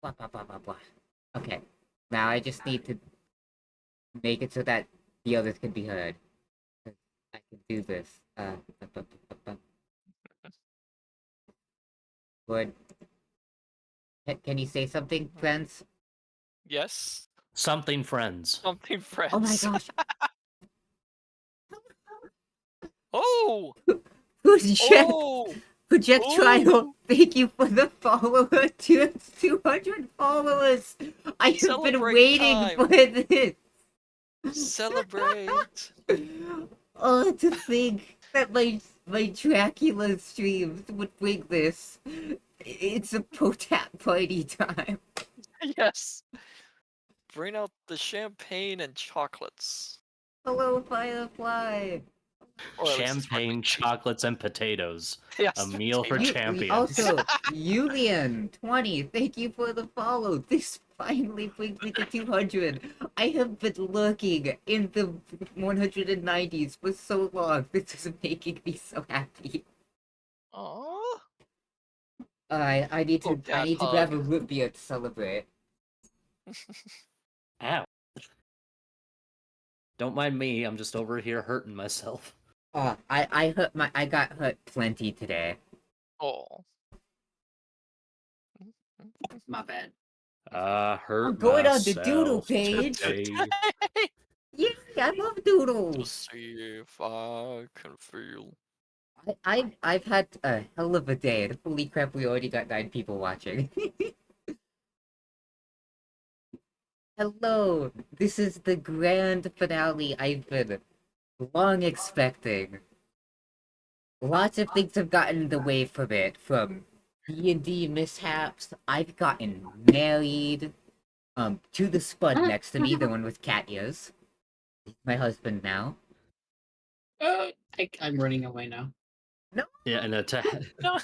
Blah, blah, blah, blah, blah. Okay. Now I just need to make it so that the others can be heard. I can do this. Good. Can you say something, friends? Yes. Something friends. Something friends. Oh my gosh. Oh! Project, Oh! Projectile, Oh! thank you for the follower. 200 followers. I have been Celebrate waiting time. for this. Celebrate. Oh, to think that my Dracula streams would bring this. It's a potap party time. Yes. Bring out the champagne and chocolates. Hello, Firefly. Or at least the Champagne, sparkling tea. chocolates, and potatoes. Yes, A meal for potatoes. champions. Also, Julian20, thank you for the follow. This finally brings me to 200. I have been lurking in the 190s for so long. This is making me so happy. Aww. I need to Dad grab a hug. root beer to celebrate. Ow. Don't mind me, I'm just over here hurting myself. I got hurt plenty today. Oh. My bad. Hurt I'm going on the myself doodle page. today. Yeah, I love doodles. To see if I can feel. I've had a hell of a day, and holy crap, we already got 9 people watching. Hello, this is the grand finale I've been long expecting. Lots of things have gotten in the way from it, from D&D mishaps. I've gotten married, to the spud next to me, the one with cat ears. My husband now. I'm running away now. Yeah, and No.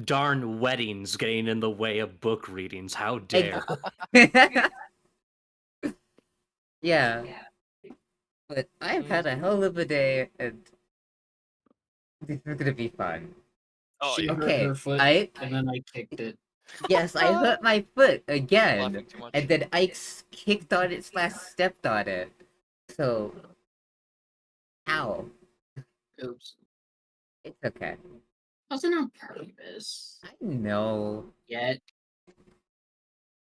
darn weddings getting in the way of book readings. How dare. Yeah. But I've had a hell of a day, and this is gonna be fun. Oh, She yeah. hurt Okay, her foot, I and then I kicked it. yes, I hurt my foot again, Laughing too much. and then Ike's kicked on it / stepped on it. So, ow. Oops. It's okay. Wasn't on purpose. I know. Yet.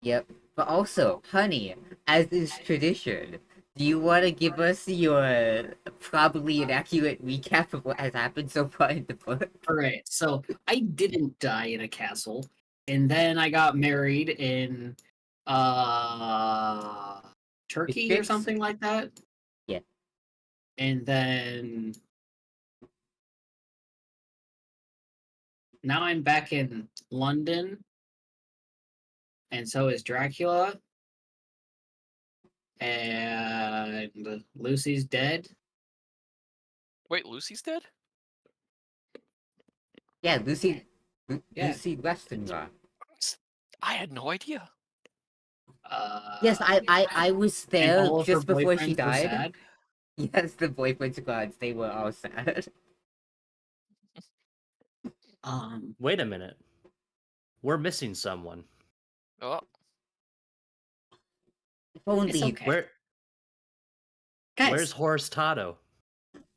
Yep. But also, honey, as is tradition, do you want to give us your probably inaccurate recap of what has happened so far in the book? Alright, so I didn't die in a castle, and then I got married in Turkey or Districts? something like that. Yeah. And then now I'm back in London, and so is Dracula. And Lucy's dead. Wait, Lucy's dead? Yeah, Lucy Yeah. Lucy Westenra. I had no idea. Yes, I was And there all of her just before she boyfriends were died. sad. Yes, the boyfriend's gods, they were all sad. Wait a minute. We're missing someone. Oh. If only It's okay. Where's Guys, Horace Tato?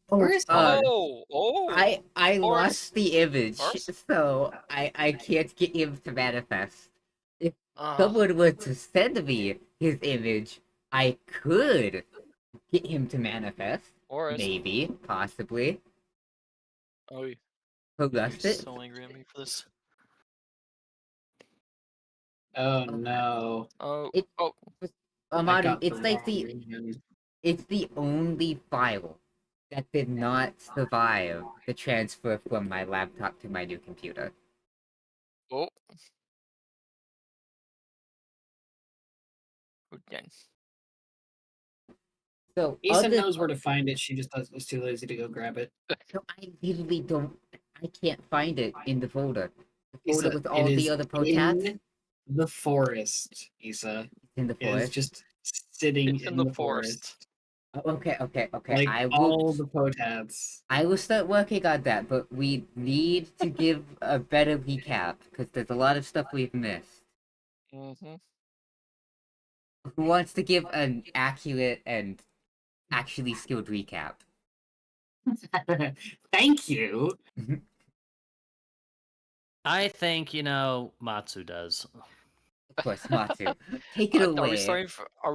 where's I Horace. lost the image, Horace? so I can't get him to manifest. If Ah. someone were to send me his image, I could get him to manifest. Horace. Maybe, possibly. Oh, Who you're lost it? so angry at me for this. Oh no. Oh. It- Oh. I Amadu, got it's like wrong reason. it's the only file that did not survive the transfer from my laptop to my new computer. Oh. Again. So Ethan other, knows where to find it. She just was too lazy to go grab it. so I literally don't. I can't find it in the folder. The folder Isa, with it all the is other potats. in the forest, Isa. It's in the It is forest. just sitting It's in the forest. forest. Oh, okay. Like I all will. the potats. I will start working on that, but we need to give a better recap because there's a lot of stuff we've missed. Mm-hmm. Who wants to give an accurate and actually skilled recap? Thank you. I think, Matsu does. Of course, Matsu. Take it Are we away.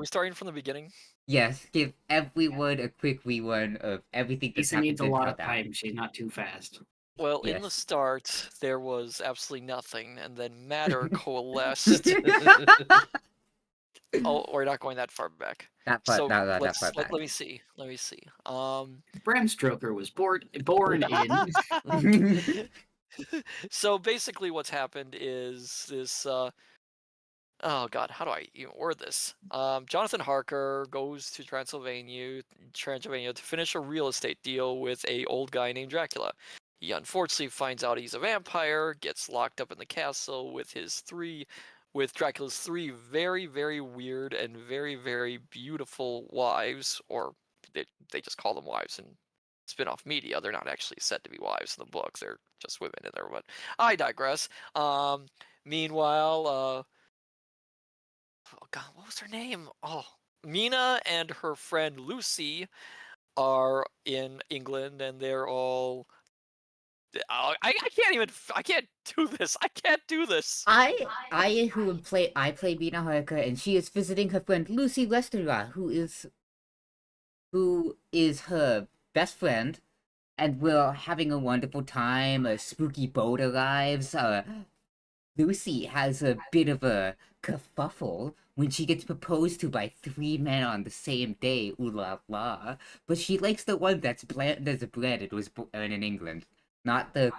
starting from the beginning? Yes, give everyone a quick rerun of everything that's Lisa happened needs a in lot how of that. time. She's not too fast. Well, in the Yes. start, there was absolutely nothing, and then matter coalesced. Oh, we're not going that far back. That far, So not that let's far let, back. let me see. Let me see. Bram Stoker was born in. So basically, what's happened is this. Oh God, how do I even word this? Jonathan Harker goes to Transylvania to finish a real estate deal with a old guy named Dracula. He unfortunately finds out he's a vampire, gets locked up in the castle with Dracula's three very, very weird and very, very beautiful wives, or they just call them wives in spin-off media. They're not actually said to be wives in the books. They're just women in there, but I digress. Meanwhile, oh God, what was her name? Oh, Mina and her friend Lucy are in England, and they're all. I can't do this. I can't do this. I play Bina Harker, and she is visiting her friend Lucy Westergaard, who is her best friend, and we're having a wonderful time. A spooky boat arrives. Lucy has a bit of a kerfuffle when she gets proposed to by three men on the same day. Ooh la la! But she likes the one that's bland as bread. It was born in England, not the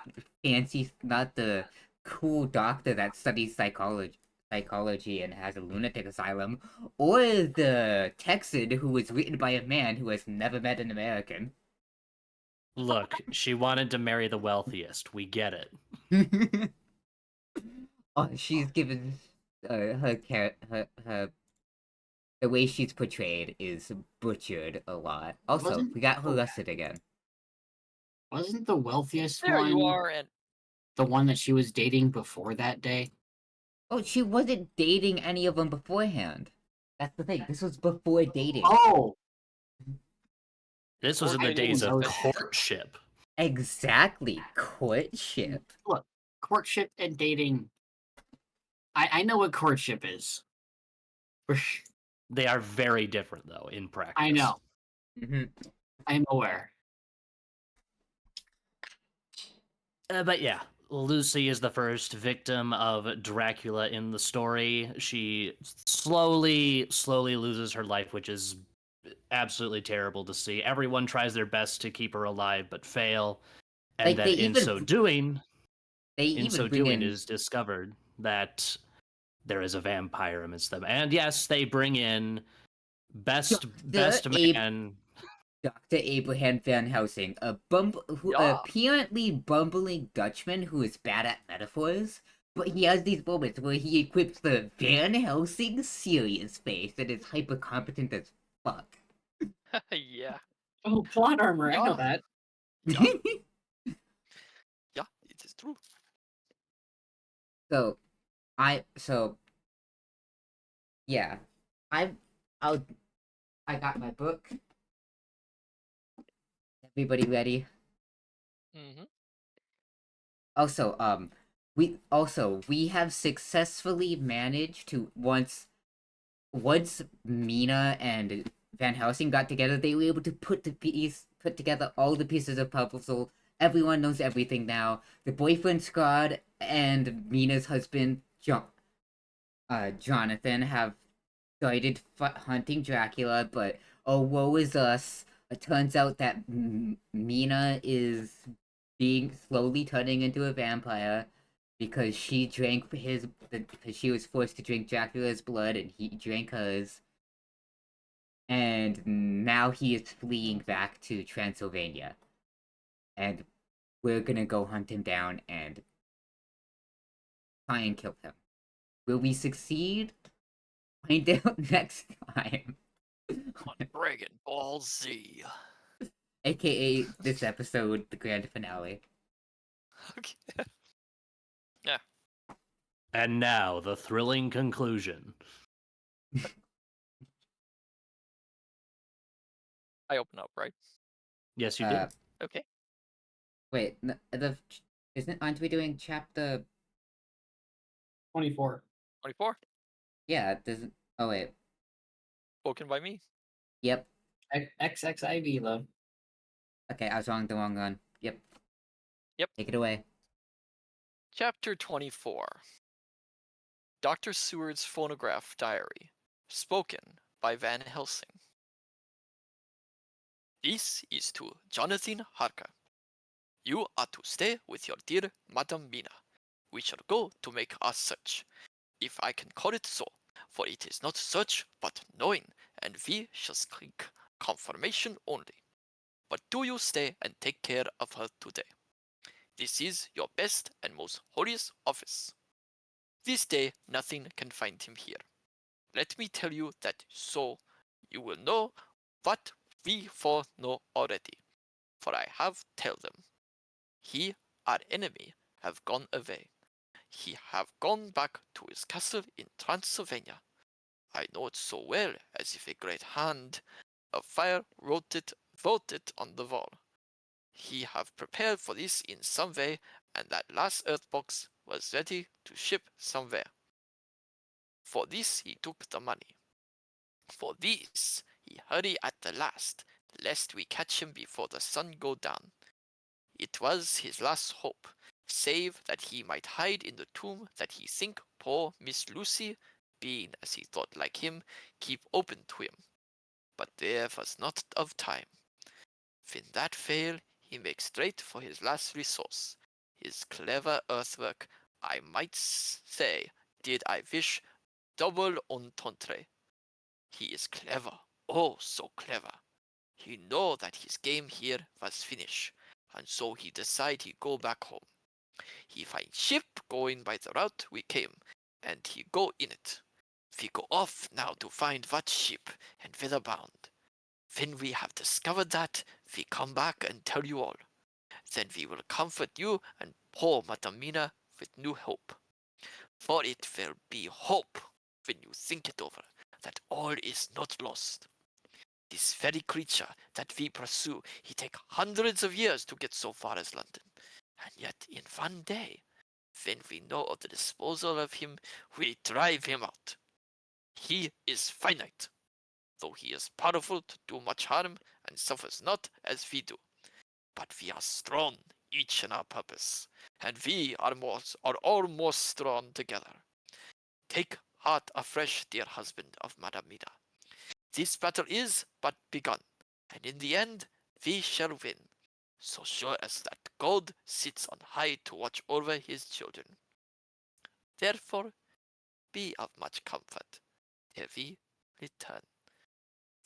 not the cool doctor that studies psychology and has a lunatic asylum, or the Texan who was written by a man who has never met an American. Look, she wanted to marry the wealthiest. We get it. Oh, she's given her the way she's portrayed is butchered a lot. Also, Wasn't we got her the- arrested again. Wasn't the wealthiest There one you are, and the one that she was dating before that day? Oh, she wasn't dating any of them beforehand. That's the thing. This was before dating. Oh, This was in the Dating days was of a- courtship. Exactly. Courtship. look, courtship and dating. I know what courtship is. They are very different, though, in practice. I know. Mm-hmm. I'm aware. But yeah, Lucy is the first victim of Dracula in the story. She slowly loses her life, which is absolutely terrible to see. Everyone tries their best to keep her alive, but fail. And Like, then in so doing, bring in is discovered that there is a vampire amidst them. And yes, they bring in best Abe man. Dr. Abraham Van Helsing, who yeah. apparently bumbling Dutchman who is bad at metaphors, but he has these moments where he equips the Van Helsing serious face and is hyper competent as fuck. Yeah. Oh, plot armor. I know Yeah. that. Yeah. Yeah, it is true. so, yeah, I, I'll, I got my book. Everybody ready? Mm-hmm. Also, we have successfully managed to once Mina and Van Helsing got together, they were able to put together all the pieces of puzzle. Everyone knows everything now. The boyfriend squad and Mina's husband, Jonathan, have started hunting Dracula, but oh woe is us! It turns out that Mina is being slowly turning into a vampire because she drank because she was forced to drink Dracula's blood and he drank hers. And now he is fleeing back to Transylvania. And we're gonna go hunt him down and try and kill him. Will we succeed? Find out next time. On Dragon Ball Z. AKA this episode, the grand finale. Okay. Yeah. And now, the thrilling conclusion. I open up, right? Yes, you did. Okay. Wait, aren't we doing chapter? 24. 24. Yeah, it doesn't. Oh wait. Spoken by me. Yep. XXIV, though. Okay, I was wrong. The wrong one. Yep. Yep. Take it away. Chapter 24. Dr. Seward's Phonograph Diary. Spoken by Van Helsing. This is to Jonathan Harker. You are to stay with your dear Madam Mina. We shall go to make our search, if I can call it so, for it is not search but knowing, and we shall seek confirmation only. But do you stay and take care of her today. This is your best and most holiest office. This day nothing can find him here. Let me tell you that so you will know what we four know already, for I have tell them. He, our enemy, have gone away. He have gone back to his castle in Transylvania. I know it so well as if a great hand of fire wrote it on the wall. He have prepared for this in some way, and that last earth box was ready to ship somewhere. For this he took the money. For this he hurry at the last, lest we catch him before the sun go down. It was his last hope, save that he might hide in the tomb that he think poor Miss Lucy, being as he thought like him, keep open to him. But there was not of time. When that fail, he makes straight for his last resource. His clever earthwork, I might say, did I wish double entendre. He is clever, oh so clever. He know that his game here was finish, and so he decide he go back home. He find ship going by the route we came, and he go in it. We go off now to find what ship and whither bound. When we have discovered that, we come back and tell you all. Then we will comfort you and poor Madam Mina with new hope. For it will be hope, when you think it over, that all is not lost. This very creature that we pursue, he take hundreds of years to get so far as London. And yet in one day, when we know of the disposal of him, we drive him out. He is finite, though he is powerful to do much harm and suffers not as we do. But we are strong, each in our purpose, and we are all more strong together. Take heart afresh, dear husband of Madam Mida. This battle is but begun, and in the end we shall win, so sure as that God sits on high to watch over his children. Therefore, be of much comfort ere we return.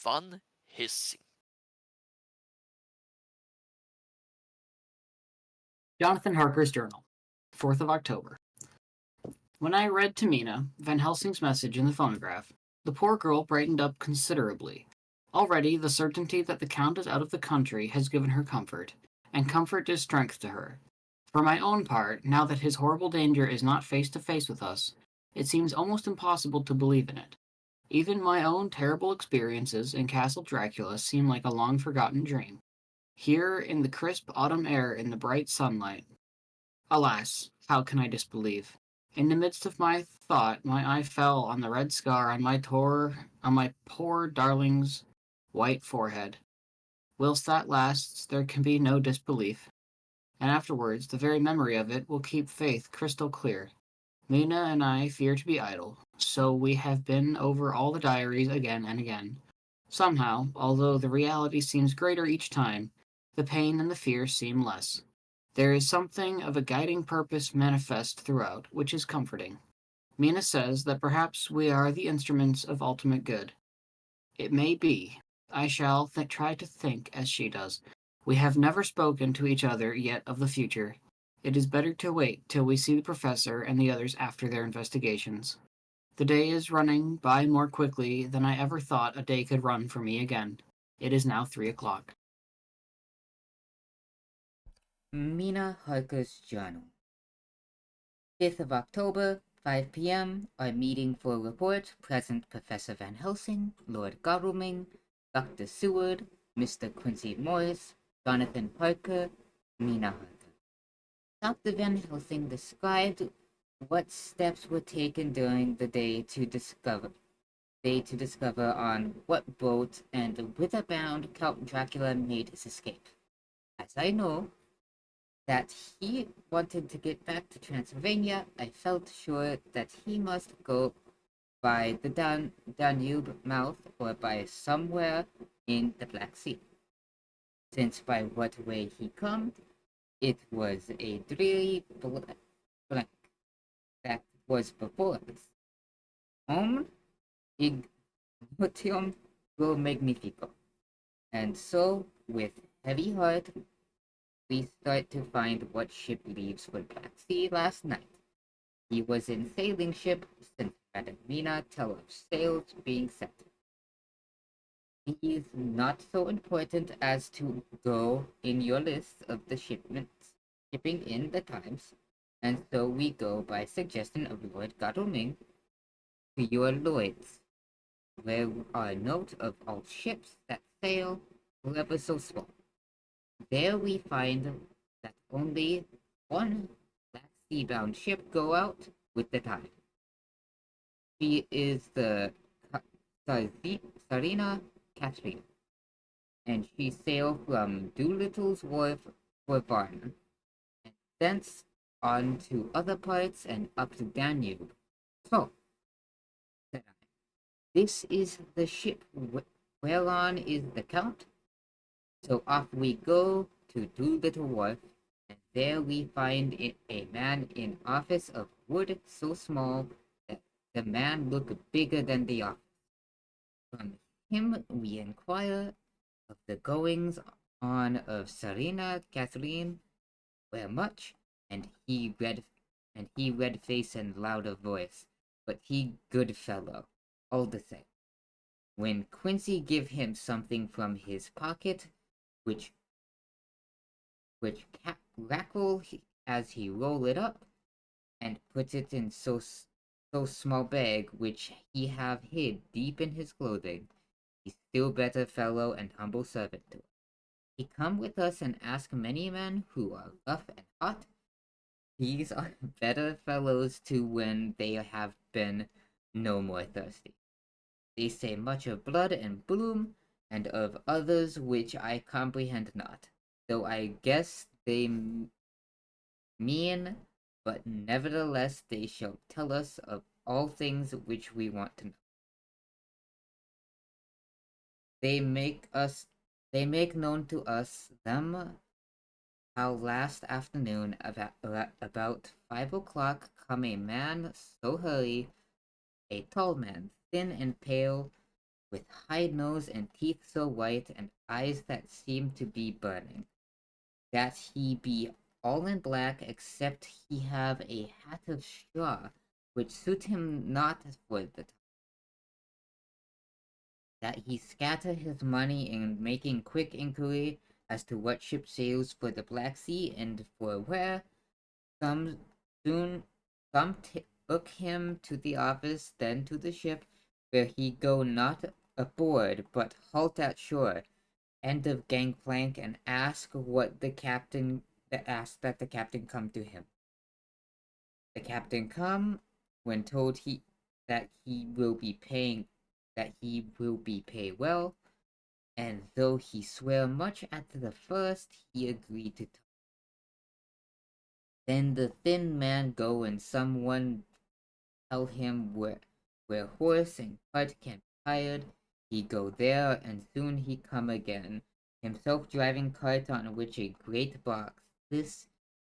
Van Helsing. Jonathan Harker's Journal, 4th of October. When I read to Mina Van Helsing's message in the phonograph, the poor girl brightened up considerably. Already the certainty that the Count is out of the country has given her comfort, and comfort is strength to her. For my own part, now that his horrible danger is not face to face with us, it seems almost impossible to believe in it. Even my own terrible experiences in Castle Dracula seem like a long forgotten dream. Here, in the crisp autumn air, in the bright sunlight. Alas, how can I disbelieve? In the midst of my thought, my eye fell on the red scar on my poor darling's white forehead. Whilst that lasts, there can be no disbelief. And afterwards, the very memory of it will keep faith crystal clear. Mina and I fear to be idle, so we have been over all the diaries again and again. Somehow, although the reality seems greater each time, the pain and the fear seem less. There is something of a guiding purpose manifest throughout, which is comforting. Mina says that perhaps we are the instruments of ultimate good. It may be. I shall try to think as she does. We have never spoken to each other yet of the future. It is better to wait till we see the professor and the others after their investigations. The day is running by more quickly than I ever thought a day could run for me again. It is now 3 o'clock. Mina Harker's Journal. 5th of October, 5 p.m. Our meeting for report. Present Professor Van Helsing, Lord Godalming, Dr. Seward, Mr. Quincy Morris, Jonathan Parker, Mina Hunter. Dr. Van Helsing described what steps were taken during the day to discover on what boat and whither bound Count Dracula made his escape. As I know that he wanted to get back to Transylvania, I felt sure that he must go by the Danube mouth or by somewhere in the Black Sea. Since by what way he come, it was a dreary blank that was before us. Ignotium will magnifico. And so, with heavy heart, we start to find what ship leaves for Black Sea last night. He was in sailing ship since Madam Mina tell of sails being set. He's not so important as to go in your list of the shipments shipping in the times, and so we go by suggestion of Lord Godalming to your Lloyd's, where are note of all ships that sail, however so small. There we find that only one Black Sea-bound ship go out with the tide. She is the Sarina Catherine, and she sailed from Doolittle's Wharf for Varna, and thence on to other parts and up to Danube. So, said I, this is the ship whereon is the Count. So off we go to Doolittle Wharf, and there we find a man in office of wood so small that the man looked bigger than the office. From him we inquire of the goings on of Serena Catherine, where much, and he red face and louder voice, but he good fellow, all the same. When Quincy give him something from his pocket, which crackle as he roll it up, and put it in so small bag which he have hid deep in his clothing, he still better fellow and humble servant to us. He come with us and ask many men who are rough and hot. These are better fellows too when they have been no more thirsty. They say much of blood and bloom, and of others which I comprehend not, though I guess they mean, but nevertheless they shall tell us of all things which we want to know. They make known to us them how last afternoon about 5 o'clock come a man so hurry, a tall man, thin and pale, with high nose and teeth so white and eyes that seem to be burning, that he be all in black except he have a hat of straw, which suit him not for the time. That he scatter his money in making quick inquiry as to what ship sails for the Black Sea and for where. Some took him to the office, then to the ship, where he go not aboard, but halt at shore, end of gangplank, and ask what the captain that the captain come to him. The captain come, when told that he will be paid well, and though he swear much at the first, he agreed to talk. Then the thin man go and someone tell him where horse and cart can be hired. He go there, and soon he come again, himself driving cart on which a great box. This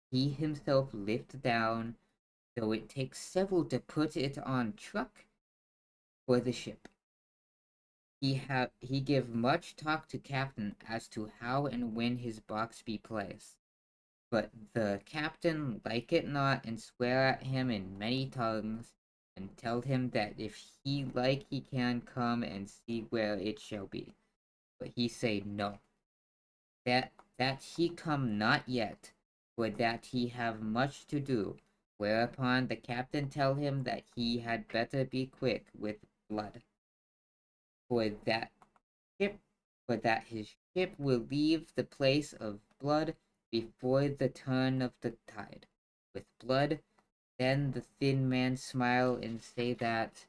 he himself lift down, though it takes several to put it on truck for the ship. He give much talk to captain as to how and when his box be placed. But the captain like it not, and swear at him in many tongues, and tell him that if he like he can come and see where it shall be. But he say no, that he come not yet, for that he have much to do, whereupon the captain tell him that he had better be quick with blood, for that ship, for that his ship will leave the place of blood before the turn of the tide. With blood, then the thin man smile and say that,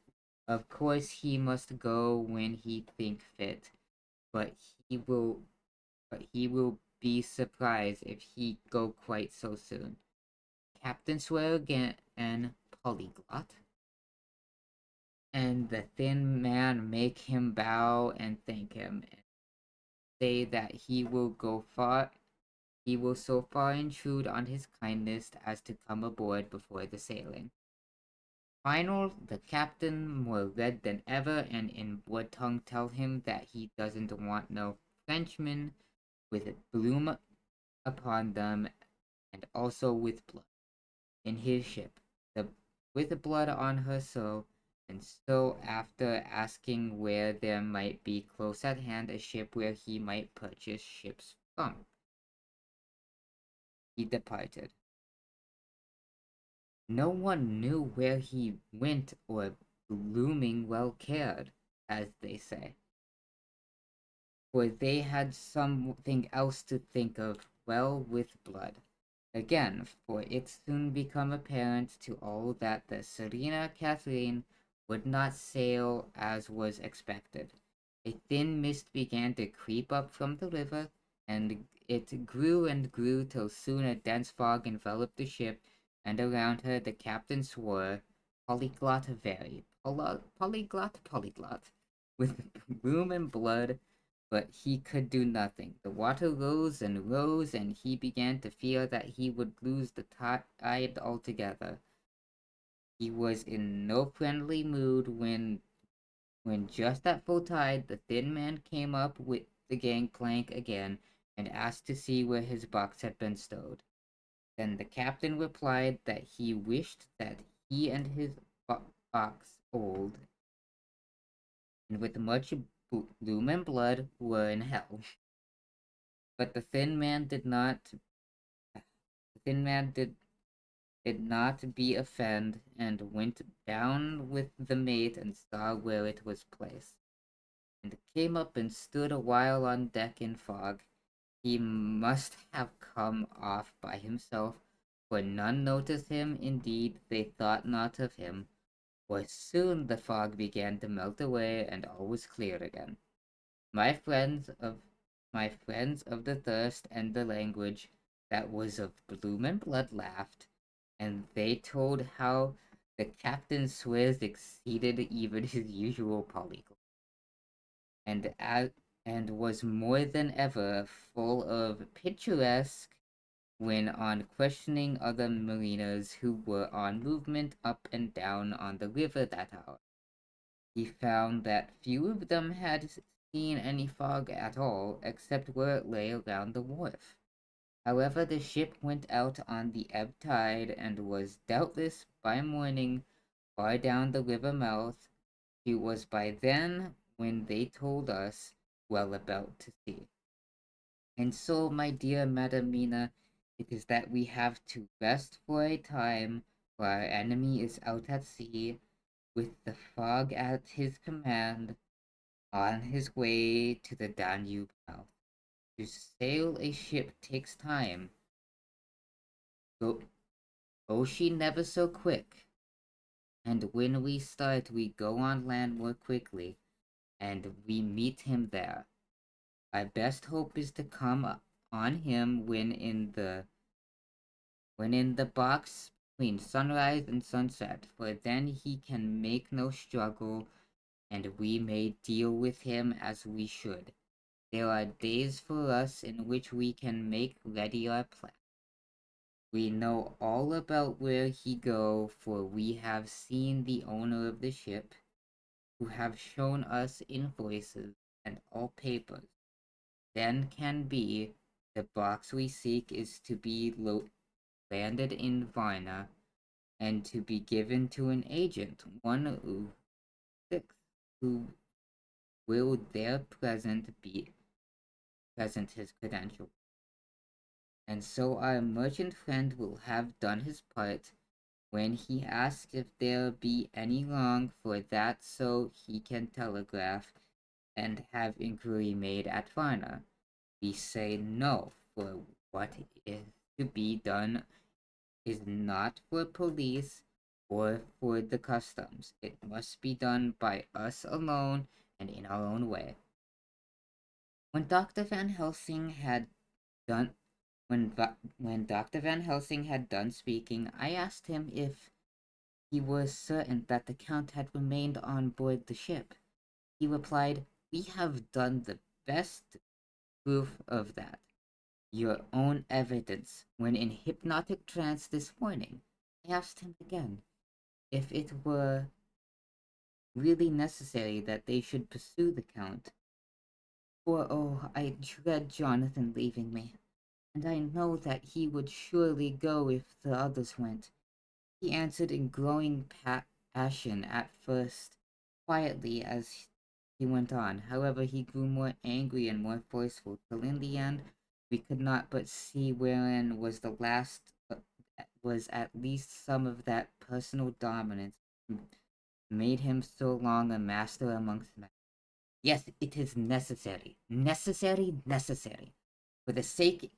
of course he must go when he think fit, but he will be surprised if he go quite so soon. Captain swear again and polyglot, and the thin man make him bow and thank him, and say that he will so far intrude on his kindness as to come aboard before the sailing. Final, the captain, more red than ever, and in blood tongue tell him that he doesn't want no Frenchman with bloom upon them, and also with blood in his ship, with blood on her so, and so after asking where there might be close at hand a ship where he might purchase ships from, he departed. No one knew where he went or blooming well cared, as they say, for they had something else to think of well with blood. Again, for it soon become apparent to all that the Serena Kathleen would not sail as was expected. A thin mist began to creep up from the river, and it grew and grew till soon a dense fog enveloped the ship, and around her the captain swore, polyglot polyglot, with room and blood, but he could do nothing. The water rose and rose, and he began to fear that he would lose the tide altogether. He was in no friendly mood when just at full tide the thin man came up with the gangplank again and asked to see where his box had been stowed. Then the captain replied that he wished that he and his box, old and with much bloom and blood, were in hell. But the thin man did not be offended, and went down with the mate and saw where it was placed, and came up and stood a while on deck in fog. He must have come off by himself, for none noticed him. Indeed, they thought not of him, for soon the fog began to melt away, and all was clear again. My friends of the thirst and the language that was of bloom and blood laughed, and they told how the captain's swears exceeded even his usual polyglot, and was more than ever full of picturesque when on questioning other mariners who were on movement up and down on the river that hour. He found that few of them had seen any fog at all, except where it lay around the wharf. However, the ship went out on the ebb tide, and was doubtless by morning far down the river mouth. She was by then, when they told us, well about to sea. And so, my dear Madamina, it is that we have to rest for a time, for our enemy is out at sea, with the fog at his command, on his way to the Danube mouth. To sail a ship takes time, go she never so quick, and when we start we go on land more quickly, and we meet him there. Our best hope is to come on him when in the box between sunrise and sunset, for then he can make no struggle, and we may deal with him as we should. There are days for us in which we can make ready our plan. We know all about where he go, for we have seen the owner of the ship, who have shown us invoices and all papers. Then can be the box we seek is to be landed in Varna, and to be given to an agent, one of six, who will there present his credentials. And so our merchant friend will have done his part When he asks if there be any wrong for that so he can telegraph and have inquiry made at Varna, we say no, for what is to be done is not for police or for the customs. It must be done by us alone and in our own way. When Dr. Van Helsing had done when Dr. Van Helsing had done speaking, I asked him if he was certain that the Count had remained on board the ship. He replied, "We have done the best proof of that. Your own evidence when in hypnotic trance this morning." I asked him again if it were really necessary that they should pursue the Count. For oh, I dread Jonathan leaving me, and I know that he would surely go if the others went. He answered in growing passion at first, quietly as he went on. However, he grew more angry and more forceful, till in the end we could not but see wherein was the last was at least some of that personal dominance made him so long a master amongst men. Yes, it is necessary, necessary, necessary, for the sake,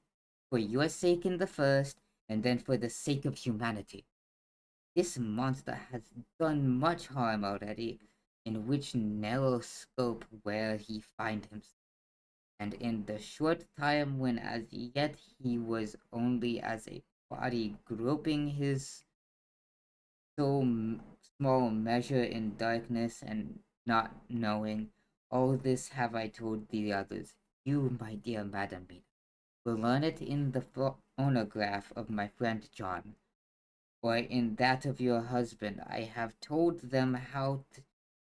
for your sake in the first, and then for the sake of humanity. This monster has done much harm already, in which narrow scope where he find himself, and in the short time when as yet he was only as a body groping his so small measure in darkness and not knowing. All this have I told the others. You, my dear Madam Mina, will learn it in the phonograph of my friend John, or in that of your husband. I have told them how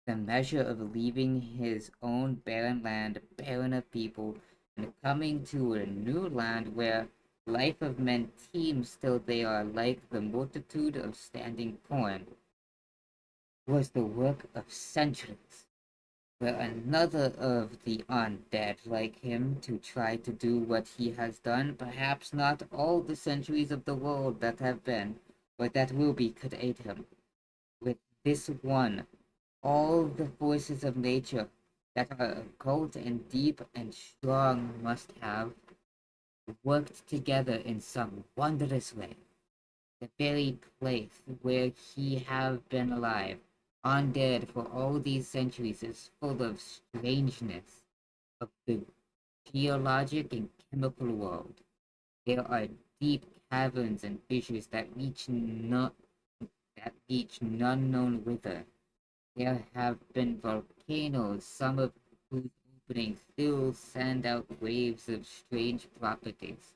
the measure of leaving his own barren land, barren of people, and coming to a new land where life of men teems till they are like the multitude of standing corn, was the work of centuries. Were another of the undead like him to try to do what he has done, perhaps not all the centuries of the world that have been, or that will be, could aid him. With this one, all the forces of nature that are occult and deep and strong must have worked together in some wondrous way. The very place where he have been alive, undead for all these centuries, is full of strangeness of the geologic and chemical world. There are deep caverns and fissures that reach none known whither. There have been volcanoes, some of whose openings still send out waves of strange properties,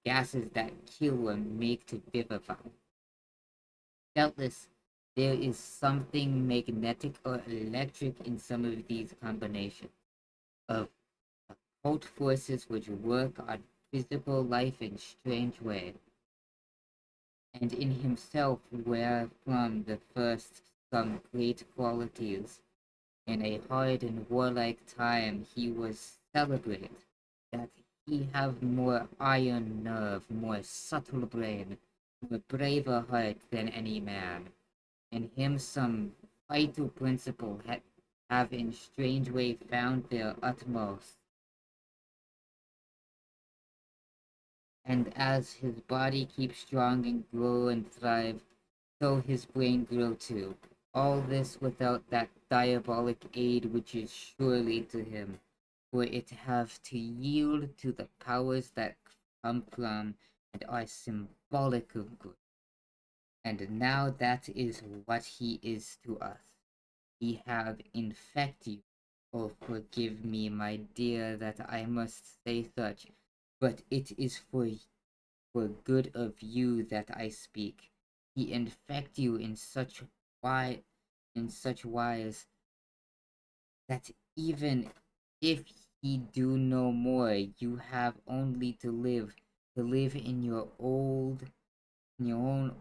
gases that kill or make to vivify. Doubtless, there is something magnetic or electric in some of these combinations of occult forces which work on physical life in strange way, and in himself were from the first some great qualities. In a hard and warlike time he was celebrated, that he have more iron nerve, more subtle brain, more braver heart than any man. In him some vital principle have in strange way found their utmost. And as his body keeps strong and grow and thrive, so his brain grow too. All this without that diabolic aid which is surely to him, for it have to yield to the powers that come from and are symbolic of good. And now that is what he is to us. He have infect you. Oh, forgive me, my dear, that I must say such, but it is for good of you that I speak. He infect you why in such wise that even if he do no more, you have only to live in your own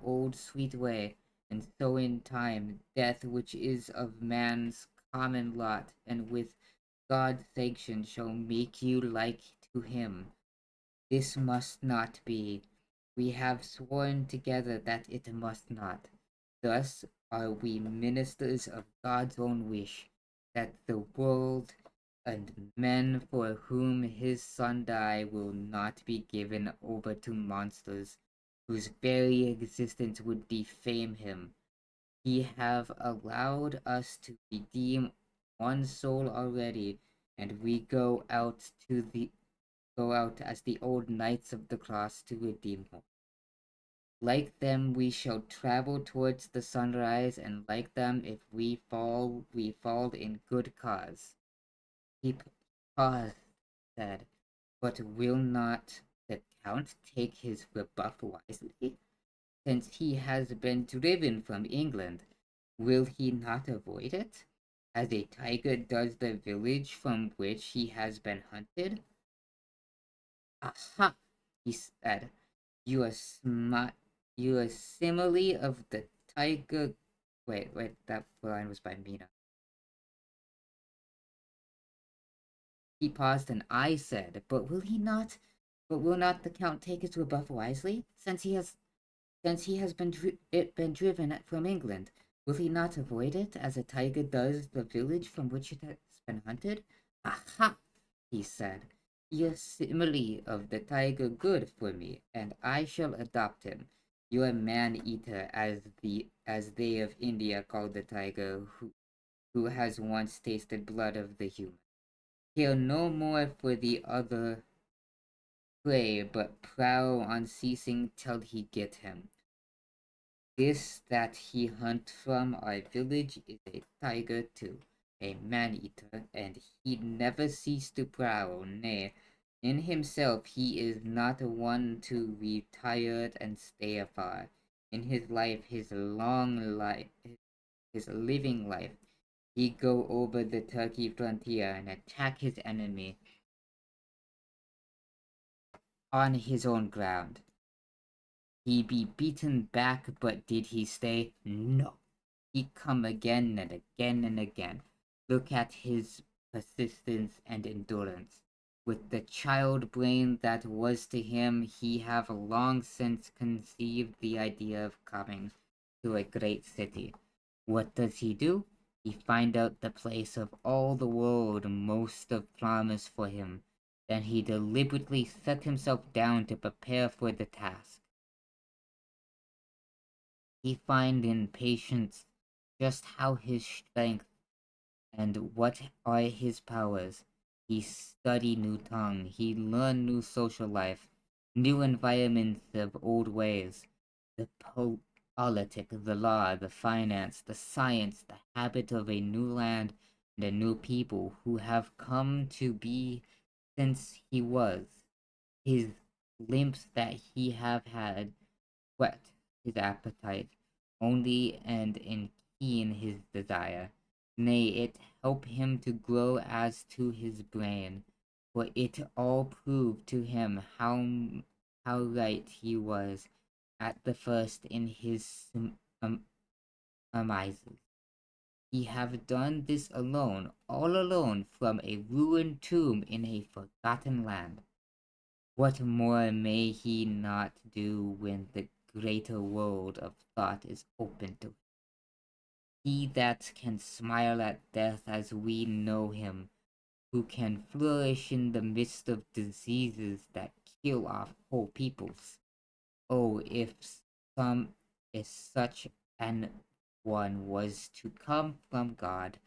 old sweet way, and so in time, death which is of man's common lot, and with God's sanction shall make you like to him. This must not be. We have sworn together that it must not. Thus are we ministers of God's own wish, that the world and men for whom his Son died will not be given over to monsters whose very existence would defame him. He have allowed us to redeem one soul already, and we go out as the old knights of the cross to redeem more. Like them we shall travel towards the sunrise, and like them if we fall in good cause. He paused, said, but will not the Count take his rebuff wisely? Since he has been driven from England, will he not avoid it, as a tiger does the village from which he has been hunted? Aha, he said, you are smart. You are simile of the tiger. Wait, that line was by Mina. He paused, and I said, "But will he not? But will not the Count take his rebuff wisely, since he has been driven from England? Will he not avoid it, as a tiger does the village from which it has been hunted?" "Aha!" he said, "your simile of the tiger good for me, and I shall adopt him. Your man-eater, as they of India call the tiger, who has once tasted blood of the human. Care no more for the other prey, but prowl unceasing till he get him. This that he hunt from our village is a tiger too, a man-eater, and he never cease to prowl. Nay, in himself he is not one to retire and stay afar. In his life, his living life, he go over the Turkey frontier and attack his enemy on his own ground. He be beaten back, but did he stay? No. He come again and again and again. Look at his persistence and endurance. With the child brain that was to him, he have long since conceived the idea of coming to a great city. What does he do? He find out the place of all the world most of promise for him. Then he deliberately set himself down to prepare for the task. He find in patience just how his strength and what are his powers. He study new tongue, he learn new social life, new environments of old ways, the politic, the law, the finance, the science, the habit of a new land and a new people who have come to be since he was. His glimpse that he have had whet his appetite only and in keen his desire. Nay, it help him to grow as to his brain, for it all proved to him how right he was at the first in his surmises. He have done this alone, all alone, from a ruined tomb in a forgotten land. What more may he not do when the greater world of thought is open to him? He that can smile at death as we know him, who can flourish in the midst of diseases that kill off whole peoples. Oh, if such an one was to come from God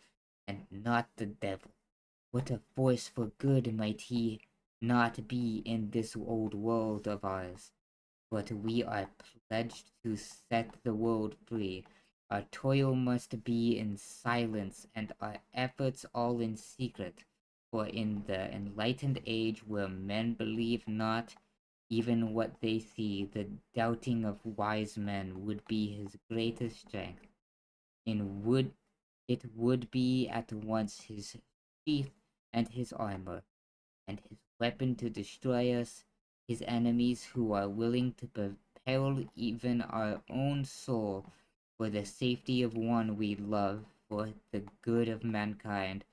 and not the devil, what a force for good might he not be in this old world of ours. But we are pledged to set the world free. Our toil must be in silence and our efforts all in secret. For in the enlightened age where men believe not even what they see, the doubting of wise men would be his greatest strength. It would be at once his sheath and his armor, and his weapon to destroy us, his enemies who are willing to peril even our own soul for the safety of one we love, for the good of mankind,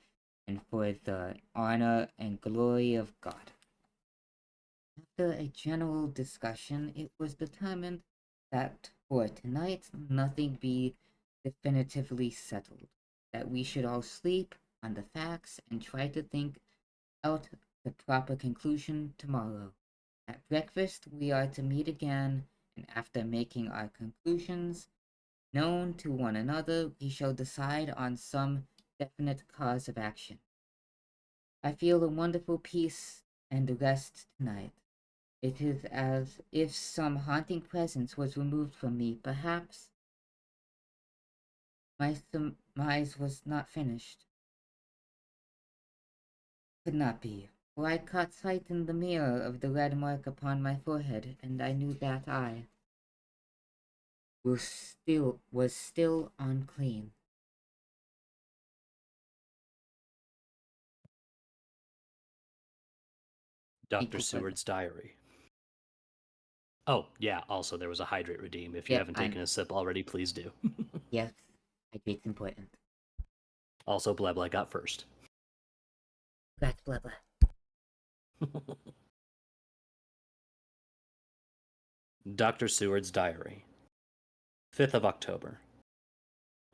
and for the honor and glory of God. After a general discussion, it was determined that For tonight, nothing be definitively settled. That we should all sleep on the facts and try to think out the proper conclusion tomorrow. At breakfast, we are to meet again, and after making our conclusions known to one another, we shall decide on some definite cause of action. I feel a wonderful peace and rest tonight. It is as if some haunting presence was removed from me. Perhaps my surmise was not finished. Could not be, for I caught sight in the mirror of the red mark upon my forehead, and I knew that I was still unclean. Dr. Equal fun. Seward's diary. Oh, yeah, also there was a hydrate redeem. If you Yep, haven't taken a sip already, please do. Yes, hydrate's important. Also, blah blah got first. That's blah blah. Dr. Seward's diary. 5th of October.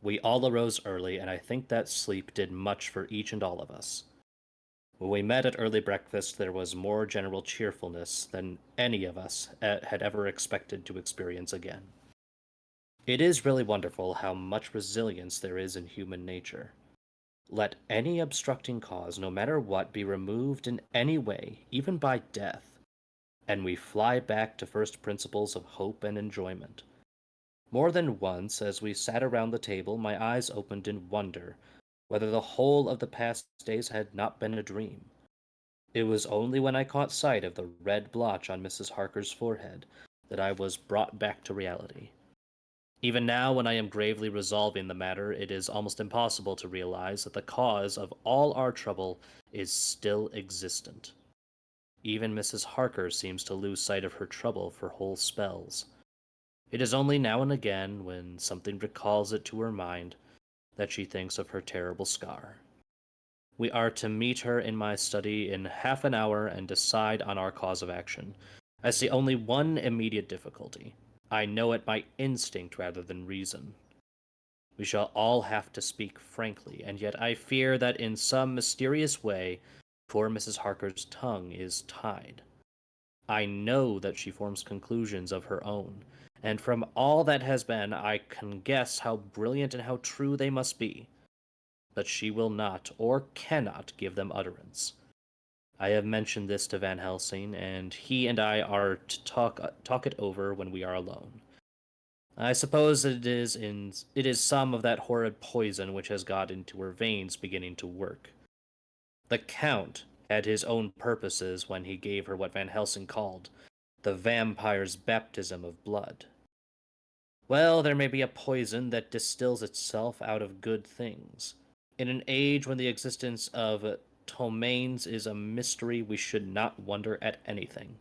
We all arose early, and I think that sleep did much for each and all of us. When we met at early breakfast, there was more general cheerfulness than any of us had ever expected to experience again. It is really wonderful how much resilience there is in human nature. Let any obstructing cause, no matter what, be removed in any way, even by death, and we fly back to first principles of hope and enjoyment. More than once, as we sat around the table, my eyes opened in wonder whether the whole of the past days had not been a dream. It was only when I caught sight of the red blotch on Mrs. Harker's forehead that I was brought back to reality. Even now, when I am gravely resolving the matter, it is almost impossible to realize that the cause of all our trouble is still existent. Even Mrs. Harker seems to lose sight of her trouble for whole spells. It is only now and again, when something recalls it to her mind, that she thinks of her terrible scar. We are to meet her in my study in half an hour and decide on our cause of action. I see only one immediate difficulty. I know it by instinct rather than reason. We shall all have to speak frankly, and yet I fear that in some mysterious way, poor Mrs. Harker's tongue is tied. I know that she forms conclusions of her own, and from all that has been, I can guess how brilliant and how true they must be. But she will not or cannot give them utterance. I have mentioned this to Van Helsing, and he and I are to talk it over when we are alone. I suppose it is some of that horrid poison which has got into her veins beginning to work. The Count had his own purposes when he gave her what Van Helsing called the vampire's baptism of blood. Well, there may be a poison that distills itself out of good things. In an age when the existence of ptomaines is a mystery, we should not wonder at anything.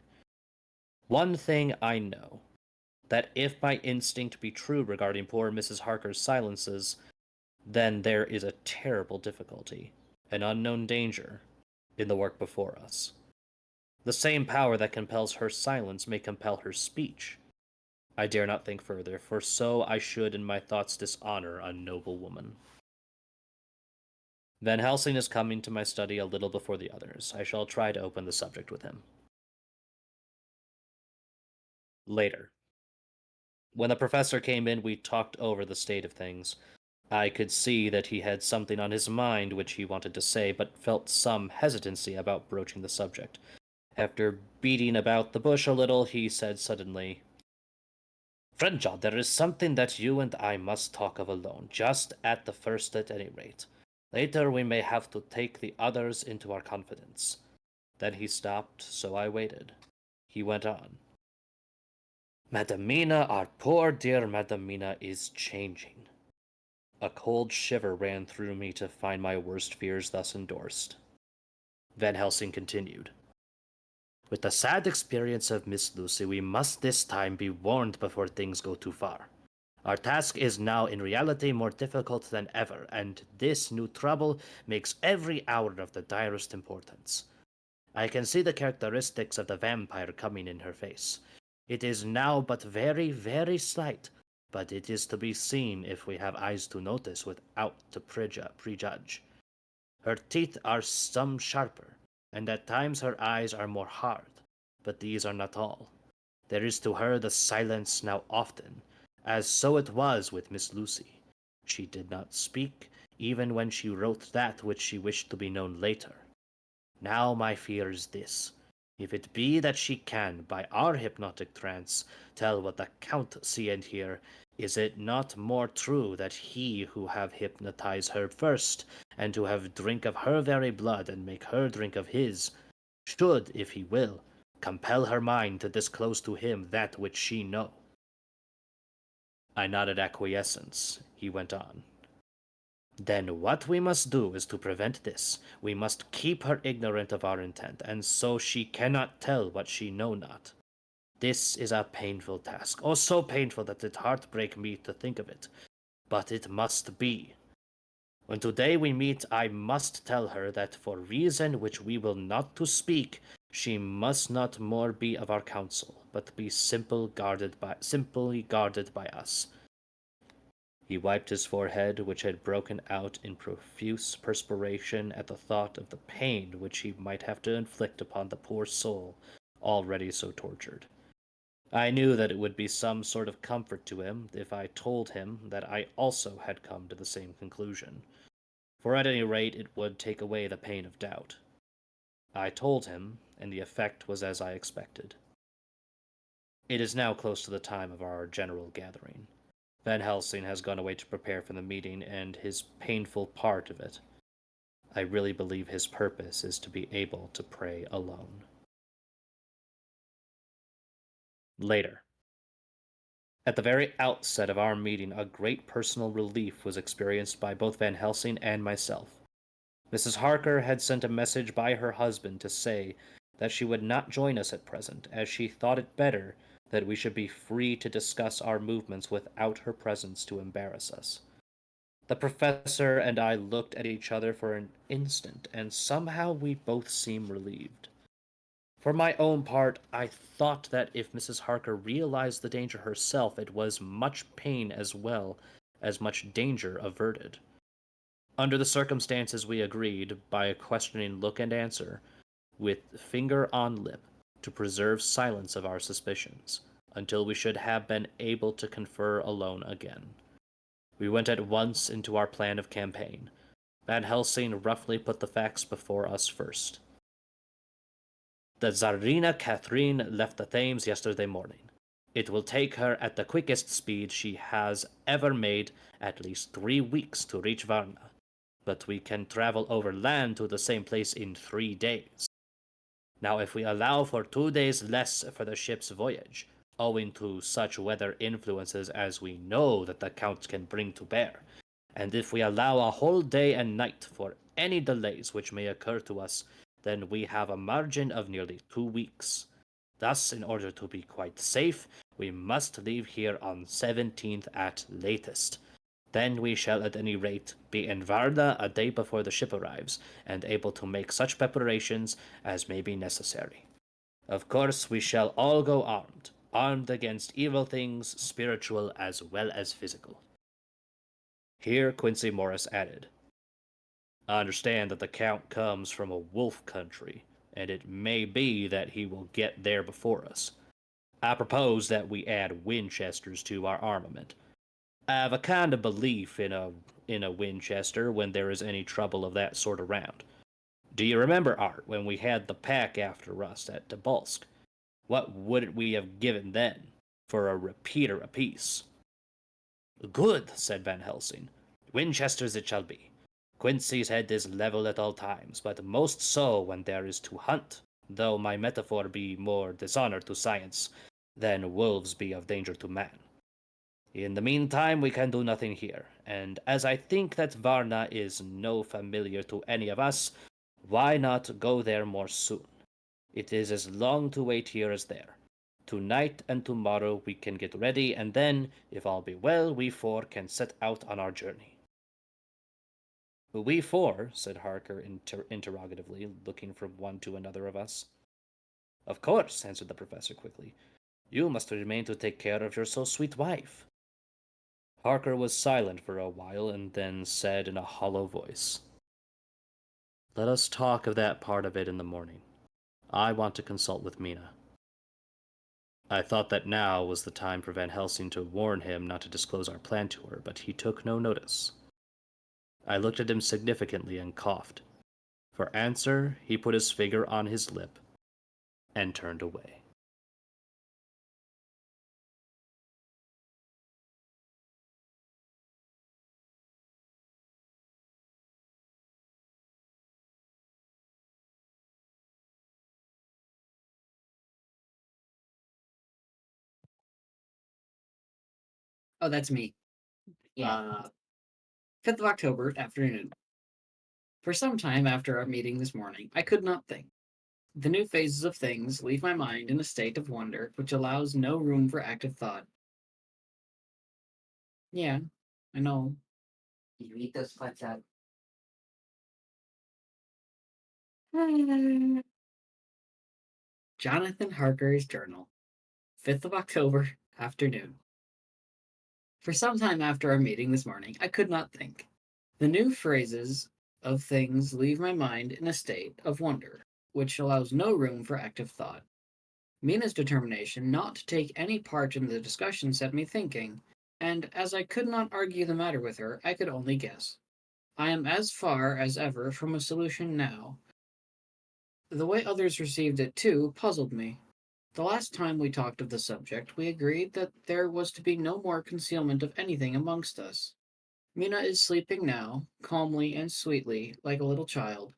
One thing I know, that if my instinct be true regarding poor Mrs. Harker's silences, then there is a terrible difficulty, an unknown danger, in the work before us. The same power that compels her silence may compel her speech. I dare not think further, for so I should in my thoughts dishonor a noble woman. Van Helsing is coming to my study a little before the others. I shall try to open the subject with him. Later. When the professor came in, we talked over the state of things. I could see that he had something on his mind which he wanted to say, but felt some hesitancy about broaching the subject. After beating about the bush a little, he said suddenly, "Friend John, there is something that you and I must talk of alone, just at the first at any rate. Later we may have to take the others into our confidence." Then he stopped, so I waited. He went on. "Madamina, our poor dear Madamina, is changing." A cold shiver ran through me to find my worst fears thus endorsed. Van Helsing continued. "With the sad experience of Miss Lucy, we must this time be warned before things go too far. Our task is now in reality more difficult than ever, and this new trouble makes every hour of the direst importance. I can see the characteristics of the vampire coming in her face. It is now but very, very slight, but it is to be seen if we have eyes to notice without to prejudge. Her teeth are some sharper, and at times her eyes are more hard, but these are not all. There is to her the silence now often, as so it was with Miss Lucy. She did not speak, even when she wrote that which she wished to be known later. Now my fear is this. If it be that she can, by our hypnotic trance, tell what the Count see and hear, is it not more true that he who have hypnotized her first, and to have drink of her very blood and make her drink of his, should, if he will, compel her mind to disclose to him that which she know? I nodded acquiescence. He went on. Then what we must do is to prevent this. We must keep her ignorant of our intent, and so she cannot tell what she know not. This is a painful task, oh so painful that it heartbreak me to think of it. But it must be. When today we meet, I must tell her that for reason which we will not to speak, she must not more be of our counsel, but be simply guarded by us. He wiped his forehead, which had broken out in profuse perspiration at the thought of the pain which he might have to inflict upon the poor soul already so tortured. I knew that it would be some sort of comfort to him if I told him that I also had come to the same conclusion, for at any rate it would take away the pain of doubt. I told him, and the effect was as I expected. It is now close to the time of our general gathering. Van Helsing has gone away to prepare for the meeting and his painful part of it. I really believe his purpose is to be able to pray alone. Later. At the very outset of our meeting, a great personal relief was experienced by both Van Helsing and myself. Mrs. Harker had sent a message by her husband to say that she would not join us at present, as she thought it better that we should be free to discuss our movements without her presence to embarrass us. The professor and I looked at each other for an instant, and somehow we both seemed relieved. For my own part, I thought that if Mrs. Harker realized the danger herself, it was much pain as well as much danger averted. Under the circumstances, we agreed, by a questioning look and answer, with finger on lip, to preserve silence of our suspicions, until we should have been able to confer alone again. We went at once into our plan of campaign. Van Helsing roughly put the facts before us first. The Tsarina Catherine left the Thames yesterday morning. It will take her at the quickest speed she has ever made at least 3 weeks to reach Varna, but we can travel over land to the same place in 3 days. Now, if we allow for 2 days less for the ship's voyage, owing to such weather influences as we know that the Count can bring to bear, and if we allow a whole day and night for any delays which may occur to us, then we have a margin of nearly 2 weeks. Thus, in order to be quite safe, we must leave here on 17th at latest. Then we shall at any rate be in Varna a day before the ship arrives, and able to make such preparations as may be necessary. Of course, we shall all go armed against evil things, spiritual as well as physical. Here Quincy Morris added, I understand that the Count comes from a wolf country, and it may be that he will get there before us. I propose that we add Winchesters to our armament. I have a kind of belief in a Winchester when there is any trouble of that sort around. Do you remember, Art, when we had the pack after us at Tobolsk? What would we have given then for a repeater apiece? Good, said Van Helsing. Winchesters it shall be. Quincy's head is level at all times, but most so when there is to hunt, though my metaphor be more dishonor to science than wolves be of danger to man. In the meantime, we can do nothing here, and as I think that Varna is no familiar to any of us, why not go there more soon? It is as long to wait here as there. Tonight and tomorrow we can get ready, and then, if all be well, we four can set out on our journey. We four, said Harker interrogatively, looking from one to another of us. Of course, answered the professor quickly. You must remain to take care of your so sweet wife. Harker was silent for a while and then said in a hollow voice, "Let us talk of that part of it in the morning. I want to consult with Mina." I thought that now was the time for Van Helsing to warn him not to disclose our plan to her, but he took no notice. I looked at him significantly and coughed. For answer, he put his finger on his lip and turned away. Oh, that's me. Yeah. 5th of October, afternoon. For some time after our meeting this morning, I could not think. The new phases of things leave my mind in a state of wonder which allows no room for active thought. Yeah, I know. You eat those flights out. Jonathan Harker's journal. 5th of October, afternoon. For some time after our meeting this morning, I could not think. The new phrases of things leave my mind in a state of wonder, which allows no room for active thought. Mina's determination not to take any part in the discussion set me thinking, and as I could not argue the matter with her, I could only guess. I am as far as ever from a solution now. The way others received it, too, puzzled me. The last time we talked of the subject, we agreed that there was to be no more concealment of anything amongst us. Mina is sleeping now, calmly and sweetly, like a little child.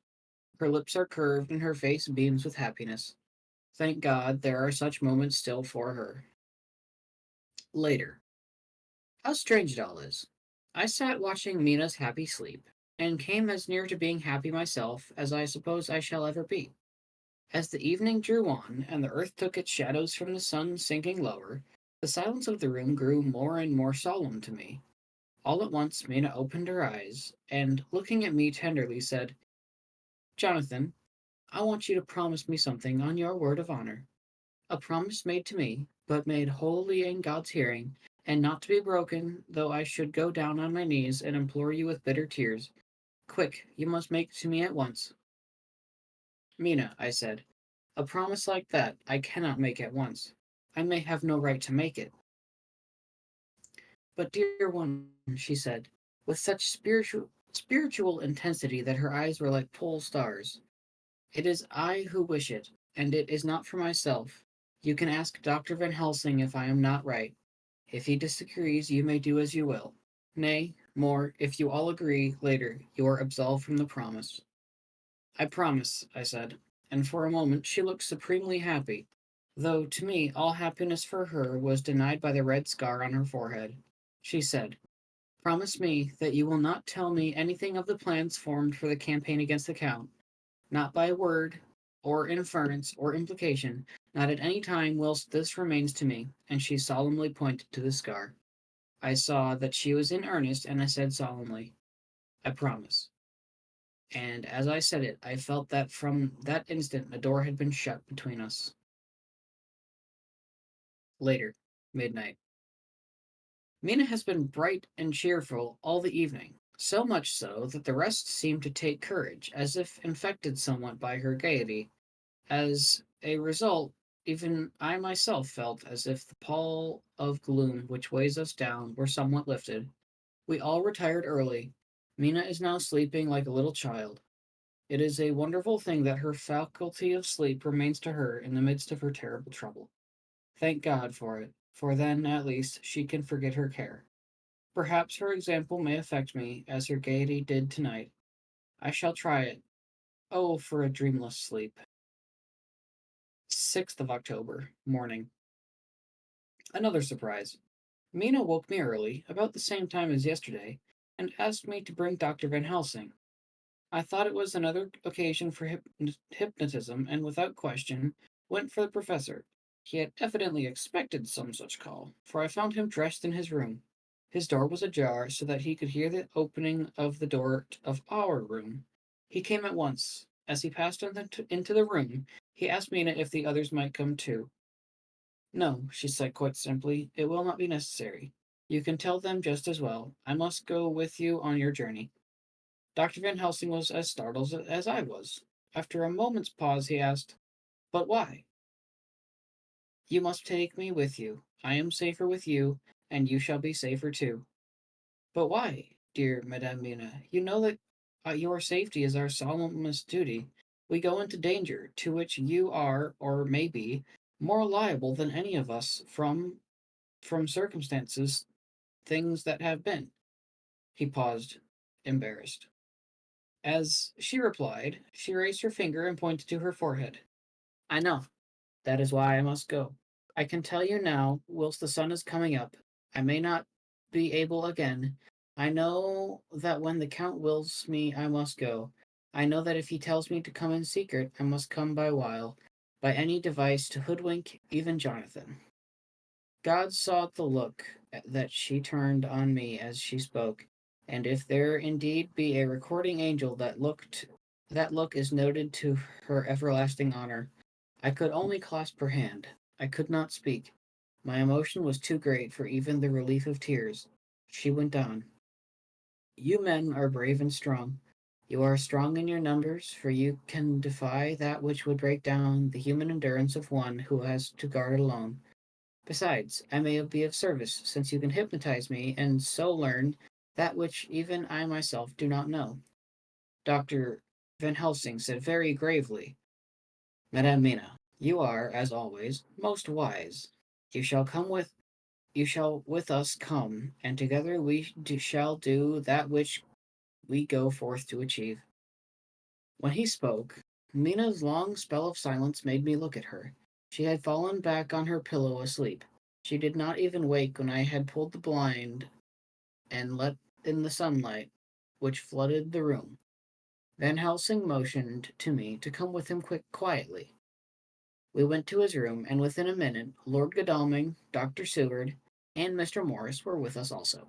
Her lips are curved and her face beams with happiness. Thank God there are such moments still for her. Later. How strange it all is. I sat watching Mina's happy sleep, and came as near to being happy myself as I suppose I shall ever be. As the evening drew on, and the earth took its shadows from the sun sinking lower, the silence of the room grew more and more solemn to me. All at once Mina opened her eyes, and, looking at me tenderly, said, "Jonathan, I want you to promise me something on your word of honor. A promise made to me, but made wholly in God's hearing, and not to be broken, though I should go down on my knees and implore you with bitter tears. Quick, you must make it to me at once." "Mina," I said, "a promise like that I cannot make at once. I may have no right to make it." "But, dear one," she said, with such spiritual intensity that her eyes were like pole stars, "it is I who wish it, and it is not for myself. You can ask Dr. Van Helsing if I am not right. If he disagrees, you may do as you will. Nay, more, if you all agree later, you are absolved from the promise." "I promise," I said, and for a moment she looked supremely happy, though to me all happiness for her was denied by the red scar on her forehead. She said, "Promise me that you will not tell me anything of the plans formed for the campaign against the Count, not by word, or inference, or implication, not at any time whilst this remains to me," and she solemnly pointed to the scar. I saw that she was in earnest, and I said solemnly, "I promise." And as I said it, I felt that from that instant a door had been shut between us. Later, midnight. Mina has been bright and cheerful all the evening, so much so that the rest seemed to take courage, as if infected somewhat by her gaiety. As a result, even I myself felt as if the pall of gloom which weighs us down were somewhat lifted. We all retired early. Mina is now sleeping like a little child. It is a wonderful thing that her faculty of sleep remains to her in the midst of her terrible trouble. Thank God for it, for then, at least, she can forget her care. Perhaps her example may affect me, as her gaiety did tonight. I shall try it. Oh, for a dreamless sleep. 6th of October, morning. Another surprise. Mina woke me early, about the same time as yesterday, and asked me to bring Dr. Van Helsing. I thought it was another occasion for hypnotism, and without question, went for the professor. He had evidently expected some such call, for I found him dressed in his room. His door was ajar, so that he could hear the opening of the door of our room. He came at once. As he passed into the room, he asked Mina if the others might come too. "No," she said quite simply, "it will not be necessary. You can tell them just as well. I must go with you on your journey. Dr. Van Helsing was as startled as I was. After a moment's pause, he asked, But why? You must take me with you. I am safer with you, and you shall be safer too. But why, dear Madame Mina? You know that your safety is our solemnest duty. We go into danger to which you are, or may be, more liable than any of us from circumstances, things that have been. He paused, embarrassed. As she replied, she raised her finger and pointed to her forehead. I know. That is why I must go. I can tell you now, whilst the sun is coming up, I may not be able again. I know that when the Count wills me, I must go. I know that if he tells me to come in secret, I must come by wile, by any device to hoodwink even Jonathan. God saw the look that she turned on me as she spoke, and if there indeed be a recording angel that look is noted to her everlasting honor. I could only clasp her hand. I could not speak. My emotion was too great for even the relief of tears. She went on. You men are brave and strong. You are strong in your numbers, for you can defy that which would break down the human endurance of one who has to guard alone. Besides, I may be of service, since you can hypnotize me and so learn that which even I myself do not know. Dr. Van Helsing said very gravely, Madame Mina, you are, as always, most wise. You shall come with you shall with us come, and together shall do that which we go forth to achieve. When he spoke, Mina's long spell of silence made me look at her. She had fallen back on her pillow asleep. She did not even wake when I had pulled the blind and let in the sunlight, which flooded the room. Van Helsing motioned to me to come with him quietly. We went to his room, and within a minute Lord Godalming, Dr. Seward, and Mr. Morris were with us also.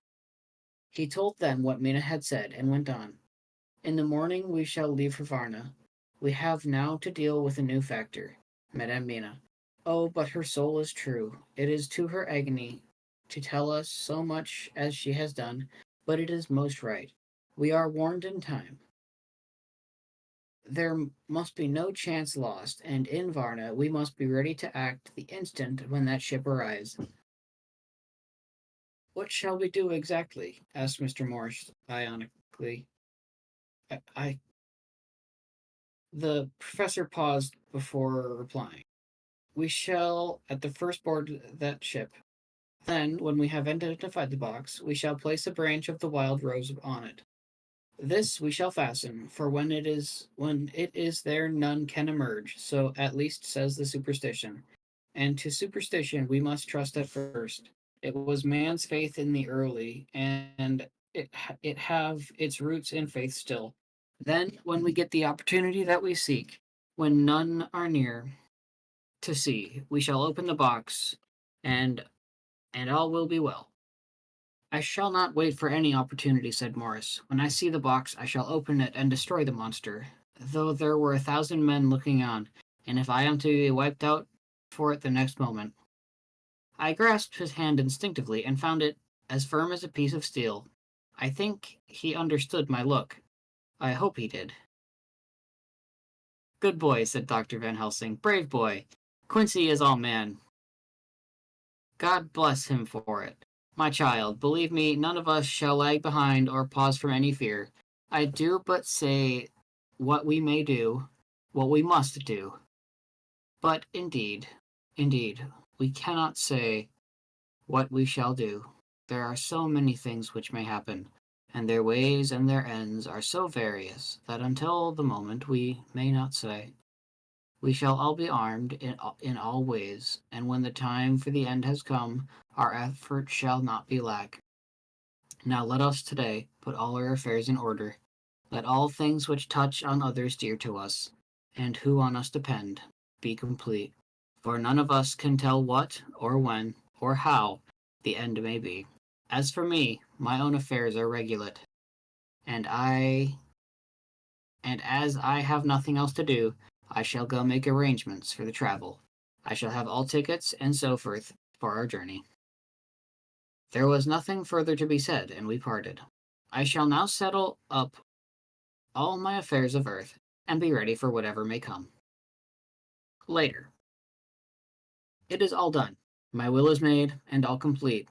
He told them what Mina had said, and went on. In the morning we shall leave for Varna. We have now to deal with a new factor, Madame Mina. Oh, but her soul is true. It is to her agony to tell us so much as she has done, but it is most right. We are warned in time. There must be no chance lost, and in Varna we must be ready to act the instant when that ship arrives. What shall we do exactly? Asked Mr. Morris ironically. I The professor paused before replying. We shall at the first board that ship. Then, when we have identified the box, we shall place a branch of the wild rose on it. This we shall fasten, for when it is there none can emerge, so at least says the superstition. And to superstition we must trust at first. It was man's faith in the early, and it have its roots in faith still. Then, when we get the opportunity that we seek, when none are near to see, we shall open the box, and all will be well. I shall not wait for any opportunity, said Morris. When I see the box, I shall open it and destroy the monster, though there were 1,000 men looking on, and if I am to be wiped out for it the next moment. I grasped his hand instinctively and found it as firm as a piece of steel. I think he understood my look. I hope he did. Good boy, said Dr. Van Helsing. Brave boy. Quincy is all man. God bless him for it. My child, believe me, none of us shall lag behind or pause from any fear. I do but say what we may do, what we must do. But indeed, we cannot say what we shall do. There are so many things which may happen, and their ways and their ends are so various that until the moment we may not say. We shall all be armed in all ways, and when the time for the end has come, our effort shall not be lack. Now let us today put all our affairs in order. Let all things which touch on others dear to us, and who on us depend, be complete. For none of us can tell what, or when, or how the end may be. As for me, my own affairs are regulate, and as I have nothing else to do, I shall go make arrangements for the travel. I shall have all tickets and so forth for our journey. There was nothing further to be said, and we parted. I shall now settle up all my affairs of earth and be ready for whatever may come. Later. It is all done. My will is made, and all complete.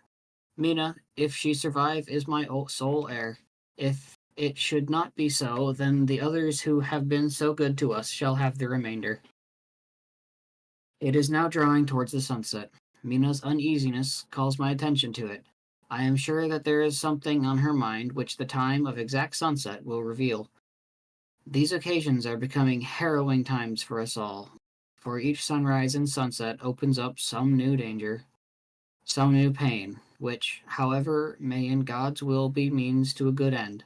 Mina, if she survive, is my sole heir. If it should not be so, then the others who have been so good to us shall have the remainder. It is now drawing towards the sunset. Mina's uneasiness calls my attention to it. I am sure that there is something on her mind which the time of exact sunset will reveal. These occasions are becoming harrowing times for us all, for each sunrise and sunset opens up some new danger, some new pain, which, however, may in God's will be means to a good end.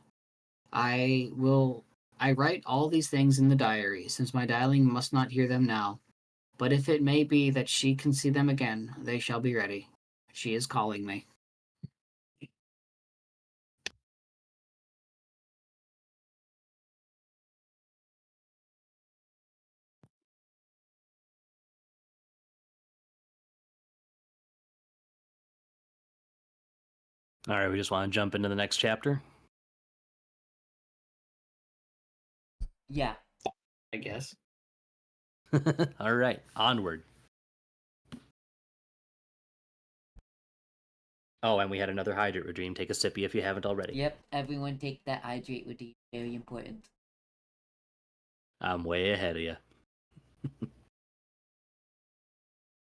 I write all these things in the diary, since my darling must not hear them now. But if it may be that she can see them again, they shall be ready. She is calling me. All right, we just want to jump into the next chapter. Yeah. I guess. All right, onward. Oh, and we had another hydrate regime. Take a sippy if you haven't already. Yep, everyone take that hydrate with you. Very important. I'm way ahead of you.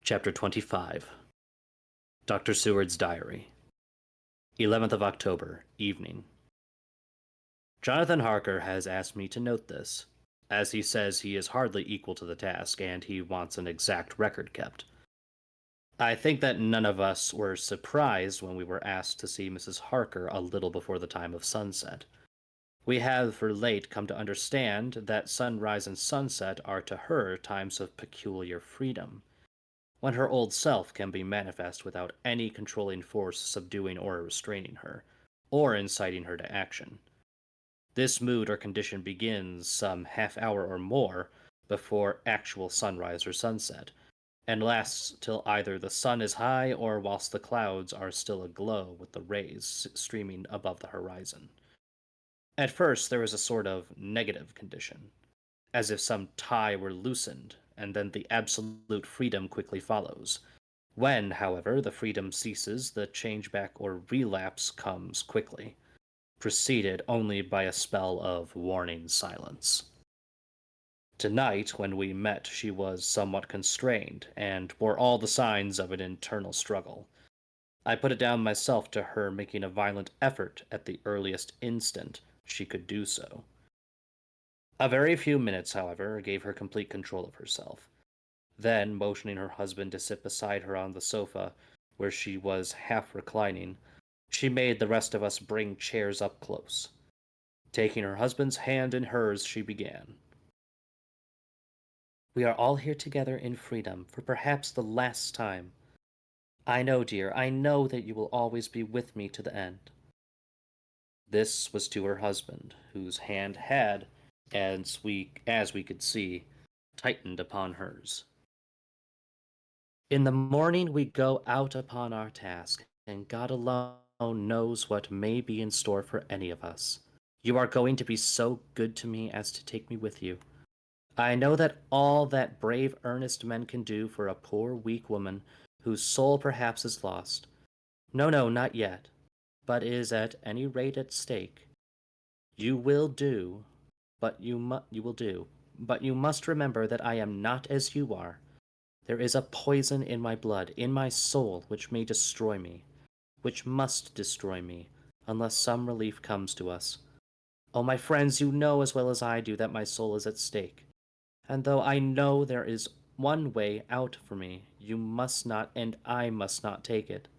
Chapter 25. Dr. Seward's Diary. 11th of October, evening. Jonathan Harker has asked me to note this, as he says he is hardly equal to the task and he wants an exact record kept. I think that none of us were surprised when we were asked to see Mrs. Harker a little before the time of sunset. We have for late come to understand that sunrise and sunset are to her times of peculiar freedom, when her old self can be manifest without any controlling force subduing or restraining her, or inciting her to action. This mood or condition begins some half hour or more before actual sunrise or sunset, and lasts till either the sun is high or whilst the clouds are still aglow with the rays streaming above the horizon. At first there is a sort of negative condition, as if some tie were loosened, and then the absolute freedom quickly follows. When, however, the freedom ceases, the changeback or relapse comes quickly, preceded only by a spell of warning silence. Tonight, when we met, she was somewhat constrained, and bore all the signs of an internal struggle. I put it down myself to her making a violent effort at the earliest instant she could do so. A very few minutes, however, gave her complete control of herself. Then, motioning her husband to sit beside her on the sofa, where she was half reclining, she made the rest of us bring chairs up close. Taking her husband's hand in hers, she began. We are all here together in freedom for perhaps the last time. I know, dear, I know that you will always be with me to the end. This was to her husband, whose hand had, as we could see, tightened upon hers. In the morning we go out upon our task, and God alone knows what may be in store for any of us. You are going to be so good to me as to take me with you. I know that all that brave, earnest men can do for a poor, weak woman whose soul perhaps is lost. No, not yet, but is at any rate at stake. You will do, but you must remember that I am not as you are. There is a poison in my blood, in my soul, which may destroy me, which must destroy me, unless some relief comes to us. Oh, my friends, you know as well as I do that my soul is at stake. And though I know there is one way out for me, you must not and I must not take it.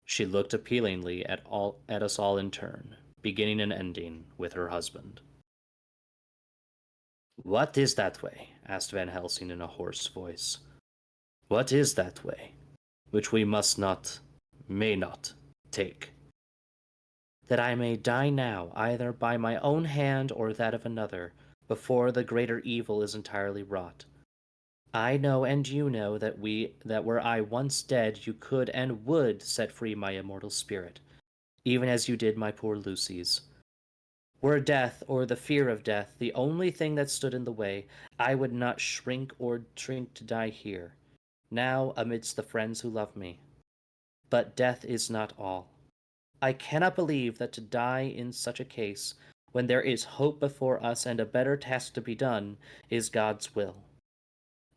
She looked appealingly at us all in turn, beginning and ending with her husband. What is that way? Asked Van Helsing in a hoarse voice. What is that way, which we must not, may not, take? That I may die now, either by my own hand or that of another, before the greater evil is entirely wrought. I know and you know that were I once dead, you could and would set free my immortal spirit, even as you did my poor Lucy's. Were death, or the fear of death, the only thing that stood in the way, I would not shrink to die here, now amidst the friends who love me. But death is not all. I cannot believe that to die in such a case, when there is hope before us and a better task to be done, is God's will.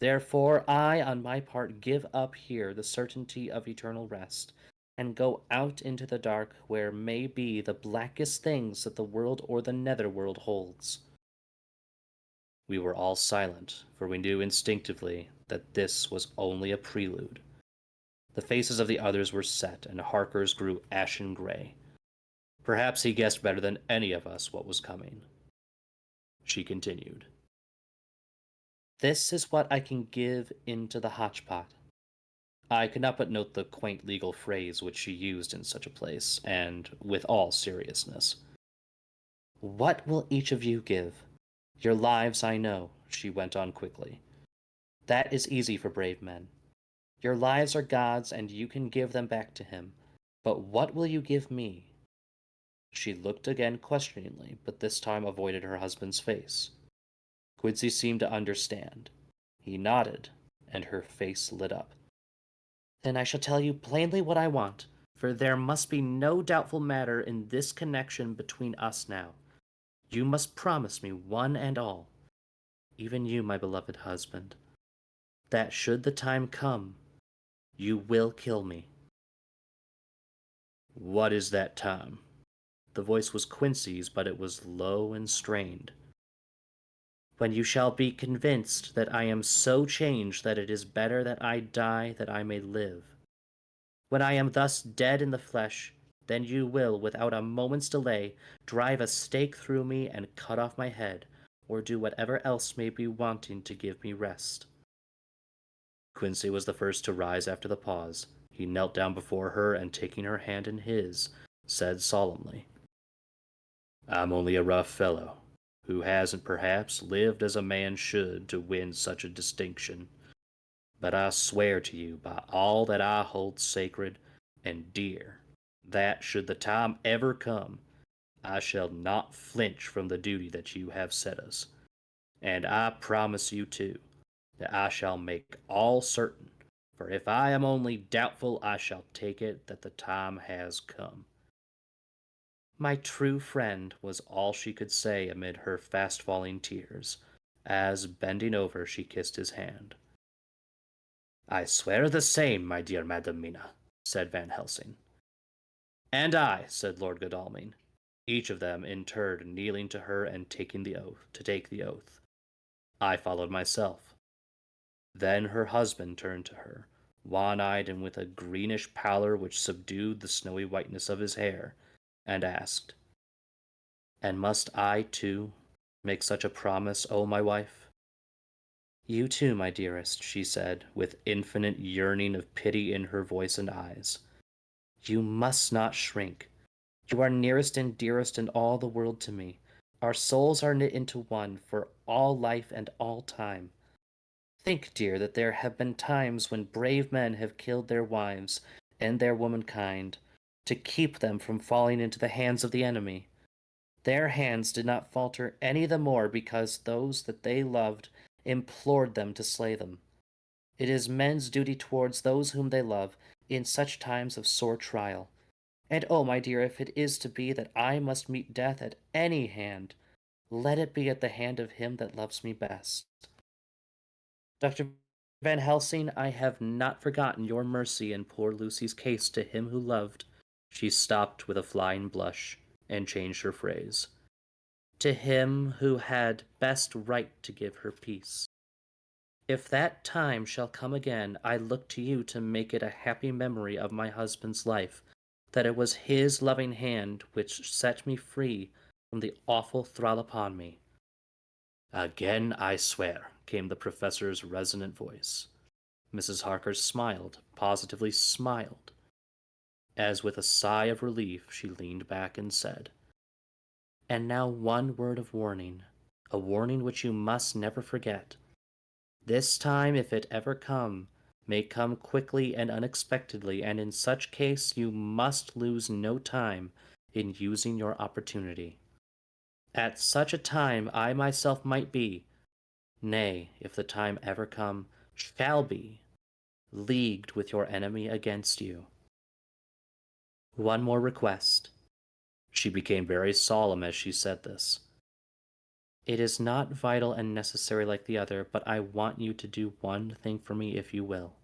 Therefore, I, on my part, give up here the certainty of eternal rest, and go out into the dark where may be the blackest things that the world or the netherworld holds. We were all silent, for we knew instinctively that this was only a prelude. The faces of the others were set, and Harker's grew ashen gray. Perhaps he guessed better than any of us what was coming. She continued. This is what I can give into the hotchpot. I could not but note the quaint legal phrase which she used in such a place, and with all seriousness. What will each of you give? Your lives, I know, she went on quickly. That is easy for brave men. Your lives are God's, and you can give them back to him. But what will you give me? She looked again questioningly, but this time avoided her husband's face. Quincy seemed to understand. He nodded, and her face lit up. Then I shall tell you plainly what I want, for there must be no doubtful matter in this connection between us now. You must promise me one and all, even you, my beloved husband, that should the time come, you will kill me. What is that time? The voice was Quincy's, but it was low and strained. When you shall be convinced that I am so changed that it is better that I die that I may live. When I am thus dead in the flesh, then you will, without a moment's delay, drive a stake through me and cut off my head, or do whatever else may be wanting to give me rest. Quincy was the first to rise after the pause. He knelt down before her and, taking her hand in his, said solemnly, I'm only a rough fellow, who hasn't perhaps lived as a man should to win such a distinction. But I swear to you by all that I hold sacred and dear, that should the time ever come, I shall not flinch from the duty that you have set us. And I promise you, too, that I shall make all certain, for if I am only doubtful, I shall take it that the time has come. My true friend was all she could say amid her fast falling tears, as, bending over, she kissed his hand. I swear the same, my dear Madam Mina, said Van Helsing. And I, said Lord Godalming, each of them in turn kneeling to her and take the oath. I followed myself. Then her husband turned to her, wan-eyed and with a greenish pallor which subdued the snowy whiteness of his hair, and asked, And must I, too, make such a promise, O my wife? You too, my dearest, she said, with infinite yearning of pity in her voice and eyes. You must not shrink. You are nearest and dearest in all the world to me. Our souls are knit into one for all life and all time. Think, dear, that there have been times when brave men have killed their wives and their womankind to keep them from falling into the hands of the enemy. Their hands did not falter any the more because those that they loved implored them to slay them. It is men's duty towards those whom they love in such times of sore trial. And oh, my dear, if it is to be that I must meet death at any hand, let it be at the hand of him that loves me best. Dr. Van Helsing, I have not forgotten your mercy in poor Lucy's case to him who loved. She stopped with a flying blush and changed her phrase. To him who had best right to give her peace. If that time shall come again, I look to you to make it a happy memory of my husband's life, that it was his loving hand which set me free from the awful thrall upon me. Again I swear, came the professor's resonant voice. Mrs. Harker smiled, positively smiled. As with a sigh of relief, she leaned back and said, And now one word of warning, a warning which you must never forget. This time, if it ever come, may come quickly and unexpectedly, and in such case you must lose no time in using your opportunity. At such a time I myself might be, nay, if the time ever come, shall be, leagued with your enemy against you. One more request. She became very solemn as she said this. It is not vital and necessary like the other, but I want you to do one thing for me if you will.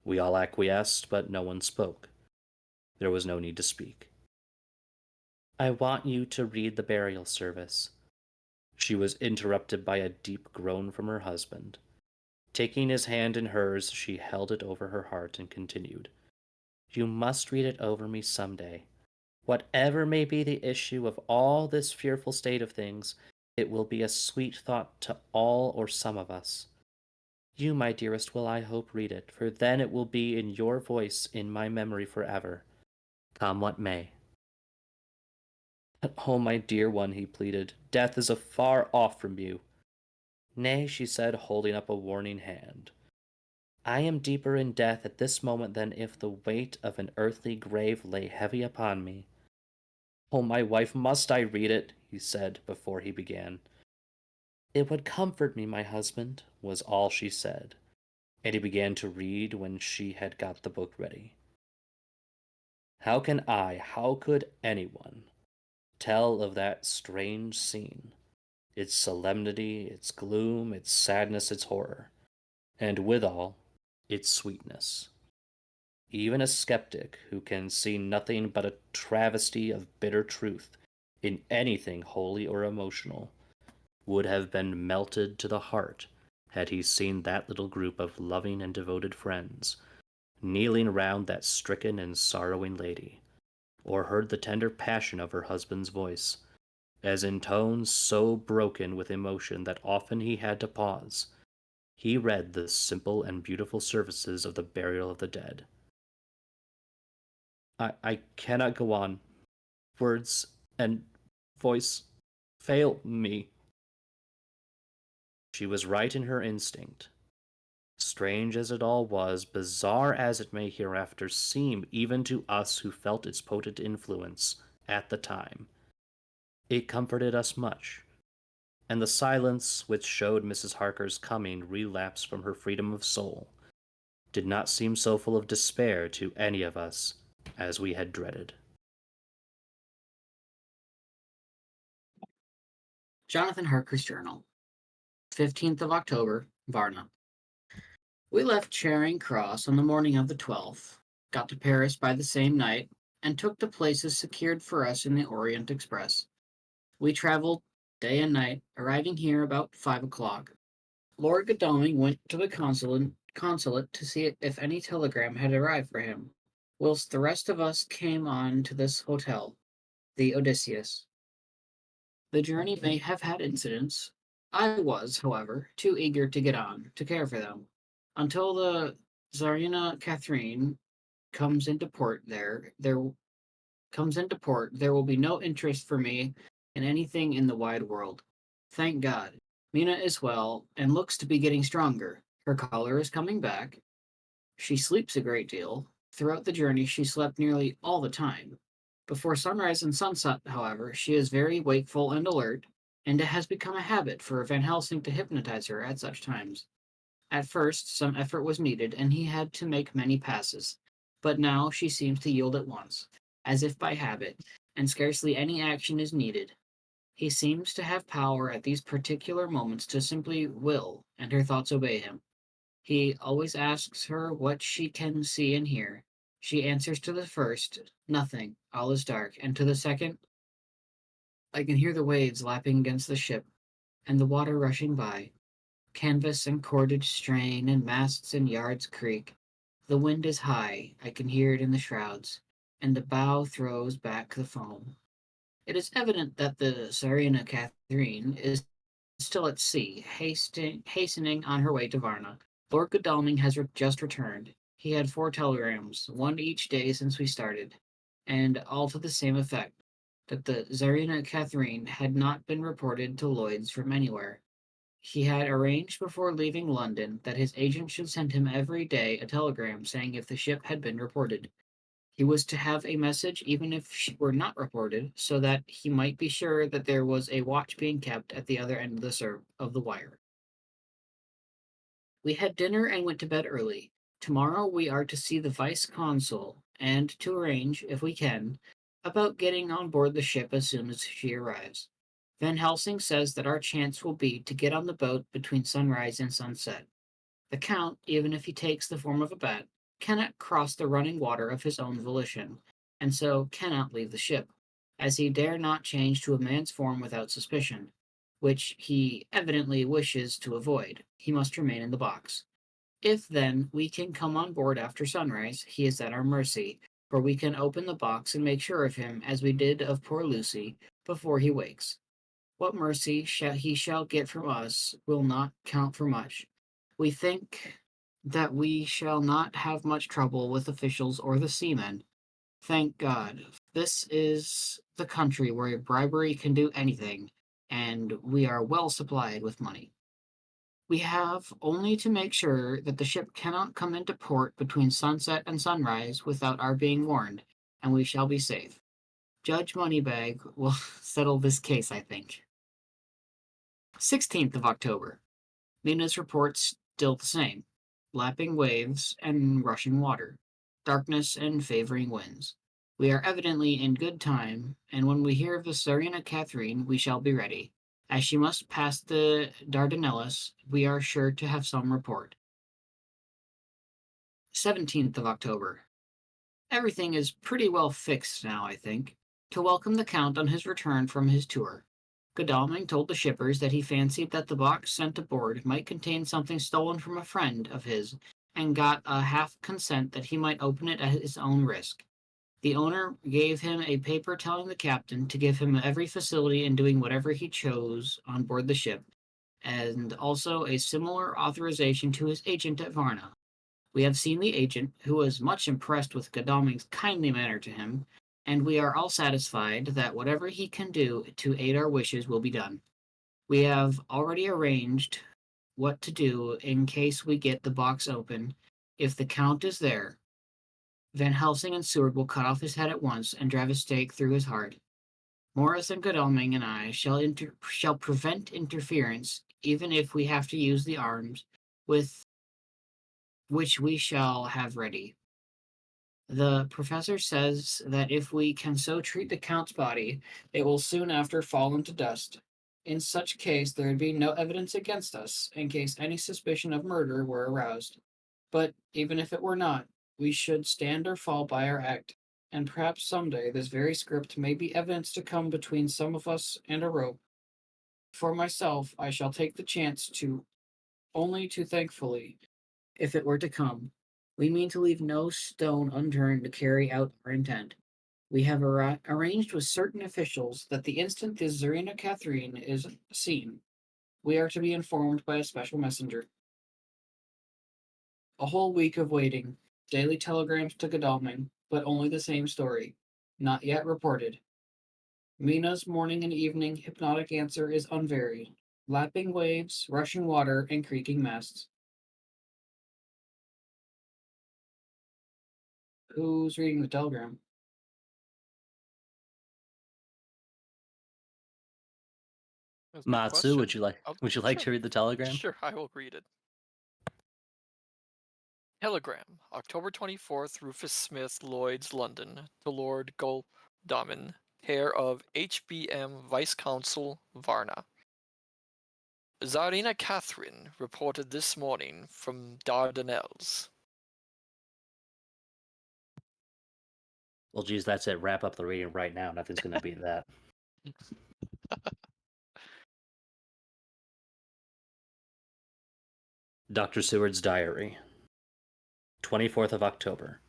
We all acquiesced, but no one spoke. There was no need to speak. I want you to read the burial service. She was interrupted by a deep groan from her husband. Taking his hand in hers, she held it over her heart and continued, You must read it over me some day. Whatever may be the issue of all this fearful state of things, it will be a sweet thought to all or some of us. You, my dearest, will I hope read it, for then it will be in your voice in my memory forever, come what may. Oh, my dear one, he pleaded, death is afar off from you. Nay, she said, holding up a warning hand. I am deeper in death at this moment than if the weight of an earthly grave lay heavy upon me. Oh, my wife, must I read it? He said before he began. It would comfort me, my husband, was all she said, and he began to read when she had got the book ready. How could anyone, tell of that strange scene, its solemnity, its gloom, its sadness, its horror, and withal, its sweetness? Even a skeptic who can see nothing but a travesty of bitter truth in anything holy or emotional would have been melted to the heart had he seen that little group of loving and devoted friends kneeling round that stricken and sorrowing lady, or heard the tender passion of her husband's voice, as in tones so broken with emotion that often he had to pause, he read the simple and beautiful services of the burial of the dead. I cannot go on. Words and voice fail me. She was right in her instinct. Strange as it all was, bizarre as it may hereafter seem even to us who felt its potent influence at the time, it comforted us much, and the silence which showed Mrs. Harker's coming relapse from her freedom of soul did not seem so full of despair to any of us as we had dreaded. Jonathan Harker's Journal, 15th of October, Varna. We left Charing Cross on the morning of the 12th, got to Paris by the same night, and took the places secured for us in the Orient Express. We traveled day and night, arriving here about 5 o'clock. Lord Godalming went to the consulate to see if any telegram had arrived for him, whilst the rest of us came on to this hotel, the Odysseus. The journey may have had incidents. I was, however, too eager to get on to care for them. Until the Tsarina Catherine comes into port there will be no interest for me in anything in the wide world. Thank God. Mina is well and looks to be getting stronger. Her color is coming back. She sleeps a great deal. Throughout the journey, she slept nearly all the time. Before sunrise and sunset, however, she is very wakeful and alert, and it has become a habit for Van Helsing to hypnotize her at such times. At first, some effort was needed, and he had to make many passes, but now she seems to yield at once, as if by habit, and scarcely any action is needed. He seems to have power at these particular moments to simply will, and her thoughts obey him. He always asks her what she can see and hear. She answers to the first, nothing, all is dark, and to the second, I can hear the waves lapping against the ship, and the water rushing by. Canvas and cordage strain, and masts and yards creak. The wind is high, I can hear it in the shrouds, and the bow throws back the foam. It is evident that the Tsarina Catherine is still at sea, hastening on her way to Varna. Lord Godalming has just returned. He had 4 telegrams, one each day since we started, and all to the same effect, that the Tsarina Catherine had not been reported to Lloyd's from anywhere. He had arranged before leaving London that his agent should send him every day a telegram saying if the ship had been reported. He was to have a message even if she were not reported, so that he might be sure that there was a watch being kept at the other end of the wire. We had dinner and went to bed early. Tomorrow we are to see the vice consul and to arrange, if we can, about getting on board the ship as soon as she arrives. Van Helsing says that our chance will be to get on the boat between sunrise and sunset. The Count, even if he takes the form of a bat, cannot cross the running water of his own volition, and so cannot leave the ship, as he dare not change to a man's form without suspicion, which he evidently wishes to avoid. He must remain in the box. If, then, we can come on board after sunrise, he is at our mercy, for we can open the box and make sure of him, as we did of poor Lucy, before he wakes. What mercy he shall get from us will not count for much. We think that we shall not have much trouble with officials or the seamen. Thank God. This is the country where bribery can do anything, and we are well supplied with money. We have only to make sure that the ship cannot come into port between sunset and sunrise without our being warned, and we shall be safe. Judge Moneybag will settle this case, I think. 16th of October. Mina's reports still the same. Lapping waves and rushing water. Darkness and favoring winds. We are evidently in good time, and when we hear of the Tsarina Catherine, we shall be ready. As she must pass the Dardanelles, we are sure to have some report. 17th of October. Everything is pretty well fixed now, I think, to welcome the Count on his return from his tour. Godalming told the shippers that he fancied that the box sent aboard might contain something stolen from a friend of his, and got a half consent that he might open it at his own risk. The owner gave him a paper telling the captain to give him every facility in doing whatever he chose on board the ship, and also a similar authorization to his agent at Varna. We have seen the agent, who was much impressed with Godalming's kindly manner to him, and we are all satisfied that whatever he can do to aid our wishes will be done. We have already arranged what to do in case we get the box open. If the Count is there, Van Helsing and Seward will cut off his head at once and drive a stake through his heart. Morris and Godalming and I shall prevent interference, even if we have to use the arms with which we shall have ready. The professor says that if we can so treat the Count's body, it will soon after fall into dust. In such case, there would be no evidence against us, in case any suspicion of murder were aroused. But even if it were not, we should stand or fall by our act, and perhaps someday this very script may be evidence to come between some of us and a rope. For myself, I shall take the chance to only too thankfully, if it were to come. We mean to leave no stone unturned to carry out our intent. We have arranged with certain officials that the instant the Tsarina Catherine is seen, we are to be informed by a special messenger. A whole week of waiting, daily telegrams to Godalming, but only the same story, not yet reported. Mina's morning and evening hypnotic answer is unvaried. Lapping waves, rushing water, and creaking masts. Who's reading the telegram? That's a good Matsu, would question. you like Oh, would you like sure. to read the telegram? Sure, I will read it. Telegram, October 24th, Rufus Smith, Lloyd's, London, to Lord Godalming, care of HBM Vice Consul, Varna. Tsarina Catherine reported this morning from Dardanelles. Well, geez, that's it. Wrap up the reading right now. Nothing's going to beat that. Dr. Seward's Diary, 24th of October.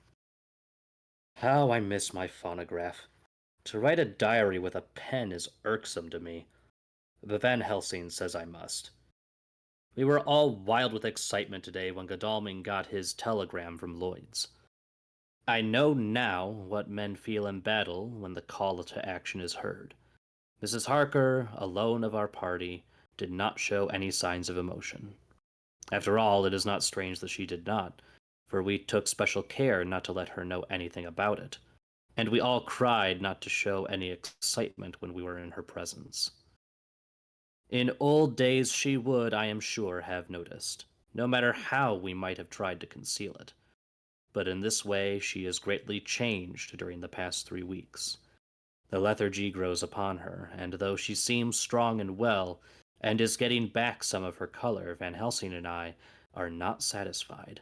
How I miss my phonograph. To write a diary with a pen is irksome to me. But Van Helsing says I must. We were all wild with excitement today when Godalming got his telegram from Lloyd's. I know now what men feel in battle when the call to action is heard. Mrs. Harker, alone of our party, did not show any signs of emotion. After all, it is not strange that she did not, for we took special care not to let her know anything about it, and we all cried not to show any excitement when we were in her presence. In old days she would, I am sure, have noticed, no matter how we might have tried to conceal it. But in this way she is greatly changed during the past 3 weeks. The lethargy grows upon her, and though she seems strong and well, and is getting back some of her color, Van Helsing and I are not satisfied.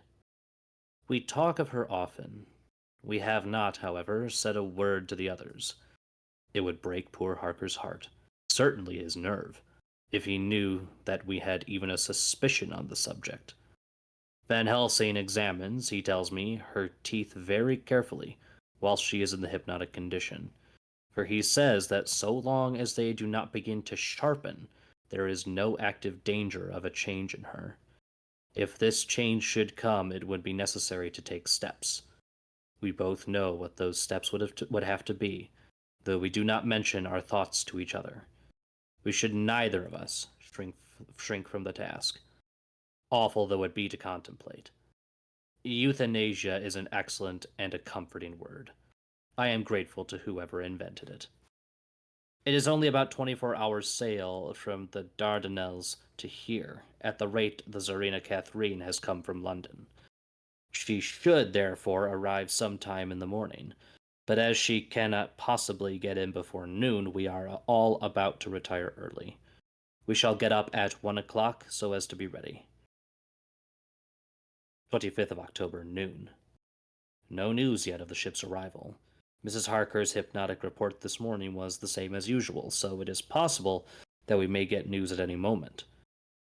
We talk of her often. We have not, however, said a word to the others. It would break poor Harker's heart, certainly his nerve, if he knew that we had even a suspicion on the subject. Van Helsing examines, he tells me, her teeth very carefully whilst she is in the hypnotic condition, for he says that so long as they do not begin to sharpen, there is no active danger of a change in her. If this change should come, it would be necessary to take steps. We both know what those steps would have to be, though we do not mention our thoughts to each other. We should neither of us shrink from the task, awful though it be to contemplate. Euthanasia is an excellent and a comforting word. I am grateful to whoever invented it. It is only about 24 hours' sail from the Dardanelles to here, at the rate the Tsarina Catherine has come from London. She should, therefore, arrive sometime in the morning, but as she cannot possibly get in before noon, we are all about to retire early. We shall get up at 1 o'clock so as to be ready. 25th of October, noon. No news yet of the ship's arrival. Mrs. Harker's hypnotic report this morning was the same as usual, so it is possible that we may get news at any moment.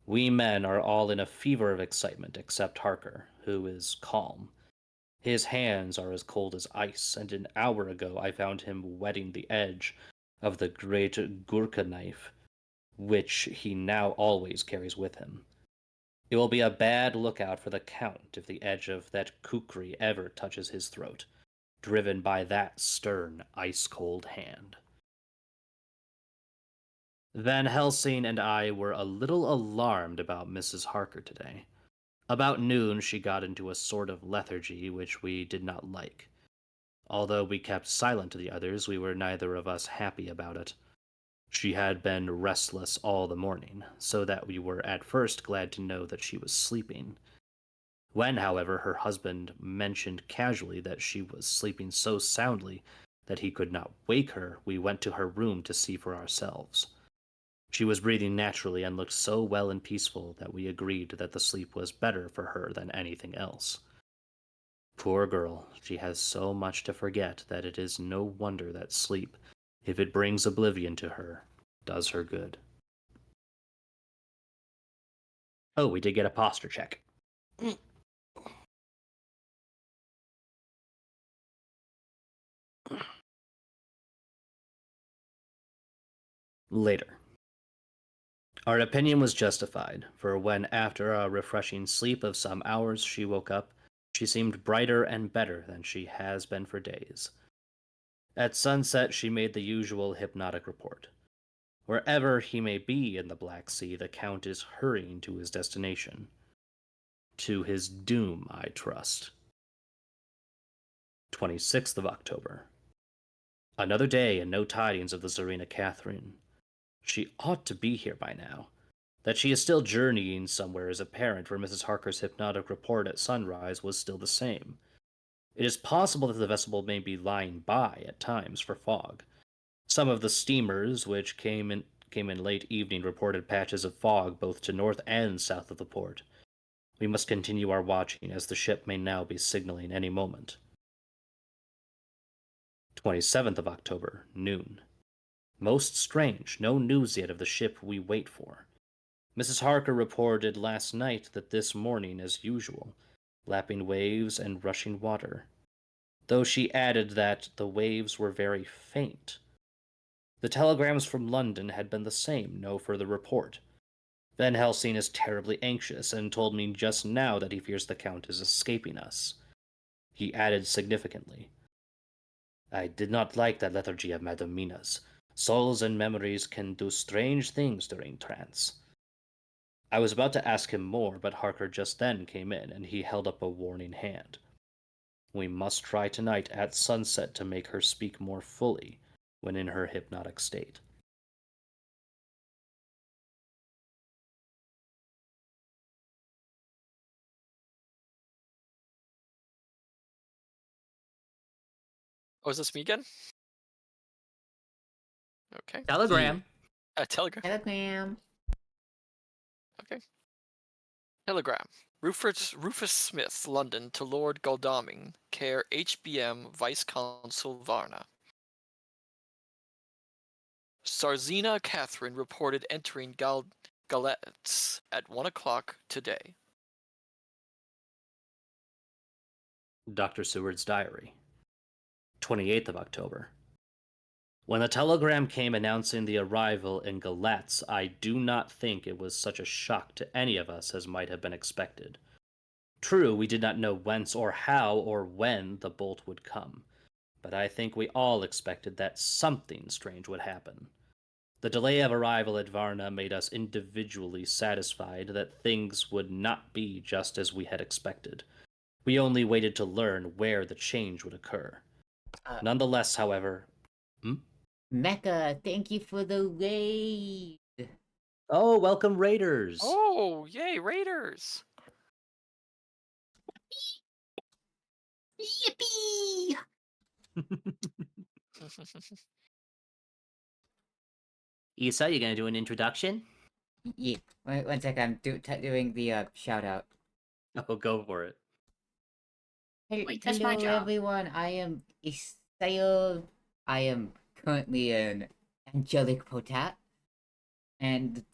We men are all in a fever of excitement, except Harker, who is calm. His hands are as cold as ice, and an hour ago I found him wetting the edge of the great Gurkha knife, which he now always carries with him. It will be a bad lookout for the Count if the edge of that kukri ever touches his throat, driven by that stern, ice-cold hand. Van Helsing and I were a little alarmed about Mrs. Harker today. About noon she got into a sort of lethargy which we did not like. Although we kept silent to the others, we were neither of us happy about it. She had been restless all the morning, so that we were at first glad to know that she was sleeping. When, however, her husband mentioned casually that she was sleeping so soundly that he could not wake her, we went to her room to see for ourselves. She was breathing naturally and looked so well and peaceful that we agreed that the sleep was better for her than anything else. Poor girl, she has so much to forget that it is no wonder that sleep, if it brings oblivion to her, does her good. Oh, we did get a posture check. Later. Our opinion was justified, for when after a refreshing sleep of some hours she woke up, she seemed brighter and better than she has been for days. At sunset she made the usual hypnotic report. Wherever he may be in the Black Sea, the Count is hurrying to his destination. To his doom, I trust. 26th of October. Another day and no tidings of the Tsarina Catherine. She ought to be here by now. That she is still journeying somewhere is apparent, for Mrs. Harker's hypnotic report at sunrise was still the same. It is possible that the vessel may be lying by at times for fog. Some of the steamers which came in late evening reported patches of fog both to north and south of the port. We must continue our watching, as the ship may now be signaling any moment. 27th of October, noon. Most strange, no news yet of the ship we wait for. Mrs. Harker reported last night that this morning, as usual, lapping waves and rushing water, though she added that the waves were very faint. The telegrams from London had been the same, no further report. Van Helsing is terribly anxious, and told me just now that he fears the Count is escaping us. He added significantly, I did not like that lethargy of Madame Mina's. Souls and memories can do strange things during trance. I was about to ask him more, but Harker just then came in, and he held up a warning hand. We must try tonight at sunset to make her speak more fully when in her hypnotic state. Oh, is this me again? Okay. Telegram. Telegram. Telegram. Okay. Telegram. Rufus Smith, London, to Lord Godalming, care HBM Vice Consul Varna. Sarzina Catherine reported entering Galetz at 1 o'clock today. Dr. Seward's diary. 28th of October. When the telegram came announcing the arrival in Galatz, I do not think it was such a shock to any of us as might have been expected. True, we did not know whence or how or when the bolt would come, but I think we all expected that something strange would happen. The delay of arrival at Varna made us individually satisfied that things would not be just as we had expected. We only waited to learn where the change would occur. Nonetheless, however... Mecca, thank you for the raid. Oh, welcome, Raiders! Oh, yay, Raiders! Yippee! Isa, you gonna do an introduction? Yeah, one sec, I'm doing the shout out. Oh, go for it. Wait, that's my Hello job. everyone, I am Isayo. I am currently an angelic potat. And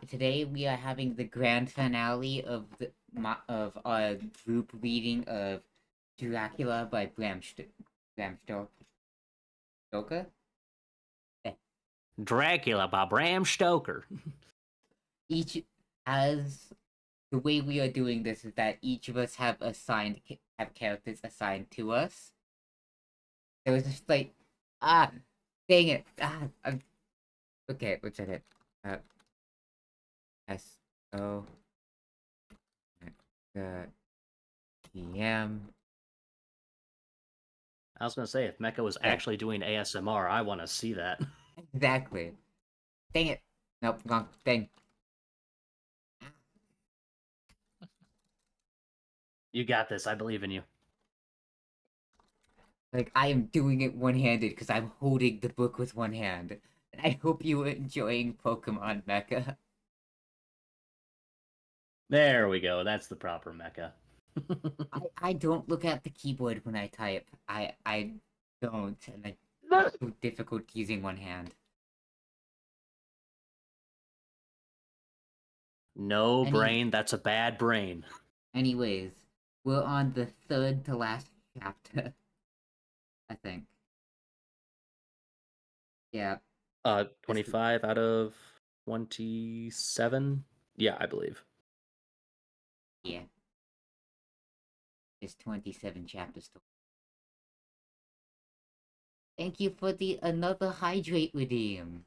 today we are having the grand finale of of our group reading of Dracula by Bram Stoker. Dracula by Bram Stoker. Each as the way we are doing this is that each of us have characters assigned to us. It was just like dang it, okay, what's it? S-O PM. I was gonna say, if Mecca was actually doing ASMR, I want to see that. Exactly. Dang it. Nope, wrong thing. You got this. I believe in you. Like, I am doing it one-handed because I'm holding the book with one hand. And I hope you are enjoying Pokemon Mecha. There we go. That's the proper Mecca. I don't look at the keyboard when I type. I don't, and it's so difficult using one hand. No brain, that's a bad brain. Anyways, we're on the third to last chapter. I think. Yeah. 25 out of 27? Yeah, I believe. Yeah. There's 27 chapters to. Thank you for the another hydrate redeem.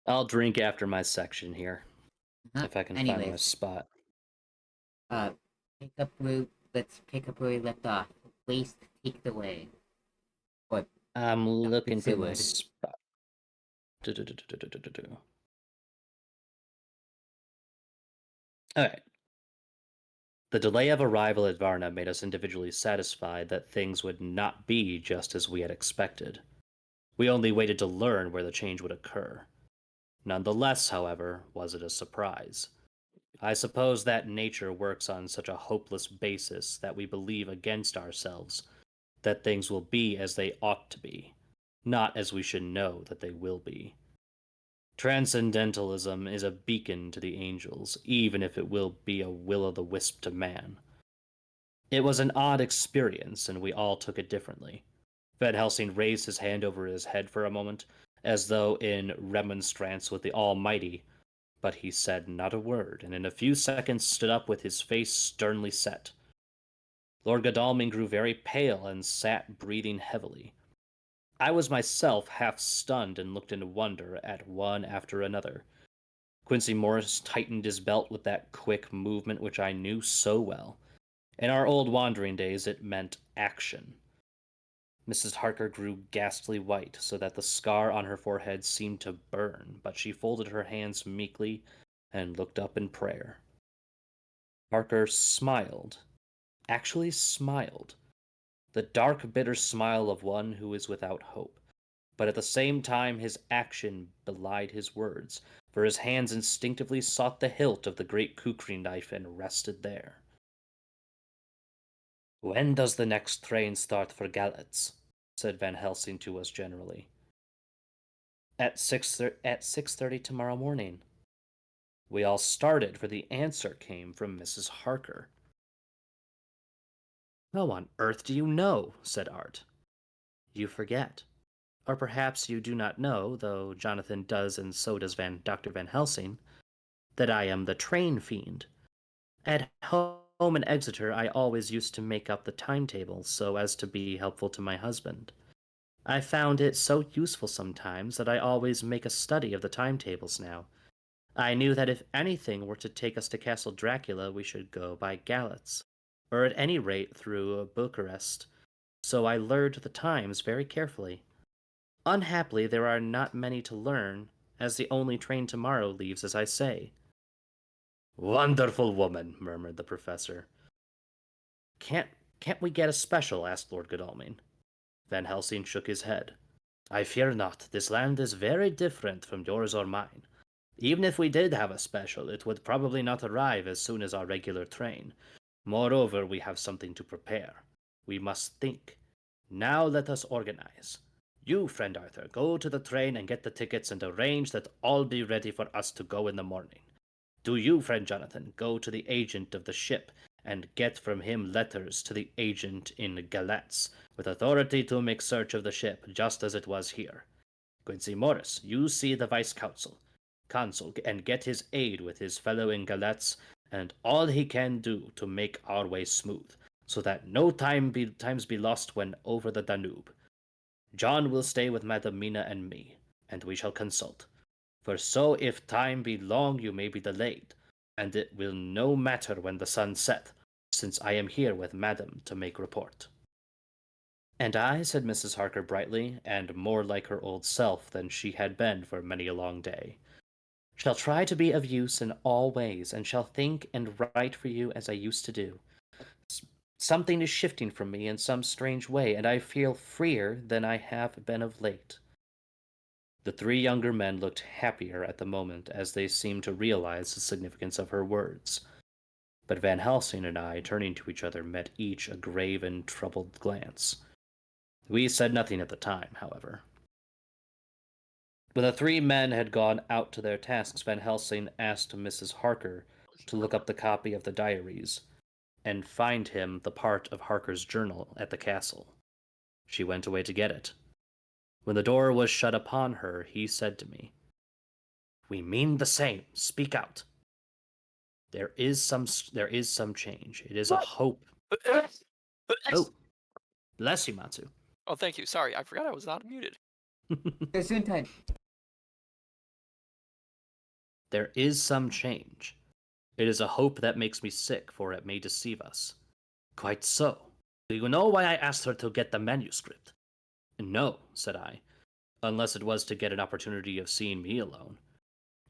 I'll drink after my section here. If I can find my spot. Let's pick up where we left off. Waste, take it away. Or I'm looking for my Seward. spot. Alright. The delay of arrival at Varna made us individually satisfied that things would not be just as we had expected. We only waited to learn where the change would occur. Nonetheless, however, was it a surprise? I suppose that nature works on such a hopeless basis that we believe against ourselves that things will be as they ought to be, not as we should know that they will be. Transcendentalism is a beacon to the angels, even if it will be a will-o'-the-wisp to man. It was an odd experience, and we all took it differently. Van Helsing raised his hand over his head for a moment, as though in remonstrance with the Almighty, but he said not a word, and in a few seconds stood up with his face sternly set. Lord Godalming grew very pale and sat breathing heavily. I was myself half stunned and looked in wonder at one after another. Quincy Morris tightened his belt with that quick movement which I knew so well. In our old wandering days, it meant action. Mrs. Harker grew ghastly white, so that the scar on her forehead seemed to burn, but she folded her hands meekly and looked up in prayer. Harker smiled, actually smiled, the dark, bitter smile of one who is without hope. But at the same time his action belied his words, for his hands instinctively sought the hilt of the great kukri knife and rested there. "When does the next train start for Galatz?" said Van Helsing to us generally. At 6:30 tomorrow morning." We all started, for the answer came from Mrs. Harker. "How on earth do you know?" said Art. "You forget. Or perhaps you do not know, though Jonathan does and so does Dr. Van Helsing, that I am the train fiend. At home in Exeter I always used to make up the timetable so as to be helpful to my husband. I found it so useful sometimes that I always make a study of the timetables now. I knew that if anything were to take us to Castle Dracula we should go by Galatz, or at any rate through Bucharest, so I learned the times very carefully. Unhappily, there are not many to learn, as the only train tomorrow leaves as I say." "Wonderful woman," murmured the professor. Can't we get a special?" asked Lord Godalming. Van Helsing shook his head. "I fear not. This land is very different from yours or mine. Even if we did have a special, it would probably not arrive as soon as our regular train. Moreover, we have something to prepare. We must think. Now let us organize. You, friend Arthur, go to the train and get the tickets and arrange that all be ready for us to go in the morning. Do you, friend Jonathan, go to the agent of the ship and get from him letters to the agent in Galatz, with authority to make search of the ship, just as it was here. Quincy Morris, you see the consul, and get his aid with his fellow in Galatz, and all he can do to make our way smooth, so that no times be lost when over the Danube. John will stay with Madam Mina and me, and we shall consult. For so if time be long you may be delayed, and it will no matter when the sun set, since I am here with Madam to make report." "And I," said Mrs. Harker brightly, and more like her old self than she had been for many a long day, "shall try to be of use in all ways, and shall think and write for you as I used to do. Something is shifting from me in some strange way, and I feel freer than I have been of late." The three younger men looked happier at the moment as they seemed to realize the significance of her words. But Van Helsing and I, turning to each other, met each a grave and troubled glance. We said nothing at the time, however. When the three men had gone out to their tasks, Van Helsing asked Mrs. Harker to look up the copy of the diaries and find him the part of Harker's journal at the castle. She went away to get it. When the door was shut upon her, he said to me, "We mean the same. Speak out." There is some change. It is a hope. Oh, bless you, Matsu. Oh, thank you. Sorry, I forgot I was not muted. Gesundheit. There is some change. It is a hope that makes me sick, for it may deceive us. Quite so. Do you know why I asked her to get the manuscript? No, said I, unless it was to get an opportunity of seeing me alone.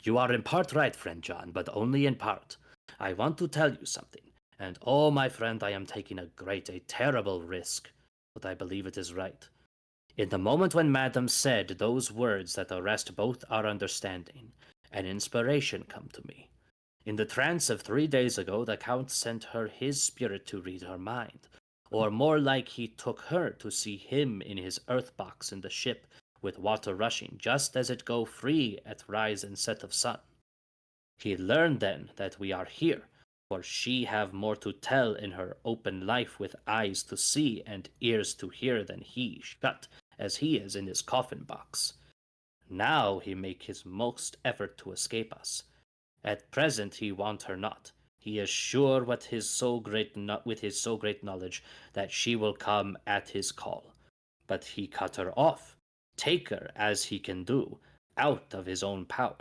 You are in part right, friend John, but only in part. I want to tell you something, and oh, my friend, I am taking a terrible risk, but I believe it is right. In the moment when Madame said those words that arrest both our understanding, an inspiration come to me. In the trance of 3 days ago, the Count sent her his spirit to read her mind, or more like he took her to see him in his earth box in the ship, with water rushing, just as it go free at rise and set of sun. He learned then that we are here, for she have more to tell in her open life with eyes to see and ears to hear than he shut, as he is in his coffin box. Now he make his most effort to escape us. At present he want her not. He is sure with his so great knowledge that she will come at his call. But he cut her off, take her as he can do, out of his own power,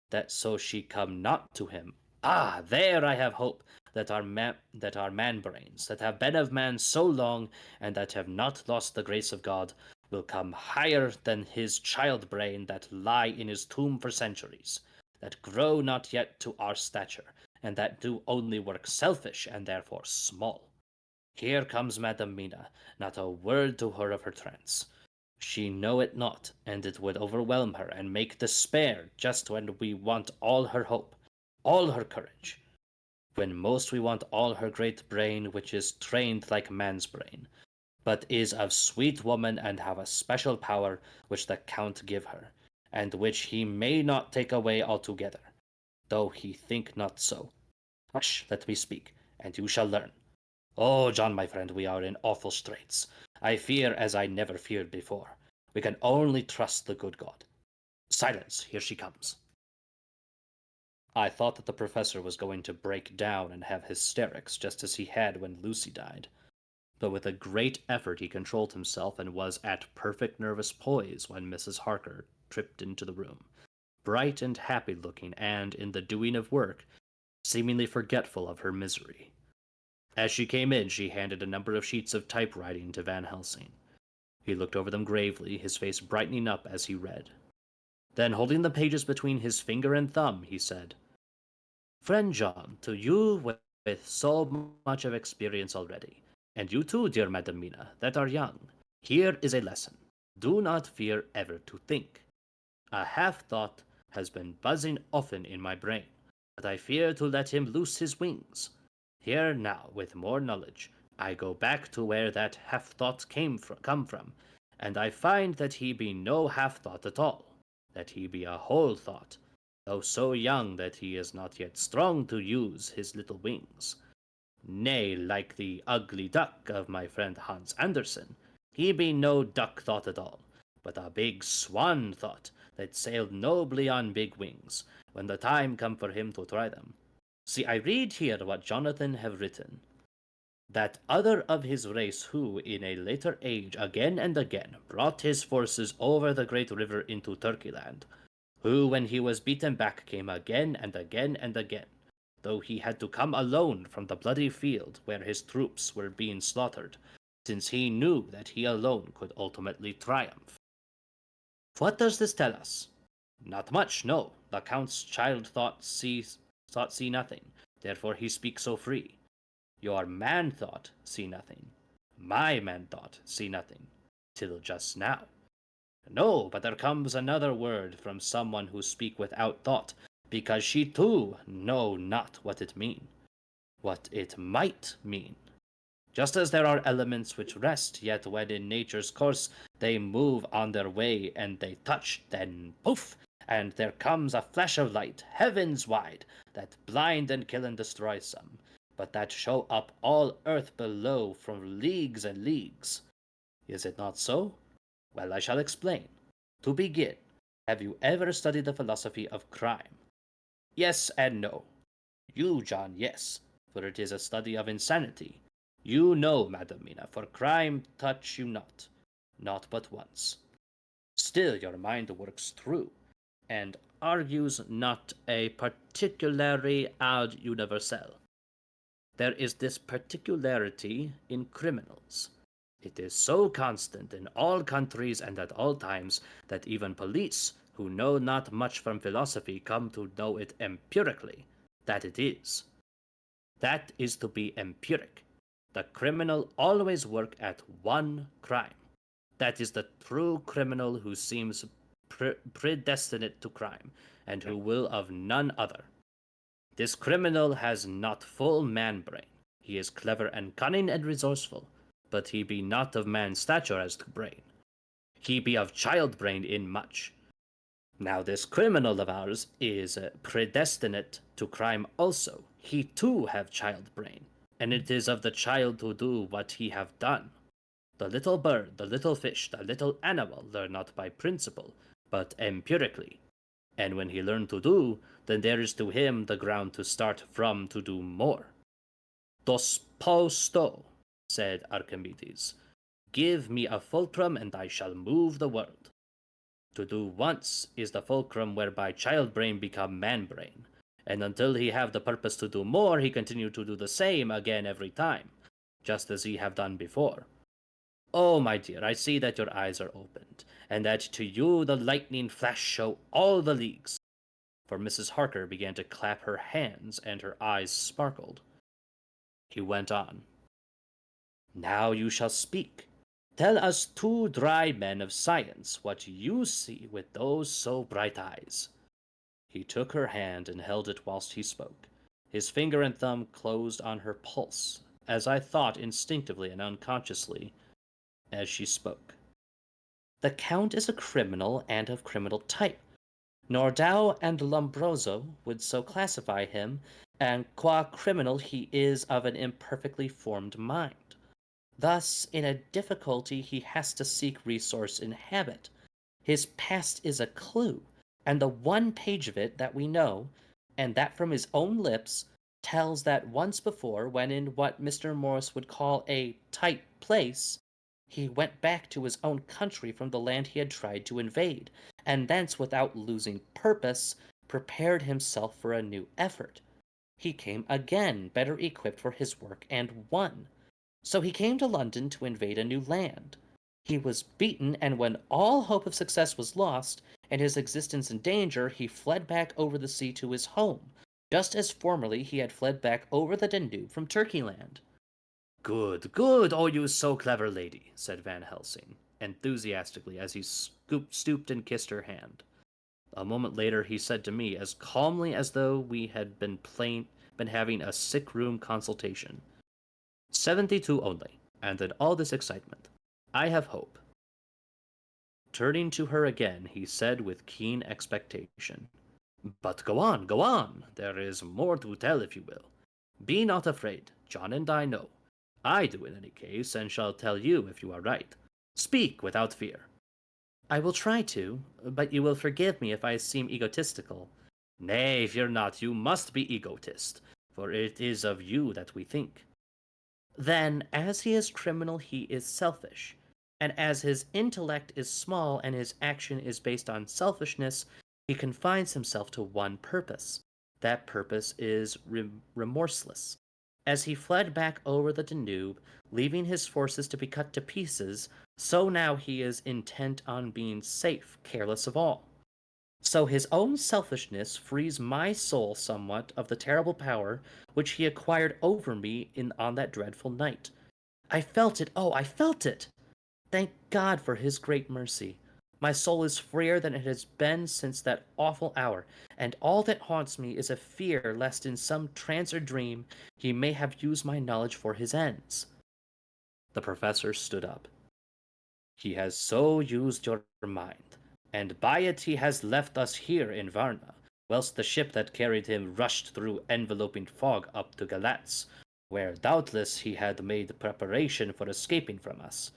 that so she come not to him. Ah, there I have hope that our man brains, that have been of man so long, and that have not lost the grace of God, will come higher than his child brain that lie in his tomb for centuries, that grow not yet to our stature, and that do only work selfish and therefore small. Here comes Madam Mina, not a word to her of her trance. She know it not, and it would overwhelm her and make despair just when we want all her hope, all her courage. When most we want all her great brain, which is trained like man's brain, but is of sweet woman and have a special power which the Count give her, and which he may not take away altogether, though he think not so. Hush, let me speak, and you shall learn. Oh, John, my friend, we are in awful straits. I fear as I never feared before. We can only trust the good God. Silence, here she comes. I thought that the professor was going to break down and have hysterics, just as he had when Lucy died. But with a great effort he controlled himself and was at perfect nervous poise when Mrs. Harker tripped into the room, bright and happy looking, and, in the doing of work, seemingly forgetful of her misery. As she came in, she handed a number of sheets of typewriting to Van Helsing. He looked over them gravely, his face brightening up as he read. Then, holding the pages between his finger and thumb, he said, "Friend John, to you with so much of experience already, and you too, dear Madam Mina, that are young, here is a lesson. Do not fear ever to think. A half-thought has been buzzing often in my brain, but I fear to let him loose his wings. Here now, with more knowledge, I go back to where that half-thought come from, and I find that he be no half-thought at all, that he be a whole thought, though so young that he is not yet strong to use his little wings. Nay, like the ugly duck of my friend Hans Andersen, he be no duck thought at all, but a big swan thought that sailed nobly on big wings, when the time come for him to try them. See, I read here what Jonathan have written. That other of his race who, in a later age, again and again, brought his forces over the great river into Turkeyland, who, when he was beaten back, came again and again and again, though he had to come alone from the bloody field where his troops were being slaughtered, since he knew that he alone could ultimately triumph. What does this tell us? Not much, no. The Count's child thought see nothing, therefore he speaks so free. Your man thought see nothing. My man thought see nothing, till just now. No, but there comes another word from someone who speak without thought, because she too know not what it mean, what it might mean. Just as there are elements which rest, yet when in nature's course they move on their way and they touch, then poof, and there comes a flash of light, heavens wide, that blind and kill and destroy some, but that show up all earth below from leagues and leagues. Is it not so? Well, I shall explain. To begin, have you ever studied the philosophy of crime? Yes and no. You, John, yes, for it is a study of insanity. You know, Madam Mina, for crime touch you not but once. Still your mind works through, and argues not a particulari ad universal. There is this particularity in criminals. It is so constant in all countries and at all times that even police, who know not much from philosophy, come to know it empirically, that it is. That is to be empiric. The criminal always work at one crime. That is the true criminal who seems predestinate to crime, and who will of none other. This criminal has not full man brain. He is clever and cunning and resourceful, but he be not of man's stature as to brain. He be of child brain in much. Now this criminal of ours is predestinate to crime also. He too have child brain, and it is of the child to do what he have done. The little bird, the little fish, the little animal learn not by principle, but empirically. And when he learn to do, then there is to him the ground to start from to do more. Dos posto, said Archimedes. Give me a fulcrum and I shall move the world. To do once is the fulcrum whereby child brain become man brain, and until he have the purpose to do more, he continue to do the same again every time, just as he have done before. Oh, my dear, I see that your eyes are opened, and that to you the lightning flash show all the leagues. For Mrs. Harker began to clap her hands, and her eyes sparkled. He went on. Now you shall speak. Tell us two dry men of science what you see with those so bright eyes. He took her hand and held it whilst he spoke. His finger and thumb closed on her pulse, as I thought instinctively and unconsciously, as she spoke. The Count is a criminal and of criminal type. Nordau and Lombroso would so classify him, and qua criminal he is of an imperfectly formed mind. Thus, in a difficulty, he has to seek resource in habit. His past is a clue, and the one page of it that we know, and that from his own lips, tells that once before, when in what Mr. Morris would call a tight place, he went back to his own country from the land he had tried to invade, and thence, without losing purpose, prepared himself for a new effort. He came again, better equipped for his work, and won. So he came to London to invade a new land. He was beaten, and when all hope of success was lost, and his existence in danger, he fled back over the sea to his home, just as formerly he had fled back over the Danube from Turkeyland. Good, good, oh you so clever lady, said Van Helsing, enthusiastically as he stooped and kissed her hand. A moment later he said to me, as calmly as though we had been having a sick-room consultation, 72 only, and in all this excitement, I have hope. Turning to her again, he said with keen expectation, But go on, there is more to tell if you will. Be not afraid, John and I know. I do in any case, and shall tell you if you are right. Speak without fear. I will try to, but you will forgive me if I seem egotistical. Nay, fear not, you must be egotist, for it is of you that we think. Then, as he is criminal, he is selfish, and as his intellect is small and his action is based on selfishness, he confines himself to one purpose. That purpose is remorseless. As he fled back over the Danube, leaving his forces to be cut to pieces, so now he is intent on being safe, careless of all. So his own selfishness frees my soul somewhat of the terrible power which he acquired over me on that dreadful night. I felt it, oh, I felt it! Thank God for his great mercy. My soul is freer than it has been since that awful hour, and all that haunts me is a fear lest in some trance or dream he may have used my knowledge for his ends. The professor stood up. He has so used your mind, and by it he has left us here in Varna, whilst the ship that carried him rushed through enveloping fog up to Galatz, where doubtless he had made preparation for escaping from us.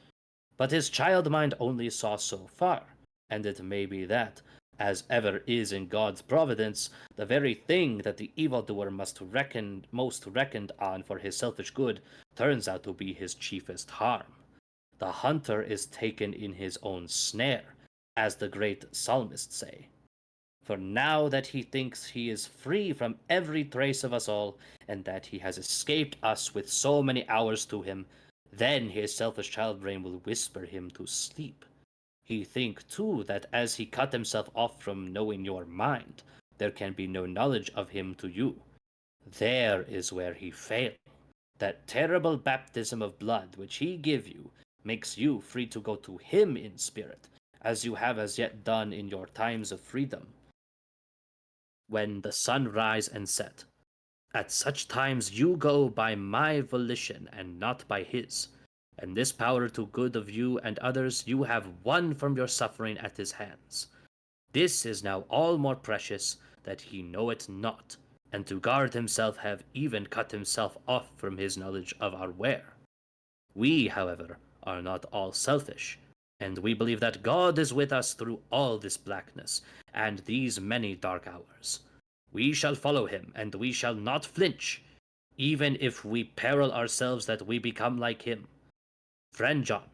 But his child mind only saw so far, and it may be that, as ever is in God's providence, the very thing that the evildoer most reckoned on for his selfish good turns out to be his chiefest harm. The hunter is taken in his own snare, as the great psalmists say. For now that he thinks he is free from every trace of us all, and that he has escaped us with so many hours to him, then his selfish child brain will whisper him to sleep. He think, too, that as he cut himself off from knowing your mind, there can be no knowledge of him to you. There is where he failed. That terrible baptism of blood which he give you makes you free to go to him in spirit, as you have as yet done in your times of freedom, when the sun rise and set. At such times you go by my volition and not by his, and this power to good of you and others you have won from your suffering at his hands. This is now all more precious that he know it not, and to guard himself have even cut himself off from his knowledge of our where. We, however, are not all selfish, and we believe that God is with us through all this blackness and these many dark hours. We shall follow him, and we shall not flinch, even if we peril ourselves that we become like him. Friend John,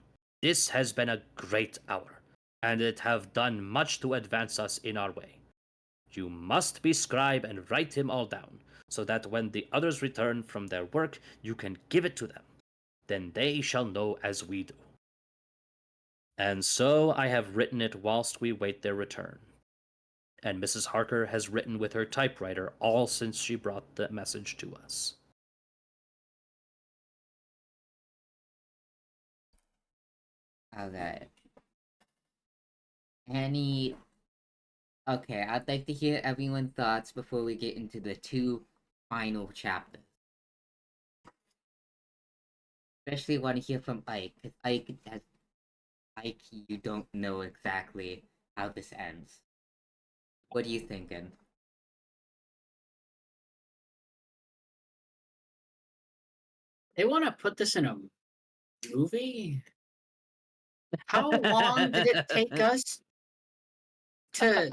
this has been a great hour. and it have done much to advance us in our way. You must be scribe and write him all down, so that when the others return from their work, you can give it to them. Then they shall know as we do. And so I have written it whilst we wait their return. And Mrs. Harker has written with her typewriter all since she brought the message to us. Okay. Any... Okay, I'd like to hear everyone's thoughts before we get into the 2 final chapters. Especially want to hear from Ike, because Ike, you don't know exactly how this ends. What are you thinking? They want to put this in a movie? How long did it take us to...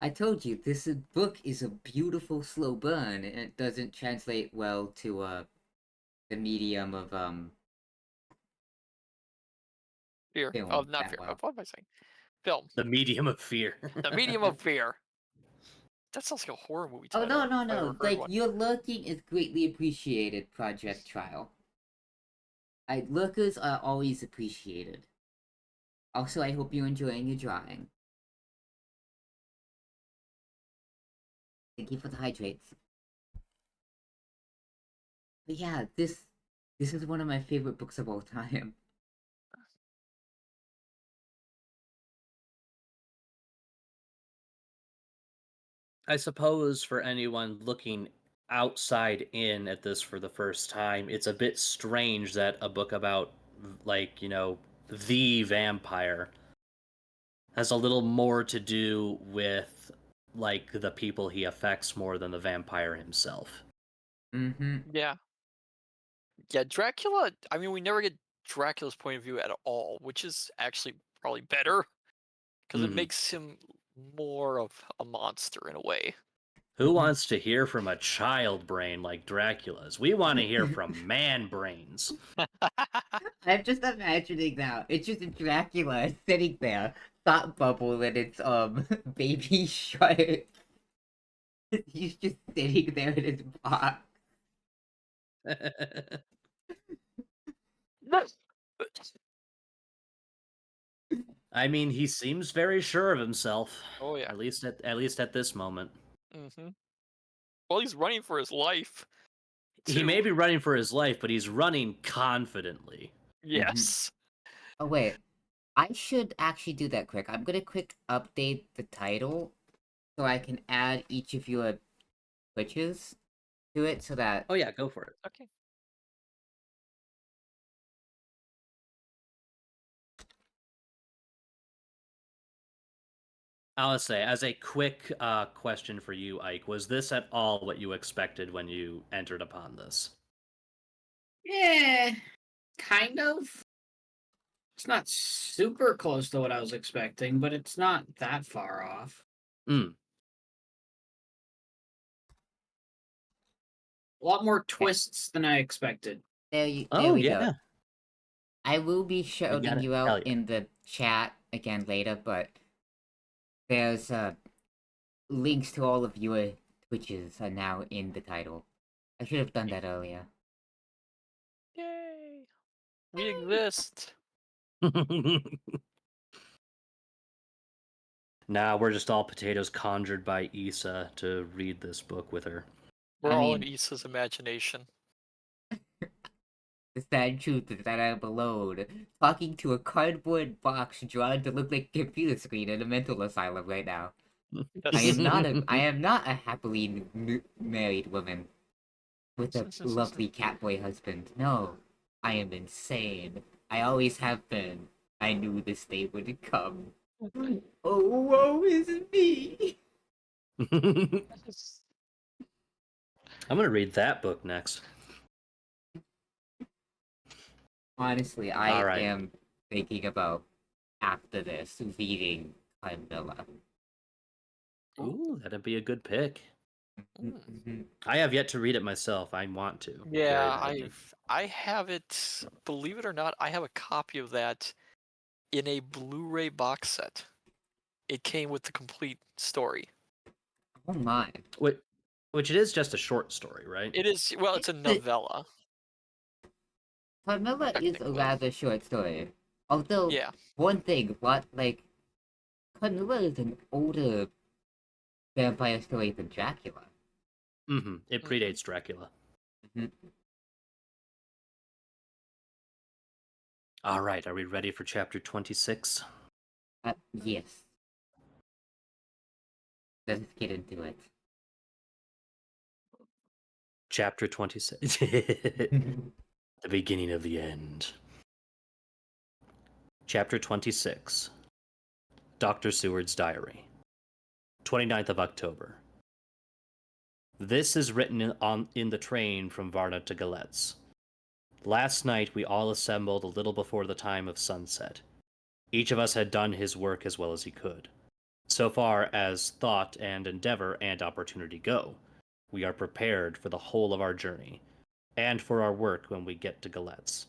I told you, book is a beautiful slow burn, and it doesn't translate well to, the medium of, Fear. film Oh, not that fear. well. What am I saying? Film. The medium of fear. The medium of fear. That sounds like a horror movie Oh, title. no, if I ever heard like, one. your lurking is greatly appreciated, Project Trial. Lurkers are always appreciated. Also, I hope you're enjoying your drawing. Thank you for the hydrates. But yeah, this is one of my favorite books of all time. I suppose for anyone looking outside in at this for the first time, it's a bit strange that a book about, like, the vampire has a little more to do with, like, the people he affects more than the vampire himself. Mm-hmm. Yeah. Yeah, Dracula, I mean, we never get Dracula's point of view at all, which is actually probably better, because it Mhm. makes him more of a monster in a way. Who wants to hear from a child brain like Dracula's? We want to hear from man brains. I'm just imagining now. It's just Dracula sitting there, thought bubble in its baby shark. He's just sitting there in his box. I mean, he seems very sure of himself. Oh, yeah. At least at this moment. Mm-hmm. Well, he's running for his life. He Too. may be running for his life, but he's running confidently. Yes. Oh wait, I should actually do that quick. I'm gonna quick update the title so I can add each of your Twitches to it so that Oh yeah, go for it. Okay. I'll say, as a quick question for you, Ike, was this at all what you expected when you entered upon this? Yeah, kind of. It's not super close to what I was expecting, but it's not that far off. Mm. A lot more twists than I expected. there we Oh go. yeah. I will be You shouting gotta you tell out ya. in the chat again later, but there's links to all of your Twitches are now in the title. I should have done that earlier. Yay. We exist. Nah, we're just all potatoes conjured by Issa to read this book with her. We're I all in mean- Issa's imagination. The sad truth is that I'm alone, talking to a cardboard box drawn to look like a computer screen in a mental asylum right now. I Yes. am not a happily married woman with a lovely catboy husband. No, I am insane. I always have been. I knew this day would come. Oh, woe is me! I'm gonna read that book next. Honestly, I All right. am thinking about after this reading Camilla. Ooh, that'd be a good pick. I have yet to read it myself. I want to. Very Yeah, badly. I have it. Believe it or not, I have a copy of that in a Blu-ray box set. It came with the complete story. Oh my. Which it is just a short story, right? It is, well, it's a The novella, Carmilla is a technically. rather short story. Although, Yeah. one thing, Carmilla is an older vampire story than Dracula. Mm-hmm. It Mhm. predates Dracula. Mhm. All right, are we ready for chapter 26? Yes. Let's get into it. Chapter 26. The beginning of the end. Chapter 26. Dr. Seward's Diary. 29th of October. This is written in the train from Varna to Galetz. Last night we all assembled a little before the time of sunset. Each of us had done his work as well as he could. So far as thought and endeavor and opportunity go, we are prepared for the whole of our journey, and for our work when we get to Galetz.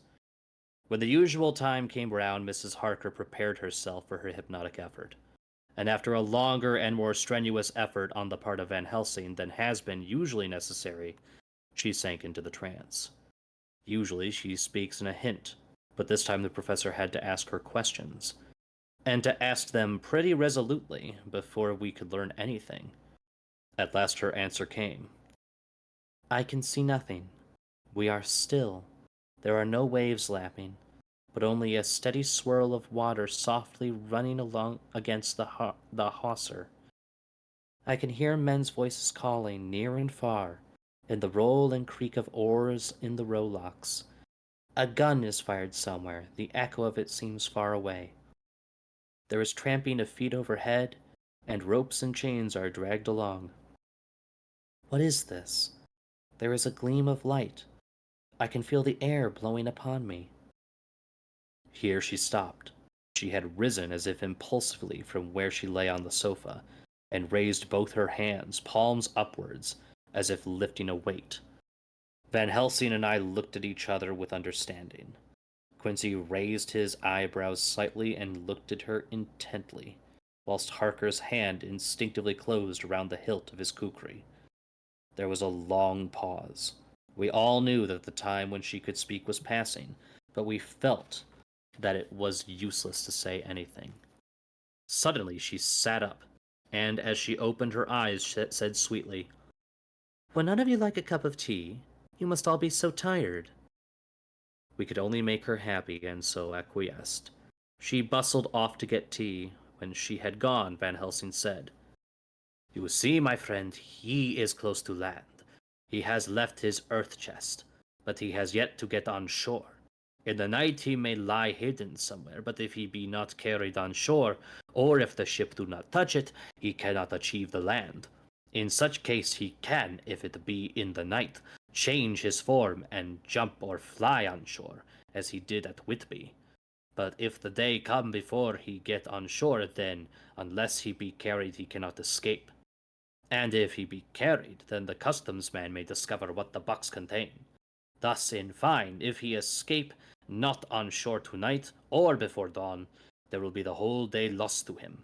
When the usual time came round, Mrs. Harker prepared herself for her hypnotic effort, and after a longer and more strenuous effort on the part of Van Helsing than has been usually necessary, she sank into the trance. Usually she speaks in a hint, but this time the professor had to ask her questions, and to ask them pretty resolutely before we could learn anything. At last her answer came. I can see nothing. We are still. There are no waves lapping, but only a steady swirl of water softly running along against the hawser. I can hear men's voices calling near and far, and the roll and creak of oars in the rowlocks. A gun is fired somewhere, the echo of it seems far away. There is tramping of feet overhead, and ropes and chains are dragged along. What is this? There is a gleam of light. I can feel the air blowing upon me. Here she stopped. She had risen as if impulsively from where she lay on the sofa, and raised both her hands, palms upwards, as if lifting a weight. Van Helsing and I looked at each other with understanding. Quincy raised his eyebrows slightly and looked at her intently, whilst Harker's hand instinctively closed around the hilt of his kukri. There was a long pause. We all knew that the time when she could speak was passing, but we felt that it was useless to say anything. Suddenly she sat up, and as she opened her eyes, said sweetly, Would none of you like a cup of tea? You must all be so tired. We could only make her happy, and so acquiesced. She bustled off to get tea. When she had gone, Van Helsing said, You see, my friend, he is close to land. He has left his earth chest, but he has yet to get on shore. In the night he may lie hidden somewhere, but if he be not carried on shore, or if the ship do not touch it, he cannot achieve the land. In such case he can, if it be in the night, change his form and jump or fly on shore, as he did at Whitby. But if the day come before he get on shore, then, unless he be carried, he cannot escape. And if he be carried, then the customs man may discover what the box contain. Thus, in fine, if he escape not on shore tonight or before dawn, there will be the whole day lost to him.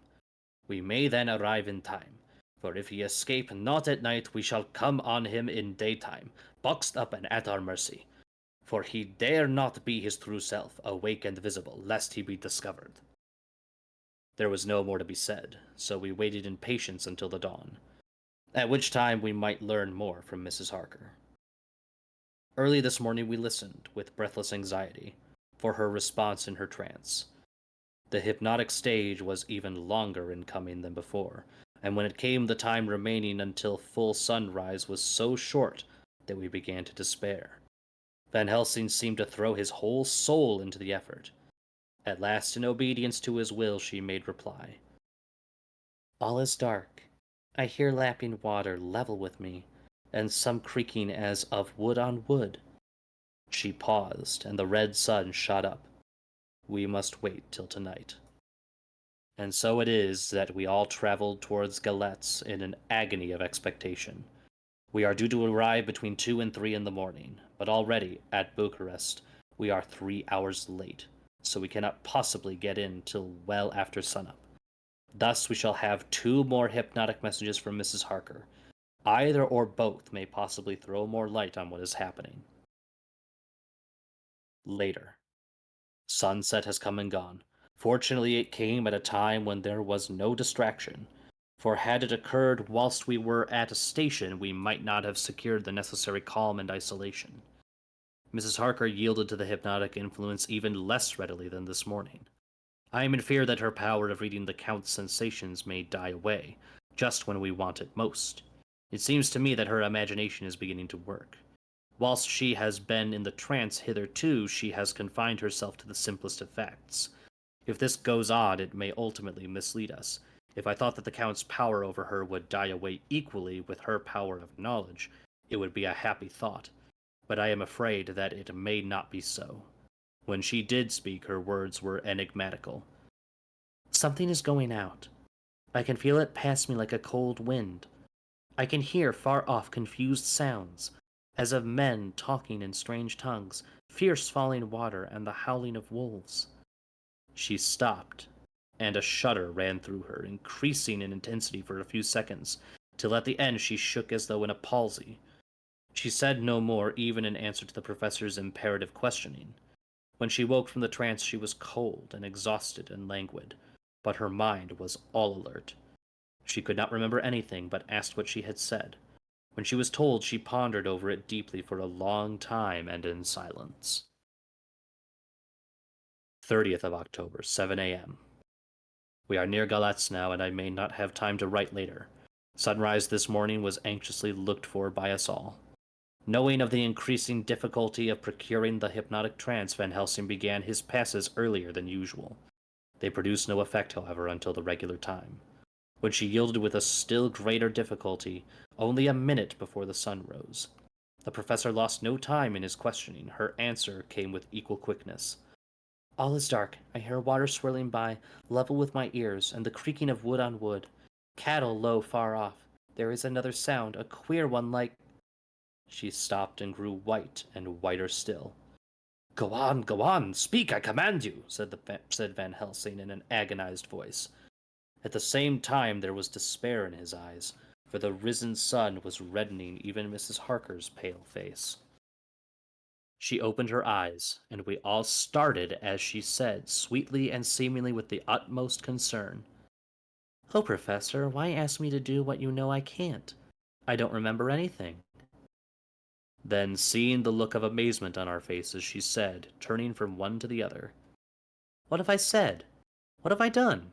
We may then arrive in time, for if he escape not at night, we shall come on him in daytime, boxed up and at our mercy. For he dare not be his true self, awake and visible, lest he be discovered. There was no more to be said, so we waited in patience until the dawn, at which time we might learn more from Mrs. Harker. Early this morning we listened, with breathless anxiety, for her response in her trance. The hypnotic stage was even longer in coming than before, and when it came the time remaining until full sunrise was so short that we began to despair. Van Helsing seemed to throw his whole soul into the effort. At last, in obedience to his will, she made reply. All is dark. I hear lapping water level with me, and some creaking as of wood on wood. She paused, and the red sun shot up. We must wait till tonight. And so it is that we all traveled towards Galetz in an agony of expectation. We are due to arrive between 2 and 3 in the morning, but already, at Bucharest, we are 3 hours late, so we cannot possibly get in till well after sunup. Thus we shall have 2 more hypnotic messages from Mrs. Harker. Either or both may possibly throw more light on what is happening. Later. Sunset has come and gone. Fortunately, it came at a time when there was no distraction, for had it occurred whilst we were at a station, we might not have secured the necessary calm and isolation. Mrs. Harker yielded to the hypnotic influence even less readily than this morning. I am in fear that her power of reading the Count's sensations may die away, just when we want it most. It seems to me that her imagination is beginning to work. Whilst she has been in the trance hitherto, she has confined herself to the simplest of facts. If this goes on, it may ultimately mislead us. If I thought that the Count's power over her would die away equally with her power of knowledge, it would be a happy thought. But I am afraid that it may not be so. When she did speak, her words were enigmatical. Something is going out. I can feel it pass me like a cold wind. I can hear far off confused sounds, as of men talking in strange tongues, fierce falling water, and the howling of wolves. She stopped, and a shudder ran through her, increasing in intensity for a few seconds, till at the end she shook as though in a palsy. She said no more, even in answer to the professor's imperative questioning. When she woke from the trance, she was cold and exhausted and languid, but her mind was all alert. She could not remember anything, but asked what she had said. When she was told, she pondered over it deeply for a long time and in silence. 30th of October, 7 a.m. We are near Galatz now, and I may not have time to write later. Sunrise this morning was anxiously looked for by us all. Knowing of the increasing difficulty of procuring the hypnotic trance, Van Helsing began his passes earlier than usual. They produced no effect, however, until the regular time, when she yielded with a still greater difficulty, only a minute before the sun rose. The professor lost no time in his questioning. Her answer came with equal quickness. All is dark. I hear water swirling by, level with my ears, and the creaking of wood on wood. Cattle low far off. There is another sound, a queer one like... She stopped and grew white and whiter still. Go on, speak, I command you, said Van Helsing in an agonized voice. At the same time there was despair in his eyes, for the risen sun was reddening even Mrs. Harker's pale face. She opened her eyes, and we all started as she said, sweetly and seemingly with the utmost concern. Oh, Professor, why ask me to do what you know I can't? I don't remember anything. Then, seeing the look of amazement on our faces, she said, turning from one to the other, What have I said? What have I done?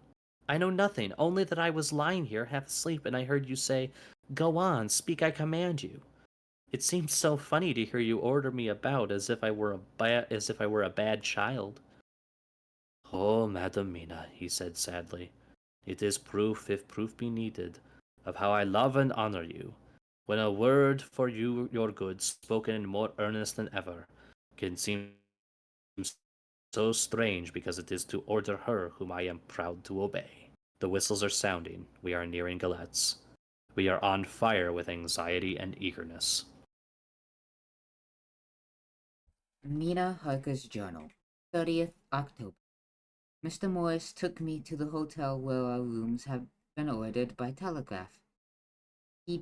I know nothing, only that I was lying here half asleep and I heard you say, Go on, speak, I command you. It seems so funny to hear you order me about as if I were a bad child. Oh, Madam Mina, he said sadly, it is proof, if proof be needed, of how I love and honor you, when a word for you, your good, spoken in more earnest than ever, can seem so strange because it is to order her whom I am proud to obey. The whistles are sounding. We are nearing Galatz. We are on fire with anxiety and eagerness. Mina Harker's Journal, 30th October. Mr. Morris took me to the hotel where our rooms have been ordered by telegraph. He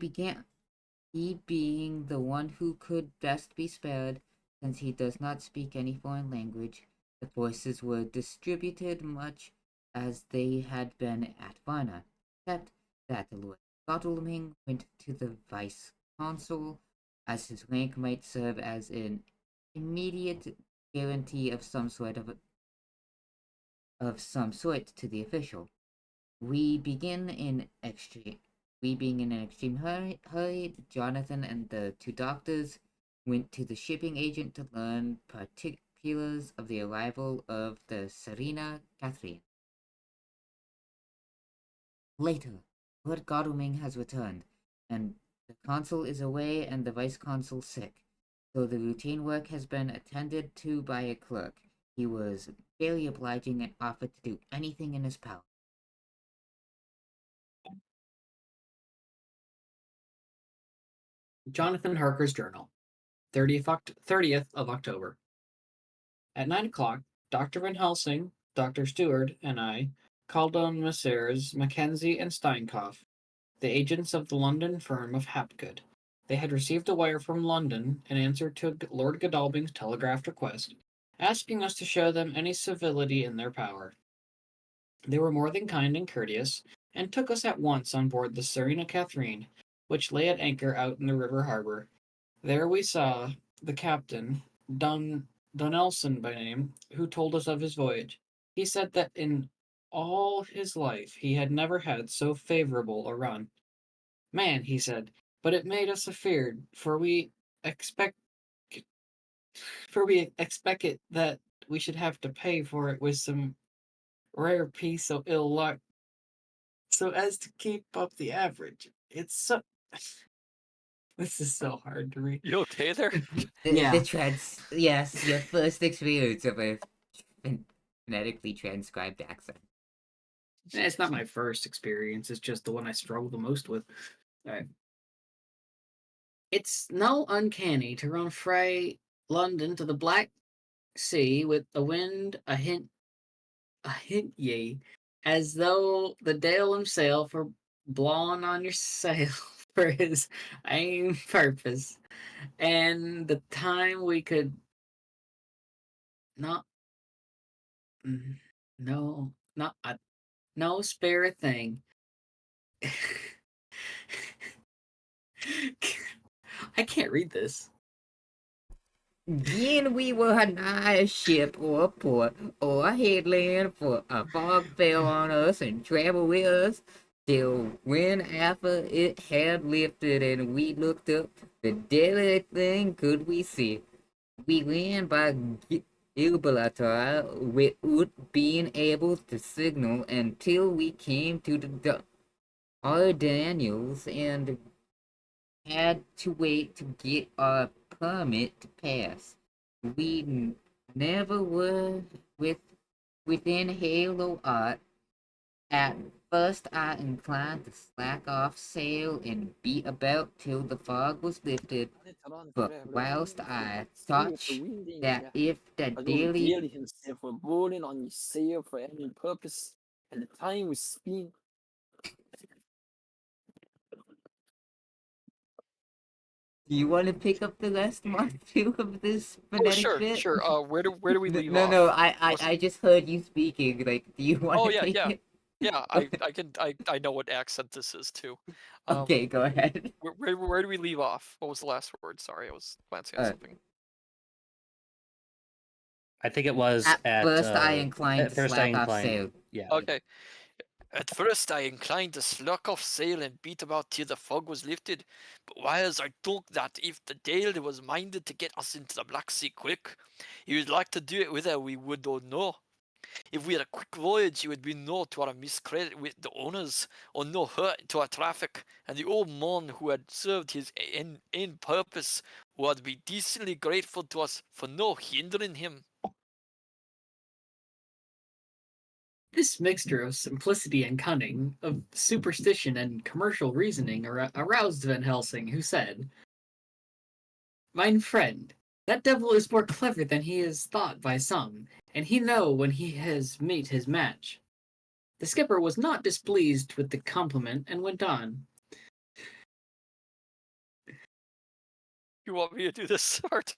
being the one who could best be spared, since he does not speak any foreign language, the forces were distributed much as they had been at Varna, except that the Lord Godalming went to the vice consul, as his rank might serve as an immediate guarantee of some sort to the official. We begin in extreme. We being in an extreme hurry, Jonathan and the two doctors went to the shipping agent to learn particulars of the arrival of the Serena Catherine. Later, Lord Godalming has returned, and the consul is away and the vice consul sick, so the routine work has been attended to by a clerk. He was very obliging and offered to do anything in his power. Jonathan Harker's Journal, 30th of October. At 9 o'clock, Dr. Van Helsing, Dr. Stewart, and I called on Messrs. Mackenzie and Steinkopf, the agents of the London firm of Hapgood. They had received a wire from London in answer to Lord Godalming's telegraphed request, asking us to show them any civility in their power. They were more than kind and courteous, and took us at once on board the Serena Catherine, which lay at anchor out in the river harbor. There we saw the captain, Donelson by name, who told us of his voyage. He said that in all his life he had never had so favorable a run. Man, he said, but it made us afeard, expect for we expected that we should have to pay for it with some rare piece of ill luck, so as to keep up the average. It's so this is so hard to read. You okay there? Yeah. Yes, your first experience of a phonetically transcribed accent. It's not my first experience, it's just the one I struggle the most with. Alright. It's no uncanny to run frae London to the Black Sea with the wind a hint ye, as though the Dale himself were blawing on your sail for his aim purpose, and the time we could not, no, not no spare a thing. I can't read this. Gin we were nigh a ship or a port or a headland, for a fog fell on us and traveled with us till when after it had lifted and we looked up, the deadly thing could we see. We ran by Gibraltar without being able to signal until we came to the Dardanelles and had to wait to get our permit to pass. We never were within halo art. At first I inclined to slack off sail and beat about till the fog was lifted, but whilst I thought that if the daily Daily himself were rolling on his sail for any purpose, and the time was spent. do you want to pick up the last module of this Oh, phonetic sure, bit? sure. Where do we leave No, off? no, Was- I just heard you speaking. Like, do you want Oh to yeah, take yeah, it? yeah. I know what accent this is too. Okay, go ahead. Where do we leave off? What was the last word? Sorry, I was glancing at something. I think it was At first I inclined at to first I slack off inclined. sail. Yeah. Okay. At first I inclined to slack off sail and beat about till the fog was lifted, but whiles I thought that if the Dale was minded to get us into the Black Sea quick, he would like to do it whether we would or no. If we had a quick voyage, it would be no to our miscredit with the owners, or no hurt to our traffic, and the old man who had served his end purpose would be decently grateful to us for no hindering him. This mixture of simplicity and cunning, of superstition and commercial reasoning, aroused Van Helsing, who said, "Mine friend, that devil is more clever than he is thought by some, and he know when he has meet his match." The skipper was not displeased with the compliment and went on. You want me to do this part?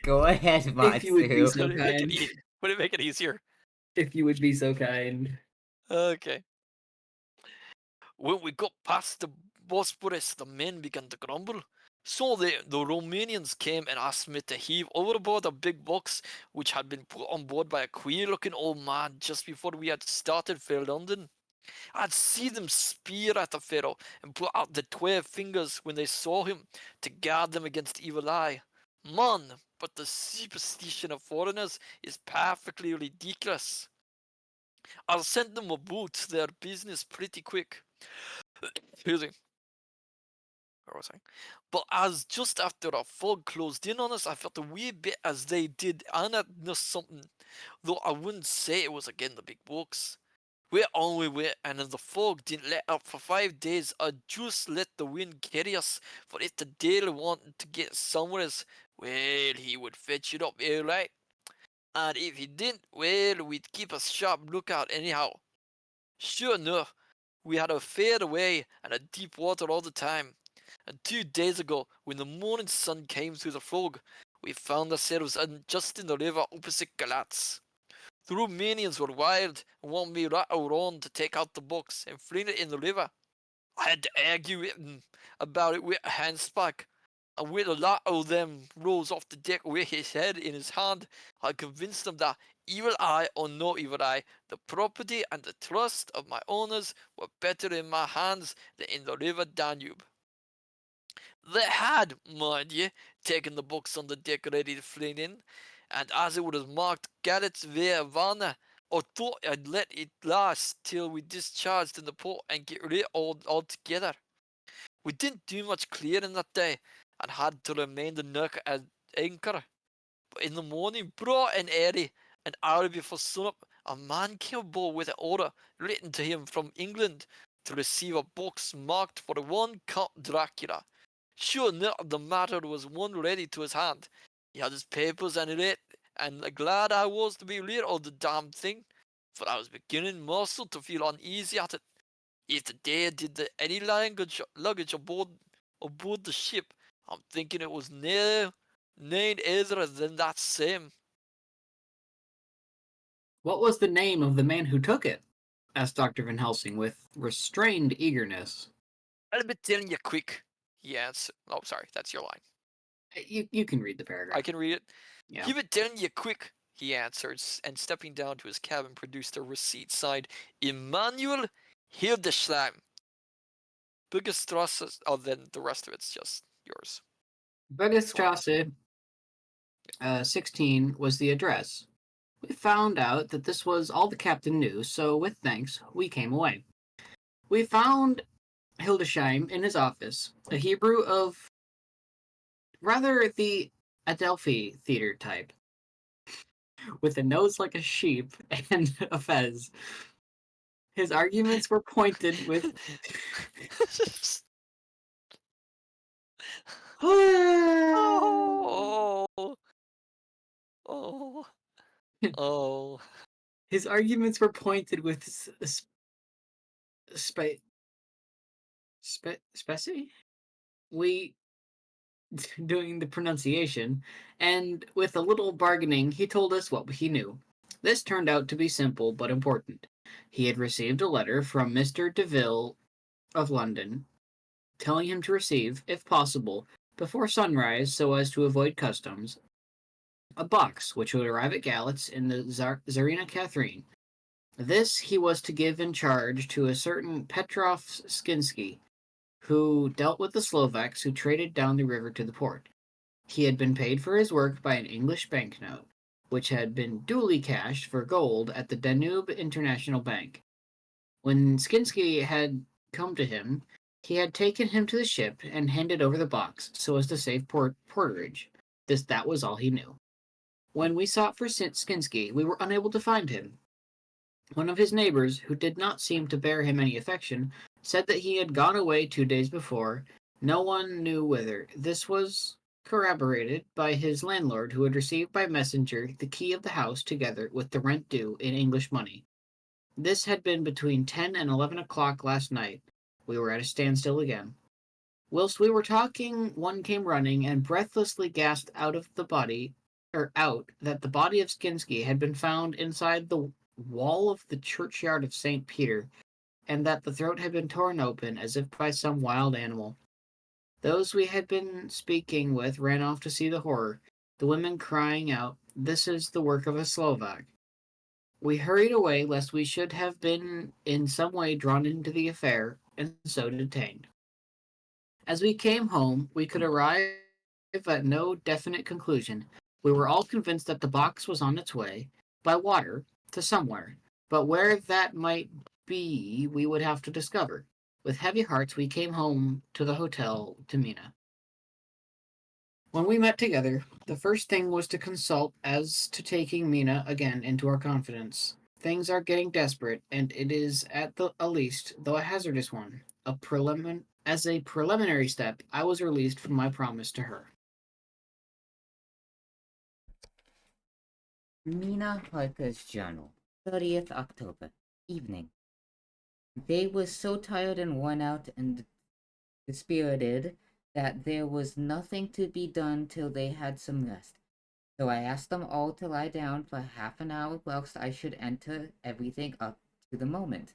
Go ahead, If you would be Matsu. so Would it make it kind. would it make it easier? If you would be so kind. Okay. When we got past the Bosporus, the men began to grumble. So the Romanians came and asked me to heave overboard a big box which had been put on board by a queer-looking old man just before we had started for London. I'd see them spear at the fellow and put out the 12 fingers when they saw him to guard them against evil eye. Man, but the superstition of foreigners is perfectly ridiculous. I'll send them about their business pretty quick. Excuse me. Where was I? But as just after a fog closed in on us, I felt a wee bit as they did, and I know something, though I wouldn't say it was again the big books. Where on we went, and the fog didn't let up for 5 days. I just let the wind carry us. For if the Dale wanted to get somewhere else, well, he would fetch it up here, right? And if he didn't, well, we'd keep a sharp lookout anyhow. Sure enough, we had a fair way and a deep water all the time. And 2 days ago, when the morning sun came through the fog, we found ourselves just in the river opposite Galatz. The Romanians were wild and wanted me right around to take out the box and fling it in the river. I had to argue with them about it with a handspike, and when a lot of them rose off the deck with his head in his hand, I convinced them that, evil eye or no evil eye, the property and the trust of my owners were better in my hands than in the river Danube. They had, mind ye, taken the box on the deck ready to fling in, and as it was marked Galetz Varna, I thought I'd let it last till we discharged in the port and get rid altogether. We didn't do much clearing that day, and had to remain the nook at anchor. But in the morning, bright and early, an hour before sunup, a man came aboard with an order written to him from England to receive a box marked for one Count Dracula. Sure enough, the matter was one ready to his hand. He had his papers and it, and glad I was to be rid of the damned thing, for I was beginning muscle to feel uneasy at it. If the day did any luggage aboard the ship, I'm thinking it was named Ezra than that same. What was the name of the man who took it? Asked Dr. Van Helsing with restrained eagerness. I'll be telling you quick, he answered. Oh, sorry, that's your line. You can read the paragraph. I can read it. Yeah. Give it telling you quick, he answered, and stepping down to his cabin, produced a receipt signed Immanuel Hildesheim. Bürgerstrasse. Oh, then the rest of it's just yours. Bergestrasse 16 was the address. We found out that this was all the captain knew, so with thanks, we came away. We found Hildesheim in his office, a Hebrew of rather the Adelphi theater type, with a nose like a sheep and a fez. His arguments were pointed with oh, oh, oh. his arguments were pointed with specie? We doing the pronunciation, and with a little bargaining, he told us what he knew. This turned out to be simple but important. He had received a letter from Mr. Deville of London, telling him to receive, if possible, before sunrise so as to avoid customs, a box which would arrive at Galatz in the Tsarina Catherine. This he was to give in charge to a certain Petrov Skinsky, who dealt with the Slovaks who traded down the river to the port. He had been paid for his work by an English banknote, which had been duly cashed for gold at the Danube International Bank. When Skinsky had come to him, he had taken him to the ship and handed over the box so as to save porterage. That was all he knew. When we sought for Skinsky, we were unable to find him. One of his neighbors, who did not seem to bear him any affection, said that he had gone away 2 days before, no one knew whither. This was corroborated by his landlord, who had received by messenger the key of the house together with the rent due in English money. This had been between 10 and 11 o'clock last night. We were at a standstill again. Whilst we were talking, one came running and breathlessly gasped out that the body of Skinsky had been found inside the wall of the churchyard of St. Peter, and that the throat had been torn open as if by some wild animal. Those we had been speaking with ran off to see the horror, the women crying out, "This is the work of a Slovak." We hurried away lest we should have been in some way drawn into the affair, and so detained. As we came home, we could arrive at no definite conclusion. We were all convinced that the box was on its way, by water, to somewhere, but where that might be we would have to discover. With heavy hearts, we came home to the hotel to Mina. When we met together, the first thing was to consult as to taking Mina again into our confidence. Things are getting desperate, and it is at the least, though a hazardous one, as a preliminary step, I was released from my promise to her. Mina Harker's journal, 30th October, evening. They were so tired and worn out and dispirited that there was nothing to be done till they had some rest. So I asked them all to lie down for half an hour whilst I should enter everything up to the moment.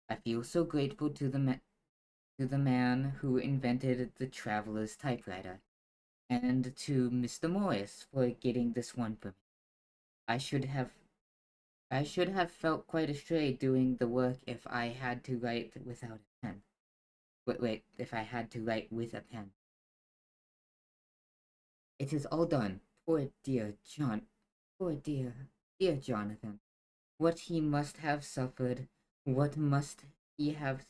I feel so grateful to the man who invented the traveler's typewriter, and to Mr. Morris for getting this one for me. I should have I should have felt quite astray doing the work if I had to write without a pen. Wait, if I had to write with a pen. It is all done. Poor dear Jonathan. What he must have suffered, what must he have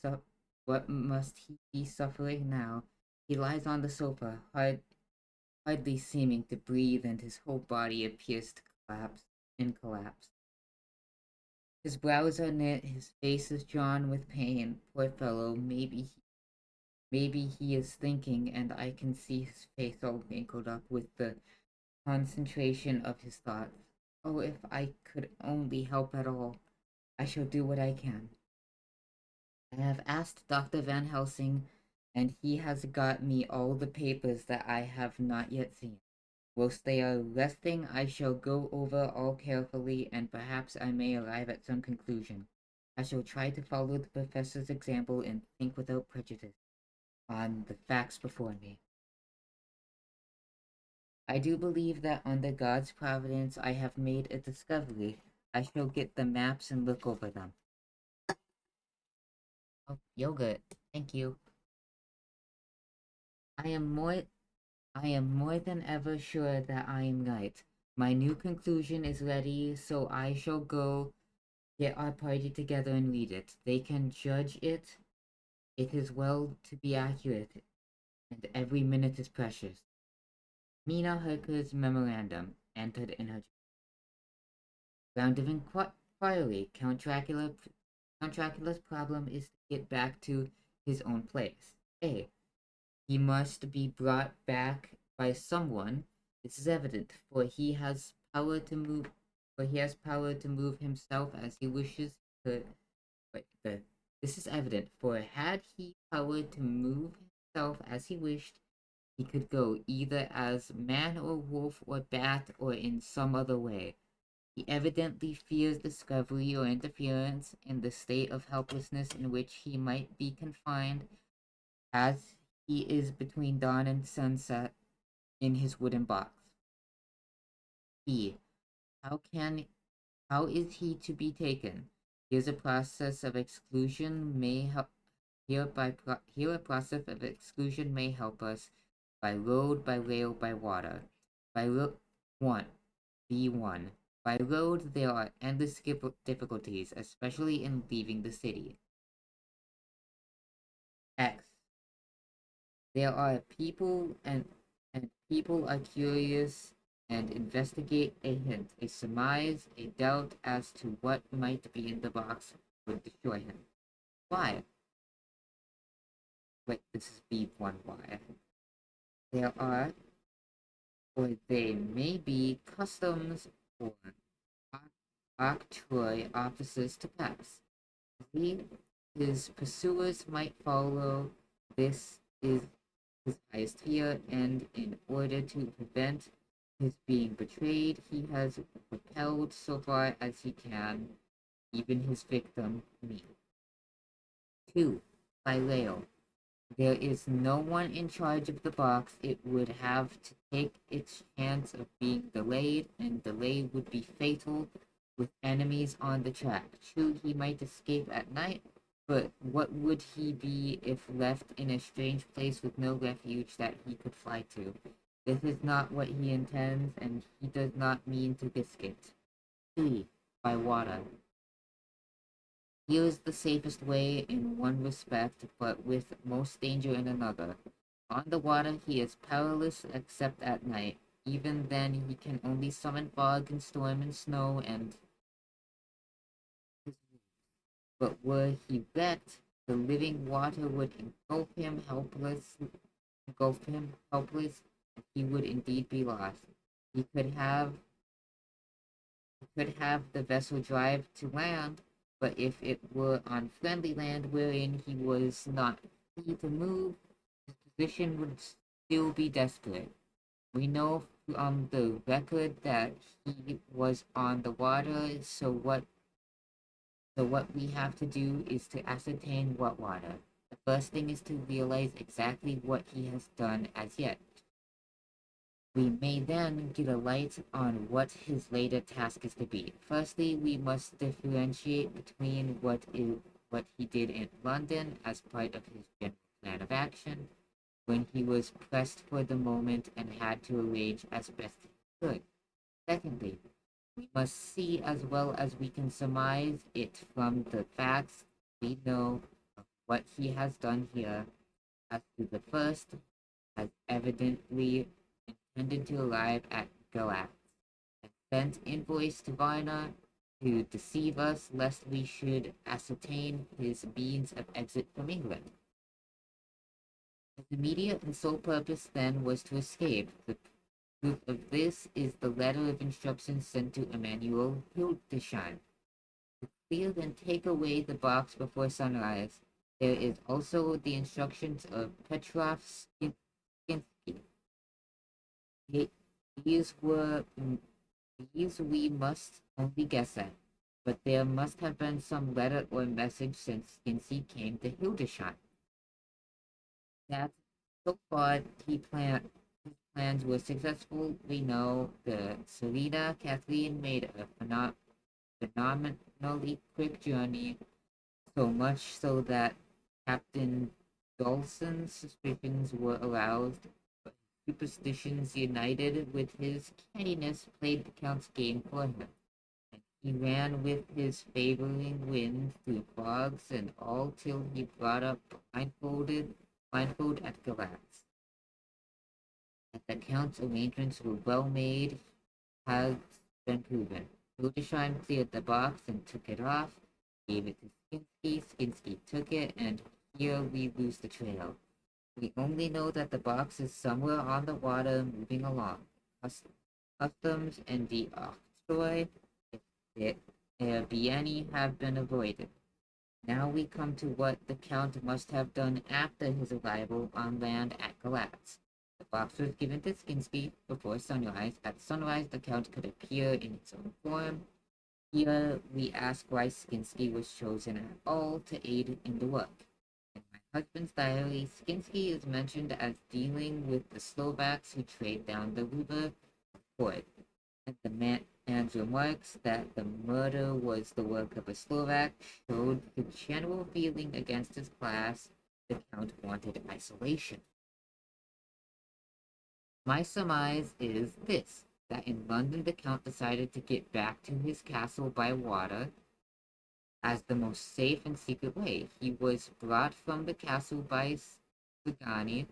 what must he be suffering now? He lies on the sofa, hardly seeming to breathe, and his whole body appears to collapse. His brows are knit, his face is drawn with pain. Poor fellow, maybe he is thinking, and I can see his face all wrinkled up with the concentration of his thoughts. Oh, if I could only help at all. I shall do what I can. I have asked Dr. Van Helsing, and he has got me all the papers that I have not yet seen. Whilst they are resting, I shall go over all carefully, and perhaps I may arrive at some conclusion. I shall try to follow the professor's example and think without prejudice on the facts before me. I do believe that under God's providence I have made a discovery. I shall get the maps and look over them. Oh, yogurt. Thank you. I am more than ever sure that I am right. My new conclusion is ready, so I shall go get our party together and read it. They can judge it. It is well to be accurate, and every minute is precious. Mina Herker's memorandum entered in her round of inquiry. Count Dracula's problem is to get back to his own place. A. He must be brought back by someone. This is evident, for he has power to move. For he has power to move himself as he wishes. To, this is evident, for had he power to move himself as he wished, he could go either as man or wolf or bat or in some other way. He evidently fears discovery or interference in the state of helplessness in which he might be confined, as he is between dawn and sunset in his wooden box. B. How can how is he to be taken? Here's a process of exclusion may help here a process of exclusion may help us by road, by rail, by water. By road 1. B1. By road there are endless difficulties, especially in leaving the city. X. There are people people are curious and investigate a hint, a surmise, a doubt as to what might be in the box would destroy him. Why? Wait, this is B1 why. There are, or they may be, customs or octroi officers to pass. His pursuers might follow. This is his highest fear, and in order to prevent his being betrayed, he has repelled so far as he can, even his victim, me. 2. By rail. There is no one in charge of the box. It would have to take its chance of being delayed, and delay would be fatal with enemies on the track. True, he might escape at night, but what would he be if left in a strange place with no refuge that he could fly to? This is not what he intends, and he does not mean to risk it. 3. By water. Here is the safest way in one respect, but with most danger in another. On the water he is powerless except at night. Even then he can only summon fog and storm and snow and but were he wrecked, the living water would engulf him helpless, and he would indeed be lost. He could have the vessel drive to land, but if it were on friendly land wherein he was not free to move, his position would still be desperate. We know from the record that he was on the water, so what we have to do is to ascertain what water. The first thing is to realize exactly what he has done as yet. We may then get a light on what his later task is to be. Firstly, we must differentiate between what he did in London as part of his general plan of action, when he was pressed for the moment and had to arrange as best he could. Secondly, we must see as well as we can surmise it from the facts we know of what he has done here. As to the first, has evidently intended to arrive at Galax, and sent envoys to Varna to deceive us lest we should ascertain his means of exit from England. His immediate and sole purpose then was to escape. The proof of this is the letter of instructions sent to Emmanuel Hildesheim to clear and take away the box before sunrise. There is also the instructions of Petrov Skinsky. These were these we must only guess at, but there must have been some letter or message since Skinsky came to Hildesheim. That so far his plans were successful. We know the Selina Kathleen made a phenomenally quick journey, so much so that Captain Dawson's suspicions were aroused, but his superstitions united with his canniness played the Count's game for him, and he ran with his favoring wind through fogs and all till he brought up blindfold at Galax. That the Count's arrangements were well made has been proven. Hildesheim cleared the box and took it off, gave it to Skinsky. Skinsky took it, and here we lose the trail. We only know that the box is somewhere on the water moving along. Customs and the octroi, if there be any, have been avoided. Now we come to what the Count must have done after his arrival on land at Galatz. The box was given to Skinsky before sunrise. At sunrise, the Count could appear in its own form. Here we ask why Skinsky was chosen at all to aid in the work. In my husband's diary, Skinsky is mentioned as dealing with the Slovaks who trade down the river port, and the man's remarks that the murder was the work of a Slovak showed the general feeling against his class. The Count wanted isolation. My surmise is this, that in London the Count decided to get back to his castle by water as the most safe and secret way. He was brought from the castle by Pagani,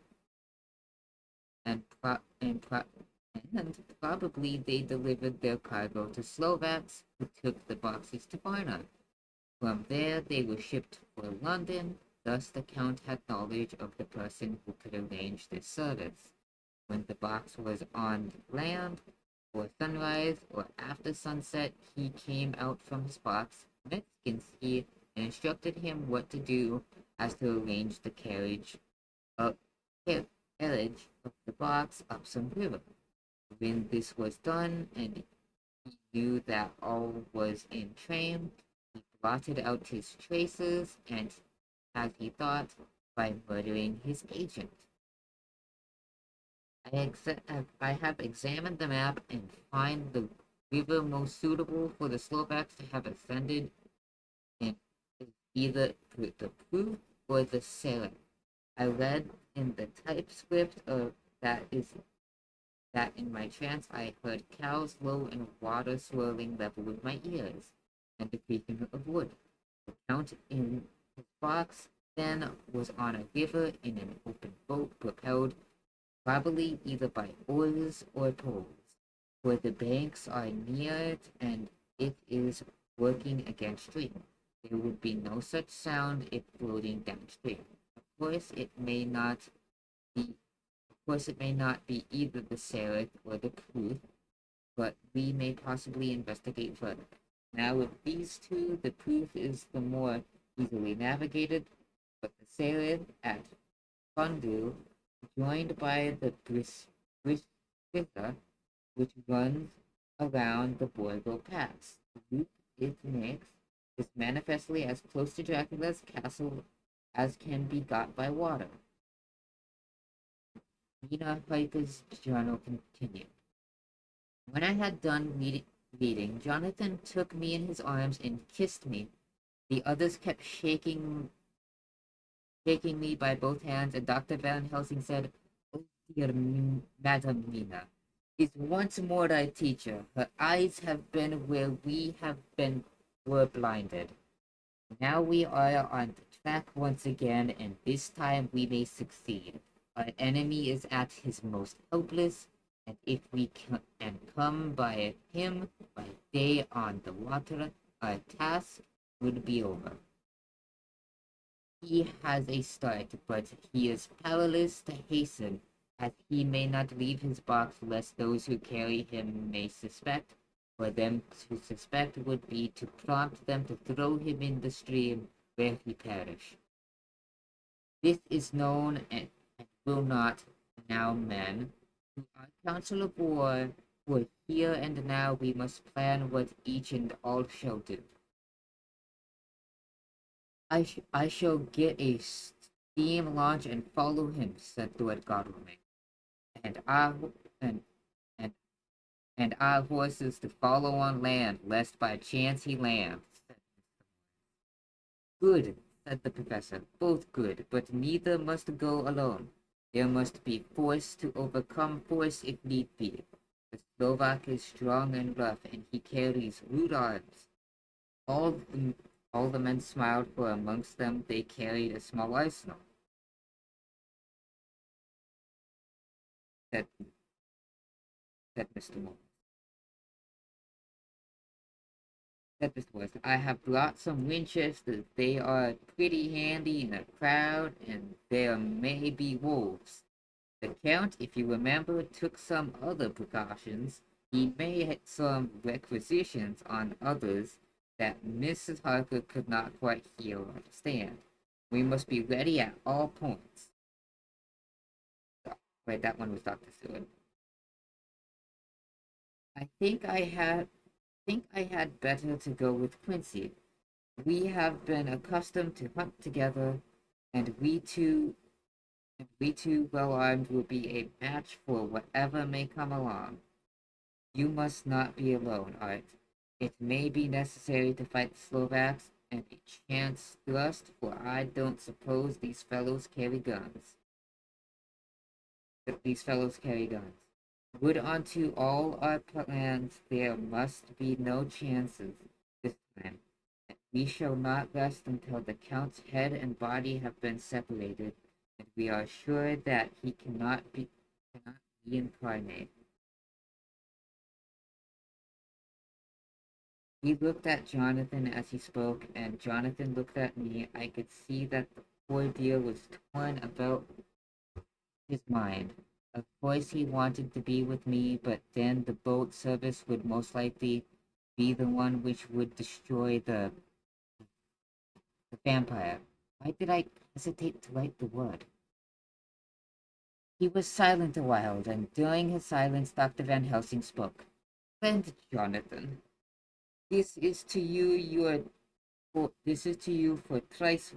and probably they delivered their cargo to Slovaks, who took the boxes to Varna. From there they were shipped for London, thus the Count had knowledge of the person who could arrange this service. When the box was on land, before sunrise or after sunset, he came out from his box, met Skinsky, and instructed him what to do as to arrange the carriage of the box up some river. When this was done, and he knew that all was in train, he blotted out his traces, and, as he thought, by murdering his agent. I have examined the map and find the river most suitable for the Slovaks to have ascended in either the Pruth or the Seret. I read in the typescript of that in my trance I heard cows low and water swirling level with my ears, and the creaking of wood. The Count in his box then was on a river in an open boat propelled probably either by oars or poles, where the banks are near it and it is working against stream. There would be no such sound if floating downstream. Of course, it may not be. Of course, it may not be either the Seraph or the Truth, but we may possibly investigate further. Now, with these two, the Truth is the more easily navigated, but the Seraph at Fundu, joined by the Briska, which runs around the Borgo Pass. The loop it makes is manifestly as close to Dracula's castle as can be got by water. Mina Piper's journal continued. When I had done reading, Jonathan took me in his arms and kissed me. The others kept shaking me by both hands, and Dr. Van Helsing said, "Oh dear Madam Mina, is once more thy teacher. Her eyes have been where we were blinded. Now we are on the track once again, and this time we may succeed. Our enemy is at his most helpless, and if we can come by him by day on the water, our task would be over. He has a start, but he is powerless to hasten, as he may not leave his box lest those who carry him may suspect. For them to suspect would be to prompt them to throw him in the stream where he perish. This is known and will not now, men. To our council of war, for here and now we must plan what each and all shall do. I shall get a steam launch and follow him, said Lord Godalming, and and and and our horses to follow on land, lest by chance he lands. Good, said the professor, both good, but neither must go alone. There must be force to overcome force if need be. The Slovak is strong and rough, and he carries rude arms. All the, all the men smiled, for amongst them they carried a small arsenal. Said, said Mr. Morris. Said Mr. Morris, I have brought some Winchesters. They are pretty handy in a crowd, and there may be wolves. The Count, if you remember, took some other precautions. He made some requisitions on others that Mrs. Harker could not quite hear or understand. We must be ready at all points. Wait, that one was Dr. Seward. I think I had better to go with Quincy. We have been accustomed to hunt together, and we two well armed will be a match for whatever may come along. You must not be alone, Art. It may be necessary to fight the Slovaks, and a chance thrust, for I don't suppose these fellows carry guns. Would unto all our plans there must be no chances this time. We shall not rest until the Count's head and body have been separated, and we are sure that he cannot reincarnate. He looked at Jonathan as he spoke, and Jonathan looked at me. I could see that the poor dear was torn about his mind. Of course he wanted to be with me, but then the boat service would most likely be the one which would destroy the vampire. Why did I hesitate to write the word? He was silent a while, and during his silence Dr. Van Helsing spoke. Friend Jonathan, this is to you for twice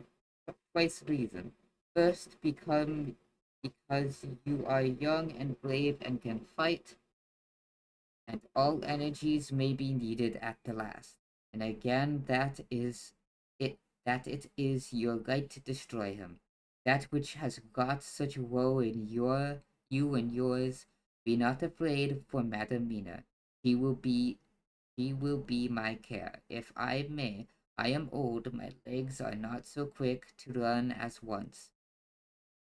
reason. First, because you are young and brave and can fight, and all energies may be needed at the last. And again, that it is your right to destroy him. That which has got such woe in you and yours. Be not afraid for Madam Mina. He will be he will be my care. If I may, I am old, my legs are not so quick to run as once,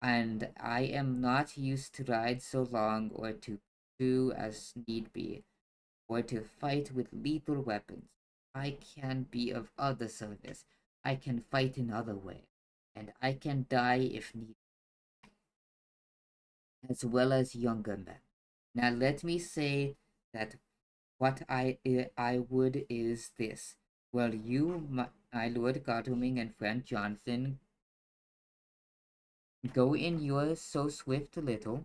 and I am not used to ride so long or to do as need be, or to fight with lethal weapons. I can be of other service. I can fight another way, and I can die if needed, as well as younger men. Now let me say that what I would is this. Well, you, my Lord Godalming and friend Jonathan, go in your so swift little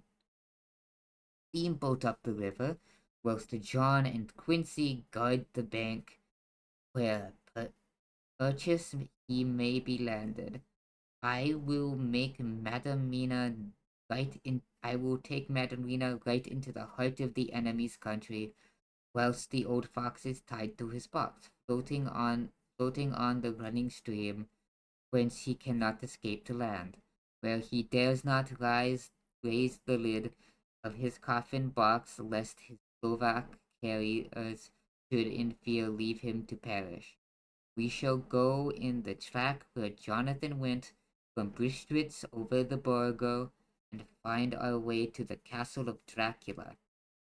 steamboat up the river, whilst John and Quincy guard the bank where purchase he may be landed. I will make Madam Mina I will take Madam Mina right into the heart of the enemy's country, whilst the old fox is tied to his box, floating on the running stream, whence he cannot escape to land, where he dares not raise the lid of his coffin box, lest his Slovak carriers should in fear leave him to perish. We shall go in the track where Jonathan went from Bistritz over the Borgo and find our way to the castle of Dracula.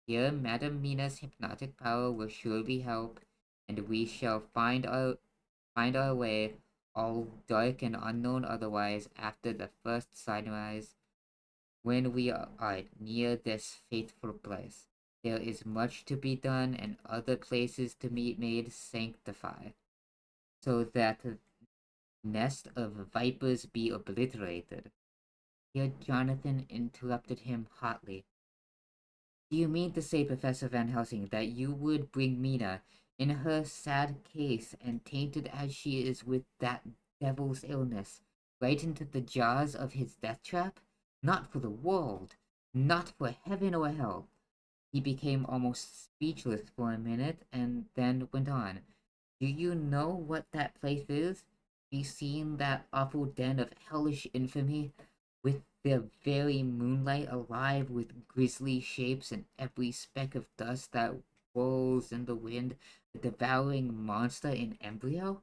Here Madam Mina's hypnotic power will surely help, and we shall find our way, all dark and unknown otherwise, after the first sunrise, when we are near this fateful place. There is much to be done, and other places to be made sanctify, so that the nest of vipers be obliterated. Here Jonathan interrupted him hotly. Do you mean to say, Professor Van Helsing, that you would bring Mina, in her sad case and tainted as she is with that devil's illness, right into the jaws of his death trap? Not for the world, not for heaven or hell. He became almost speechless for a minute and then went on. Do you know what that place is? Have you seen that awful den of hellish infamy, with the very moonlight alive with grisly shapes and every speck of dust that whirls in the wind, a devouring monster in embryo?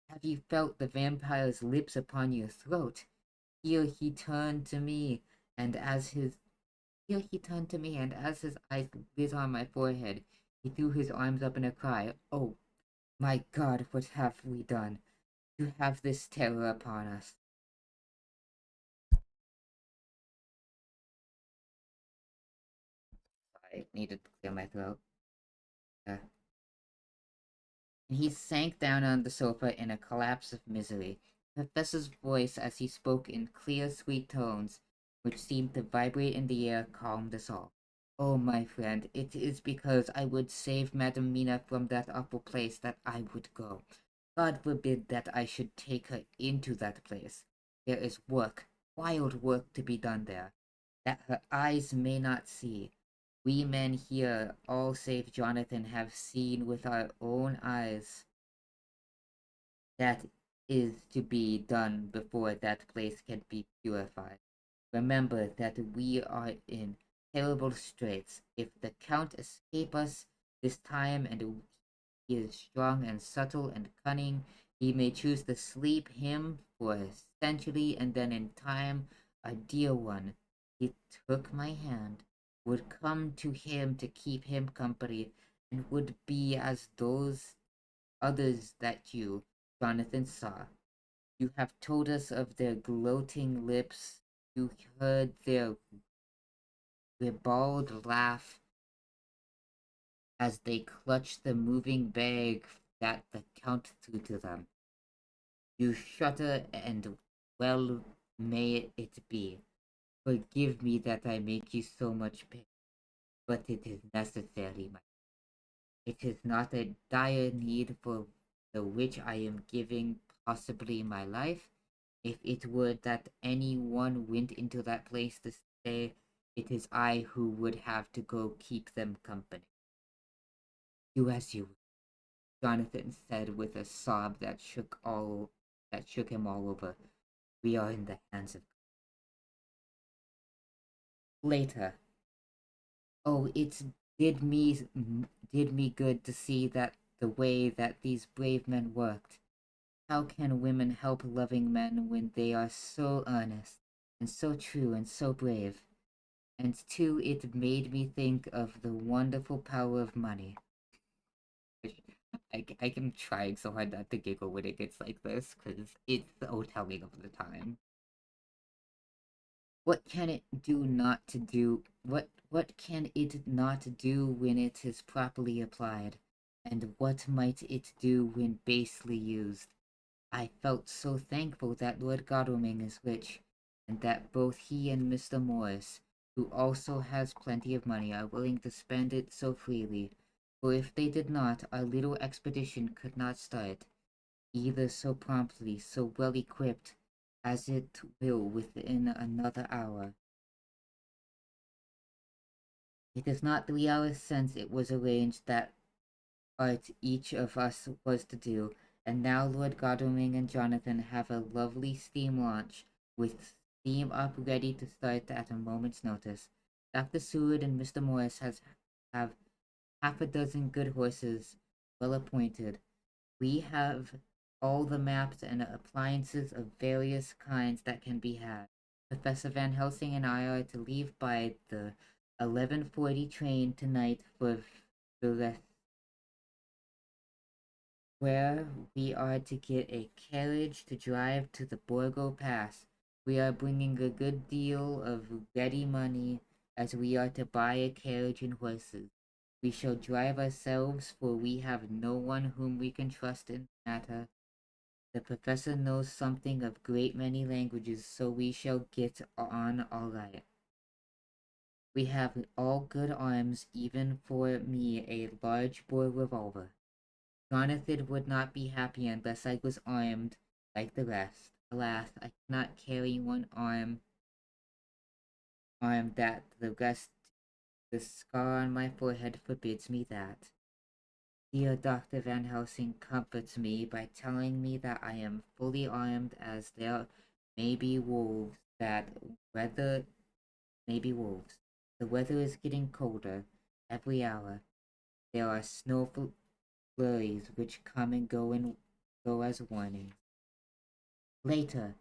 Have you felt the vampire's lips upon your throat? Here he turned to me, and as his Here he turned to me, and as his eyes lit on my forehead, he threw his arms up in a cry. Oh, my God, what have we done to have this terror upon us? I needed to clear my throat. And he sank down on the sofa in a collapse of misery. The professor's voice, as he spoke in clear, sweet tones, which seemed to vibrate in the air, calmed us all. Oh, my friend, it is because I would save Madam Mina from that awful place that I would go. God forbid that I should take her into that place. There is work, wild work to be done there, that her eyes may not see. We men here, all save Jonathan, have seen with our own eyes. That is to be done before that place can be purified. Remember that we are in terrible straits. If the Count escape us this time, and he is strong and subtle and cunning, he may choose to sleep him for a century, and then in time a dear one, he took my hand, would come to him to keep him company, and would be as those others that you, Jonathan, saw. You have told us of their gloating lips. You heard their ribald laugh as they clutched the moving bag that the Count threw to them. You shudder, and well may it be. Forgive me that I make you so much pain, but it is necessary. It is not a dire need for the which I am giving possibly my life. If it were that any one went into that place to stay, it is I who would have to go keep them company. Do as you will, Jonathan said with a sob that shook him all over. We are in the hands of later. Oh, it did me did me good to see that the way that these brave men worked. How can women help loving men when they are so earnest and so true and so brave? And too, it made me think of the wonderful power of money. I can try so hard not to giggle when it gets like this, because it's so telling of the time. What can it do not to do? What can it not do when it is properly applied? And what might it do when basely used? I felt so thankful that Lord Godalming is rich, and that both he and Mr. Morris, who also has plenty of money, are willing to spend it so freely. For if they did not, our little expedition could not start, either so promptly, so well equipped, as it will within another hour. It is not 3 hours since it was arranged that art each of us was to do, and now Lord Godalming and Jonathan have a lovely steam launch, with steam up ready to start at a moment's notice. Dr. Seward and Mr. Morris have half a dozen good horses, well appointed. We have all the maps and appliances of various kinds that can be had. Professor Van Helsing and I are to leave by the 11:40 train tonight for the where we are to get a carriage to drive to the Borgo Pass. We are bringing a good deal of ready money, as we are to buy a carriage and horses. We shall drive ourselves, for we have no one whom we can trust in the matter. The professor knows something of great many languages, so we shall get on all right. We have all good arms, even for me a large bore revolver. Jonathan would not be happy unless I was armed like the rest. Alas, I cannot carry one arm that the rest. The scar on my forehead forbids me that. Dear Dr. Van Helsing comforts me by telling me that I am fully armed, as there may be wolves, that weather may be wolves. The weather is getting colder every hour. There are snow flurries which come and go as warnings. Later,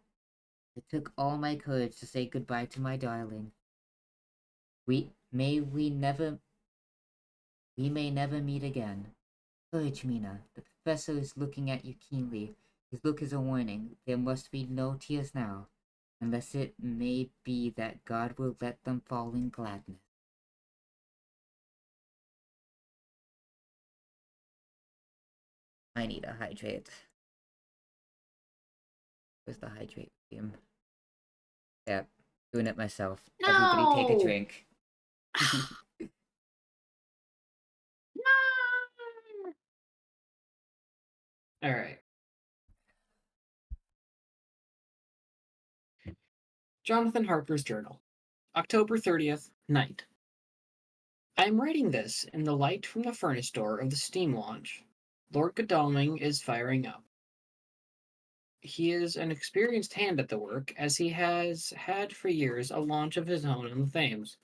it took all my courage to say goodbye to my darling. We may never meet again. Courage, Mina. The professor is looking at you keenly. His look is a warning. There must be no tears now, unless it may be that God will let them fall in gladness. I need a hydrate. Where's the hydrate cream? Yeah, doing it myself. Everybody take a No! drink. All right. Jonathan Harker's Journal, October 30th, night. I am writing this in the light from the furnace door of the steam launch. Lord Godalming is firing up. He is an experienced hand at the work, as he has had for years a launch of his own on the Thames,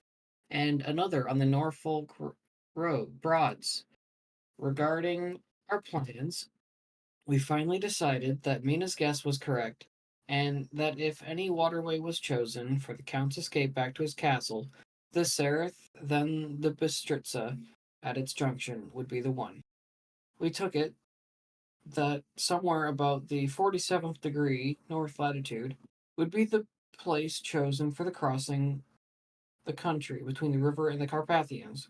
and another on the Norfolk Road Broads. Regarding our plans, we finally decided that Mina's guess was correct, and that if any waterway was chosen for the Count's escape back to his castle, the Sereth, then the Bistritza, at its junction, would be the one. We took it that somewhere about the 47th degree north latitude would be the place chosen for the crossing the country between the river and the Carpathians.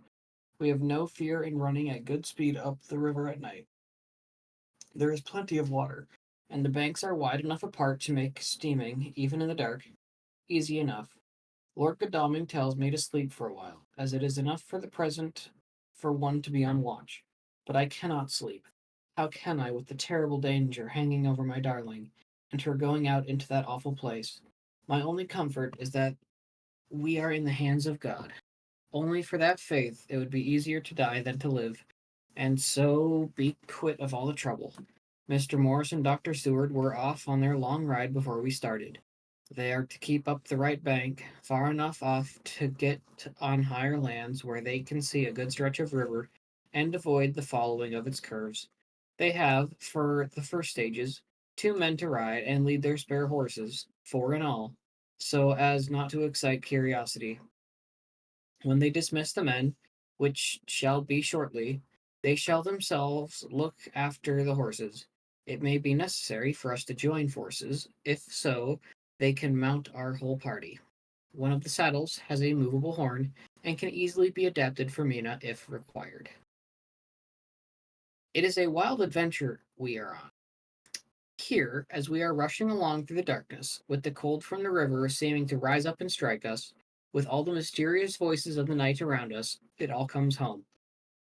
We have no fear in running at good speed up the river at night. There is plenty of water, and the banks are wide enough apart to make steaming, even in the dark, easy enough. Lord Godalming tells me to sleep for a while, as it is enough for the present for one to be on watch. But I cannot sleep. How can I, with the terrible danger hanging over my darling, and her going out into that awful place? My only comfort is that we are in the hands of God. Only for that faith it would be easier to die than to live, and so be quit of all the trouble. Mr. Morris and Dr. Seward were off on their long ride before we started. They are to keep up the right bank, far enough off to get on higher lands where they can see a good stretch of river and avoid the following of its curves. They have, for the first stages, 2 men to ride and lead their spare horses, 4 in all, so as not to excite curiosity. When they dismiss the men, which shall be shortly, They shall themselves look after the horses. It may be necessary for us to join forces. If so, they can mount our whole party. One of the saddles has a movable horn and can easily be adapted for Mina if required. It is a wild adventure we are on. Here, as we are rushing along through the darkness, with the cold from the river seeming to rise up and strike us, with all the mysterious voices of the night around us, it all comes home.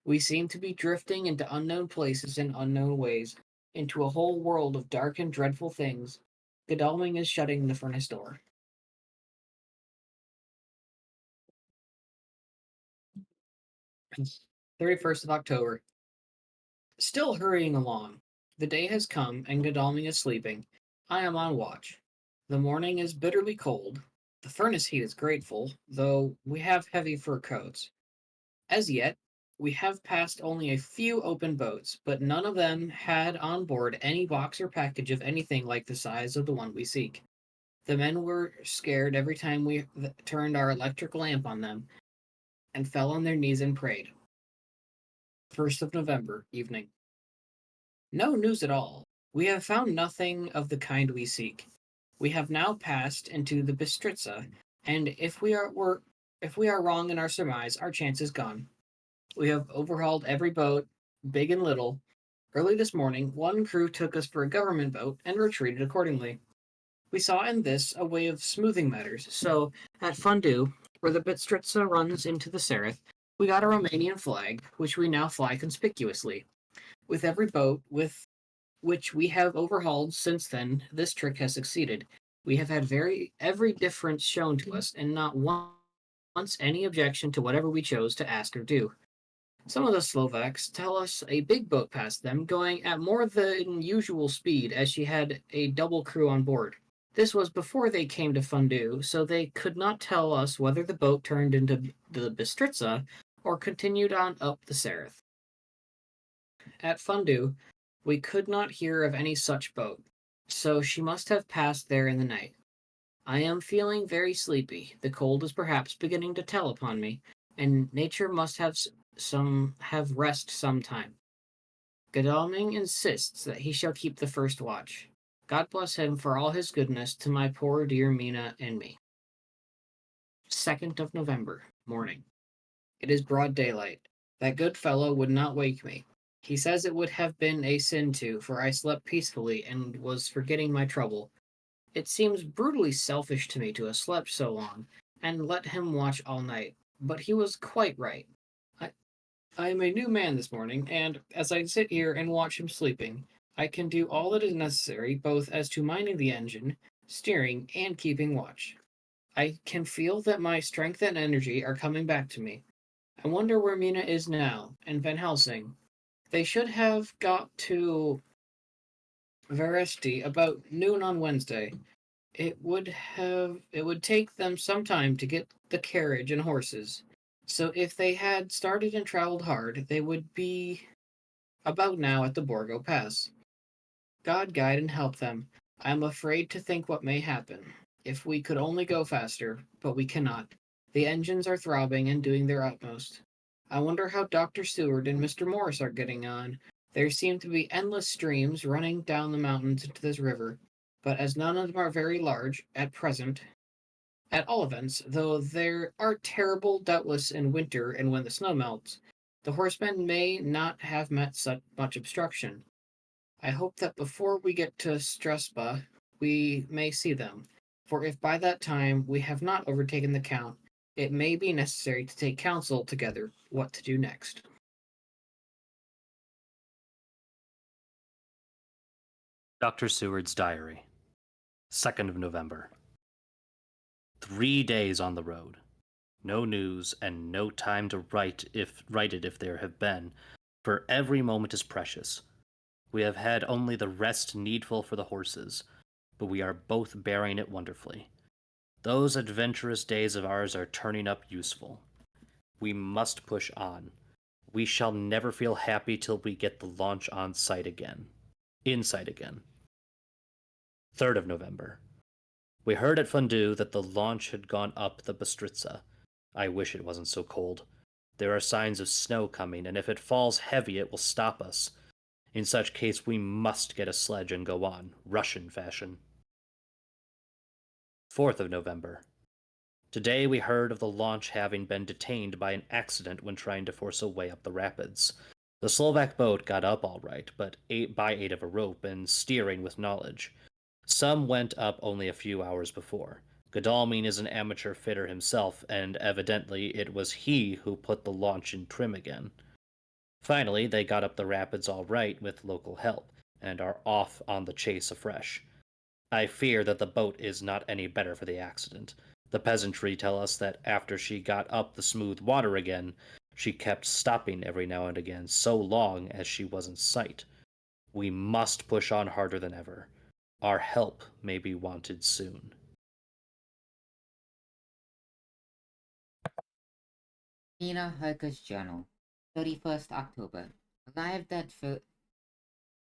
We seem to be drifting into unknown places and unknown ways, into a whole world of dark and dreadful things. Godalming is shutting the furnace door. It's 31st of October. Still hurrying along. The day has come, and Godalming is sleeping. I am on watch. The morning is bitterly cold. The furnace heat is grateful, though we have heavy fur coats. As yet, we have passed only a few open boats, but none of them had on board any box or package of anything like the size of the one we seek. The men were scared every time we turned our electric lamp on them and fell on their knees and prayed. 1st of November, evening. No news at all. We have found nothing of the kind we seek. We have now passed into the Bistritza, and if we are wrong in our surmise, our chance is gone. We have overhauled every boat, big and little. Early this morning, one crew took us for a government boat and retreated accordingly. We saw in this a way of smoothing matters, so at Fundu, where the Bistritza runs into the Sereth, we got a Romanian flag, which we now fly conspicuously. With every boat with which we have overhauled since then, this trick has succeeded. We have had every difference shown to us, and not once any objection to whatever we chose to ask or do. Some of the Slovaks tell us a big boat passed them, going at more than usual speed, as she had a double crew on board. This was before they came to Fundu, so they could not tell us whether the boat turned into the Bistritza or continued on up the Sereth. At Fundu, we could not hear of any such boat, so she must have passed there in the night. I am feeling very sleepy. The cold is perhaps beginning to tell upon me, and nature must have rest some time. Godalming insists that he shall keep the first watch. God bless him for all his goodness to my poor dear Mina and me. 2nd of November, morning. It is broad daylight. That good fellow would not wake me. He says it would have been a sin to, for I slept peacefully and was forgetting my trouble. It seems brutally selfish to me to have slept so long and let him watch all night, but he was quite right. I am a new man this morning, and as I sit here and watch him sleeping, I can do all that is necessary both as to minding the engine, steering, and keeping watch. I can feel that my strength and energy are coming back to me. I wonder where Mina is now, and Van Helsing. They should have got to Veresti about noon on Wednesday. It would take them some time to get the carriage and horses. So if they had started and traveled hard, they would be about now at the Borgo Pass. God guide and help them. I am afraid to think what may happen. If we could only go faster, but we cannot. The engines are throbbing and doing their utmost. I wonder how Dr. Seward and Mr. Morris are getting on. There seem to be endless streams running down the mountains into this river, but as none of them are very large at present, at all events, though there are terrible doubtless in winter and when the snow melts, the horsemen may not have met such much obstruction. I hope that before we get to Strasba, we may see them, for if by that time we have not overtaken the Count, it may be necessary to take counsel together what to do next. Dr. Seward's Diary, 2nd of November. 3 days on the road. No news and no time to write it if there have been, for every moment is precious. We have had only the rest needful for the horses, but we are both bearing it wonderfully. Those adventurous days of ours are turning up useful. We must push on. We shall never feel happy till we get the launch on sight again. In sight again. 3rd of November. We heard at Fundu that the launch had gone up the Bistritza. I wish it wasn't so cold. There are signs of snow coming, and if it falls heavy, it will stop us. In such case, we must get a sledge and go on, Russian fashion. 4th of November. Today we heard of the launch having been detained by an accident when trying to force a way up the rapids. The Slovak boat got up all right, but by aid of a rope and steering with knowledge. Some went up only a few hours before. Godalming is an amateur fitter himself, and evidently it was he who put the launch in trim again. Finally, they got up the rapids all right with local help, and are off on the chase afresh. I fear that the boat is not any better for the accident. The peasantry tell us that after she got up the smooth water again, she kept stopping every now and again so long as she was in sight. We must push on harder than ever. Our help may be wanted soon. Mina Harker's Journal, 31st October. Arrived at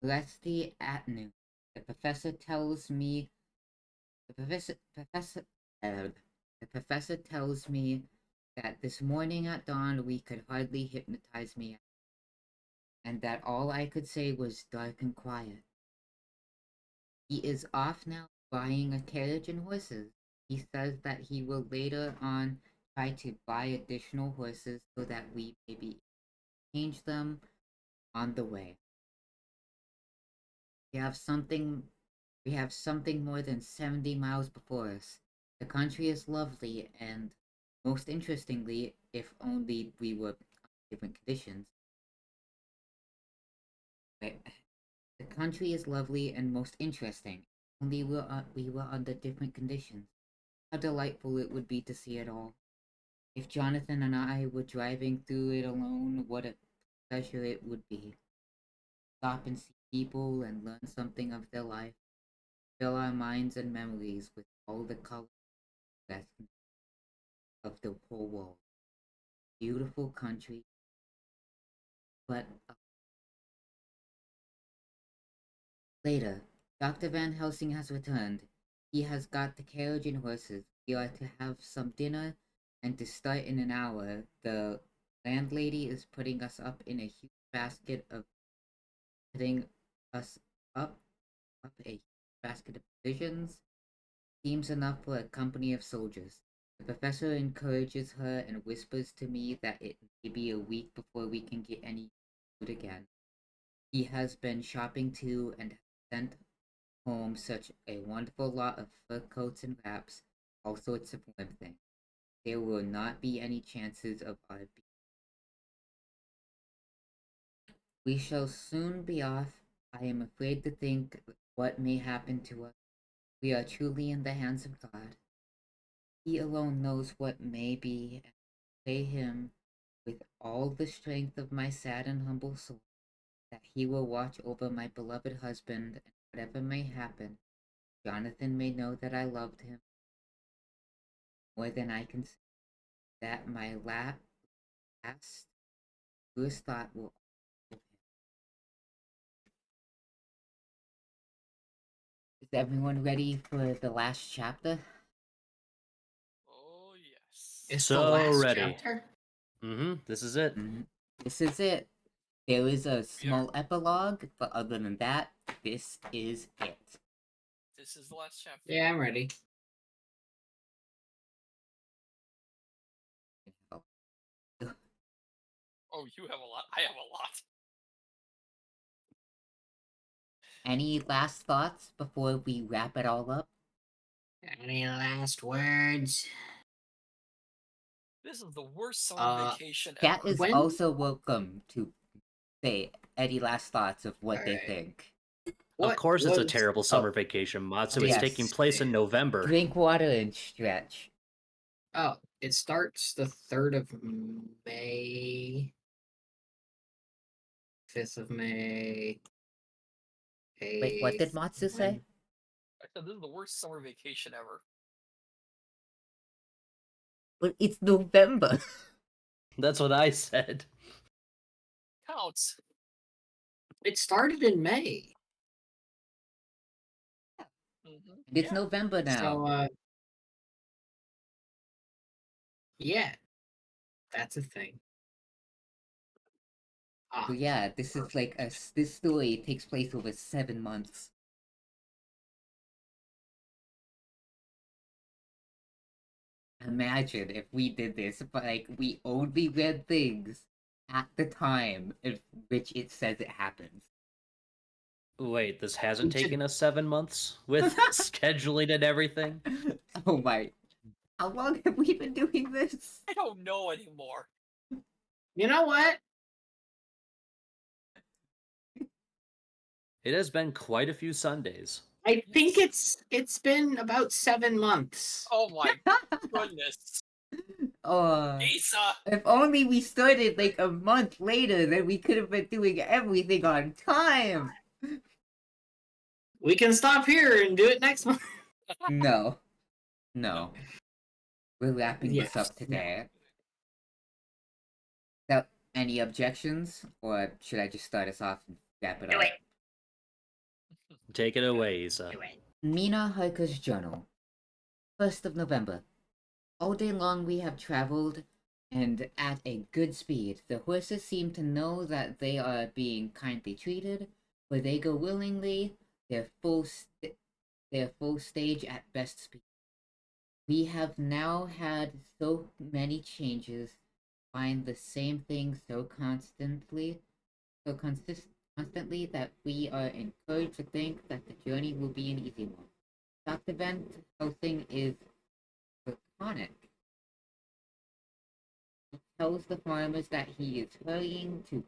Velocity at noon. The professor tells me the professor tells me that this morning at dawn we could hardly hypnotize me, and that all I could say was dark and quiet. He is off now buying a carriage and horses. He says that he will later on try to buy additional horses so that we maybe change them on the way. We have something more than 70 miles before us. The country is lovely and most interestingly, if only we were on different conditions. The country is lovely and most interesting. Only we were under different conditions. How delightful it would be to see it all. If Jonathan and I were driving through it alone, what a pleasure it would be. Stop and see people and learn something of their life. Fill our minds and memories with all the colors of the whole world. Beautiful country, but later, Dr. Van Helsing has returned. He has got the carriage and horses. We are to have some dinner and to start in an hour. The landlady is putting us up in a huge basket of putting us up a huge basket of provisions. Seems enough for a company of soldiers. The professor encourages her and whispers to me that it may be a week before we can get any food again. He has been shopping too and has sent home such a wonderful lot of fur coats and wraps, all sorts of warm things. There will not be any chances of our being. We shall soon be off. I am afraid to think what may happen to us. We are truly in the hands of God. He alone knows what may be, and I pray him with all the strength of my sad and humble soul that he will watch over my beloved husband, and whatever may happen, Jonathan may know that I loved him more than I can say, that my last truest thought will always be of him. Is everyone ready for the last chapter? Oh yes. It's So the last ready. chapter. This is it. This is it. There is a We are. small epilogue, but other than that, this is it. This is the last chapter. Yeah, I'm ready. Oh, you have a lot. I have a lot. Any last thoughts before we wrap it all up? Any last words? This is the worst summer vacation Chat ever. is When- also welcome to say any last thoughts of what they Alright. think. Of course, it's a was- terrible summer vacation, Matsu. It's yes. taking place in November. Drink water and stretch. Oh, it starts the 3rd of May. 5th of May. Wait, what did 8th. Matsu say? I said this is the worst summer vacation ever. But it's November. That's what I said. Counts. It started in May. It's Yeah. November now. So, yeah. That's a thing. So yeah, this is like this story takes place over 7 months. Imagine if we did this, but like we only read things at the time in which it says it happens. Wait, this hasn't We should- taken us 7 months with scheduling and everything? Oh my! How long have we been doing this? I don't know anymore. You know what? It has been quite a few Sundays. I think it's been about 7 months. Oh my goodness. Oh, Asa! if only we started like a month later, then we could have been doing everything on time. We can stop here and do it next month. No, no, we're wrapping this Yes, up today. So, any objections, or should I just start us off and wrap it Do up? it. Take it away, Isa. Mina Hiker's Journal, 1st of November. All day long we have traveled, and at a good speed. The horses seem to know that they are being kindly treated, for they go willingly, their full stage at best speed. We have now had so many changes, find the same thing constantly that we are encouraged to think that the journey will be an easy one. Dr. Van Helsing is laconic. He tells the farmers that he is hurrying to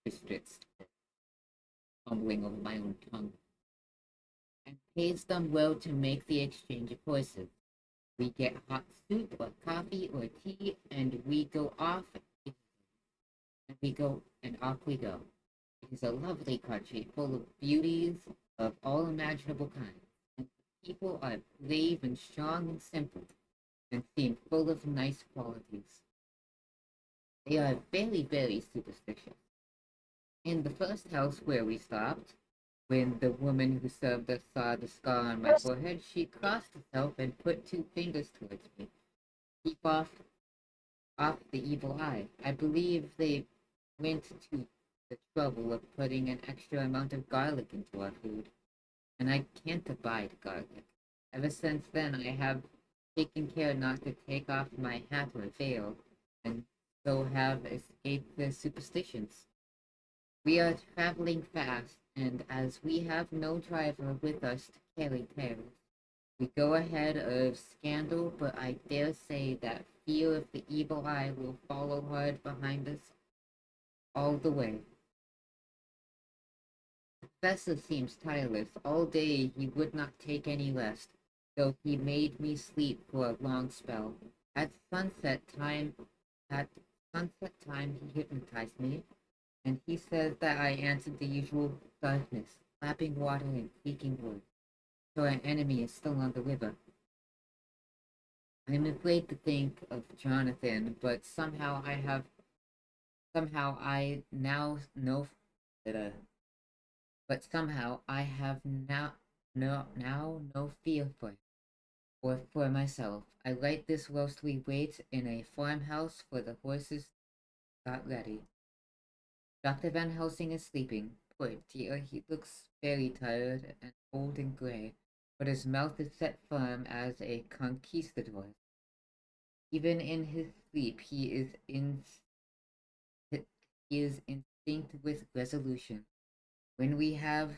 Bistritz, fumbling over my own tongue, and pays them well to make the exchange of horses. We get hot soup or coffee or tea, and we go off, and off we go. It is a lovely country full of beauties of all imaginable kinds, and the people are brave and strong and simple, and seem full of nice qualities. They are very, very superstitious. In the first house where we stopped, when the woman who served us saw the scar on my forehead, she crossed herself and put two fingers towards me. Keep off the evil eye. I believe they went to the trouble of putting an extra amount of garlic into our food, and I can't abide garlic. Ever since then, I have taken care not to take off my hat or veil, and so have escaped their superstitions. We are traveling fast, and as we have no driver with us to carry tales, we go ahead of scandal, but I dare say that fear of the evil eye will follow hard behind us all the way. The professor seems tireless. All day he would not take any rest, though he made me sleep for a long spell. At sunset time, at sunset time, he hypnotized me, and he says that I answered the usual darkness, lapping water and creaking wood. So our enemy is still on the river. I'm afraid to think of Jonathan, but somehow I now know that but somehow I have now no fear for him or for myself. I light this whilst we wait in a farmhouse for the horses got ready. Dr. Van Helsing is sleeping. Poor dear, he looks very tired and old and gray, but his mouth is set firm as a conquistador. Even in his sleep, he is instinct with resolution. When we have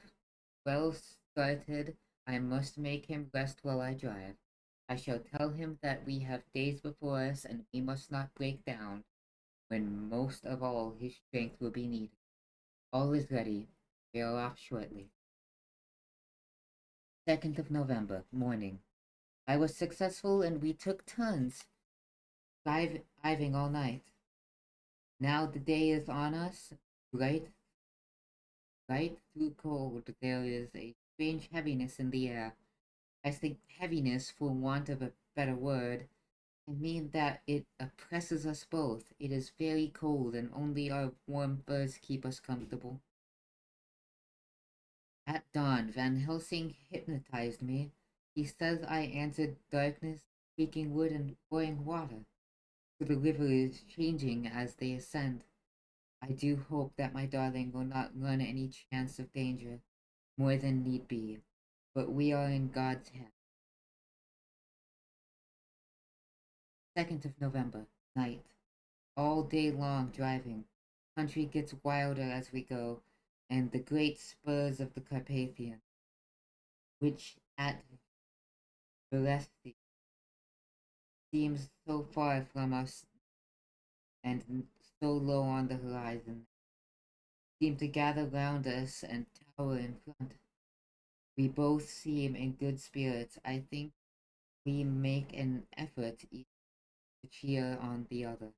well started, I must make him rest while I drive. I shall tell him that we have days before us and we must not break down, when most of all his strength will be needed. All is ready. We are off shortly. 2nd of November, morning. I was successful and we took turns driving all night. Now the day is on us, bright, bright through cold. There is a strange heaviness in the air. I think heaviness, for want of a better word. I mean that it oppresses us both. It is very cold, and only our warm furs keep us comfortable. At dawn, Van Helsing hypnotized me. He says I answered darkness, speaking wood, and pouring water. The river is changing as they ascend. I do hope that my darling will not run any chance of danger, more than need be, but we are in God's hands. 2nd of November, night. All day long driving. Country gets wilder as we go, and the great spurs of the Carpathian, which at Velesti seems so far from us and so low on the horizon, seem to gather round us and tower in front. We both seem in good spirits. I think we make an effort each to cheer on the other.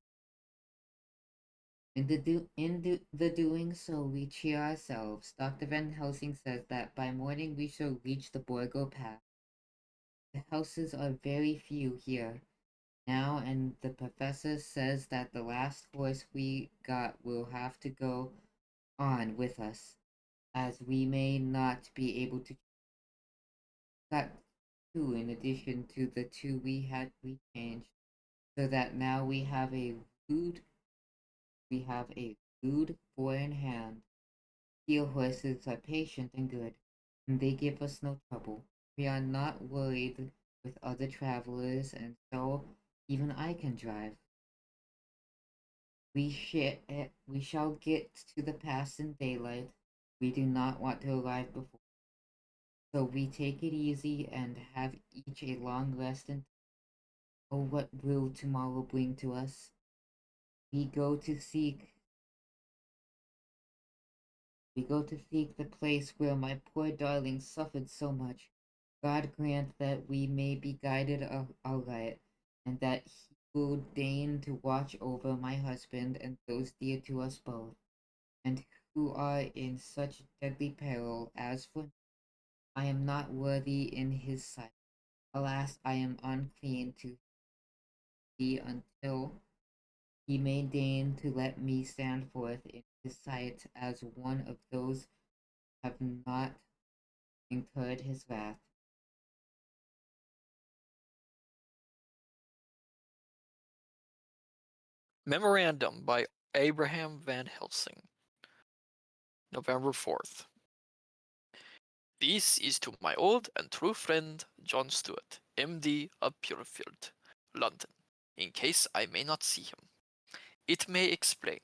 In the doing so, we cheer ourselves. Dr. Van Helsing says that by morning we shall reach the Borgo Pass. The houses are very few here now, and the professor says that the last horse we got will have to go on with us, as we may not be able to cut two in addition to the two we had rechanged, so that now rude we have a rude four in hand. Steel horses are patient and good, and they give us no trouble. We are not worried with other travelers, and so even I can drive. We shall get to the pass in daylight. We do not want to arrive before. So we take it easy and have each a long rest and oh what will tomorrow bring to us? We go to seek we go to seek the place where my poor darling suffered so much. God grant that we may be guided aright, and that he will deign to watch over my husband and those dear to us both, and who are in such deadly peril. As for me, I am not worthy in his sight. Alas, I am unclean to thee until he may deign to let me stand forth in his sight as one of those who have not incurred his wrath. Memorandum by Abraham Van Helsing, November 4th. This is to my old and true friend John Stewart, M.D. of Purefield, London, in case I may not see him. It may explain.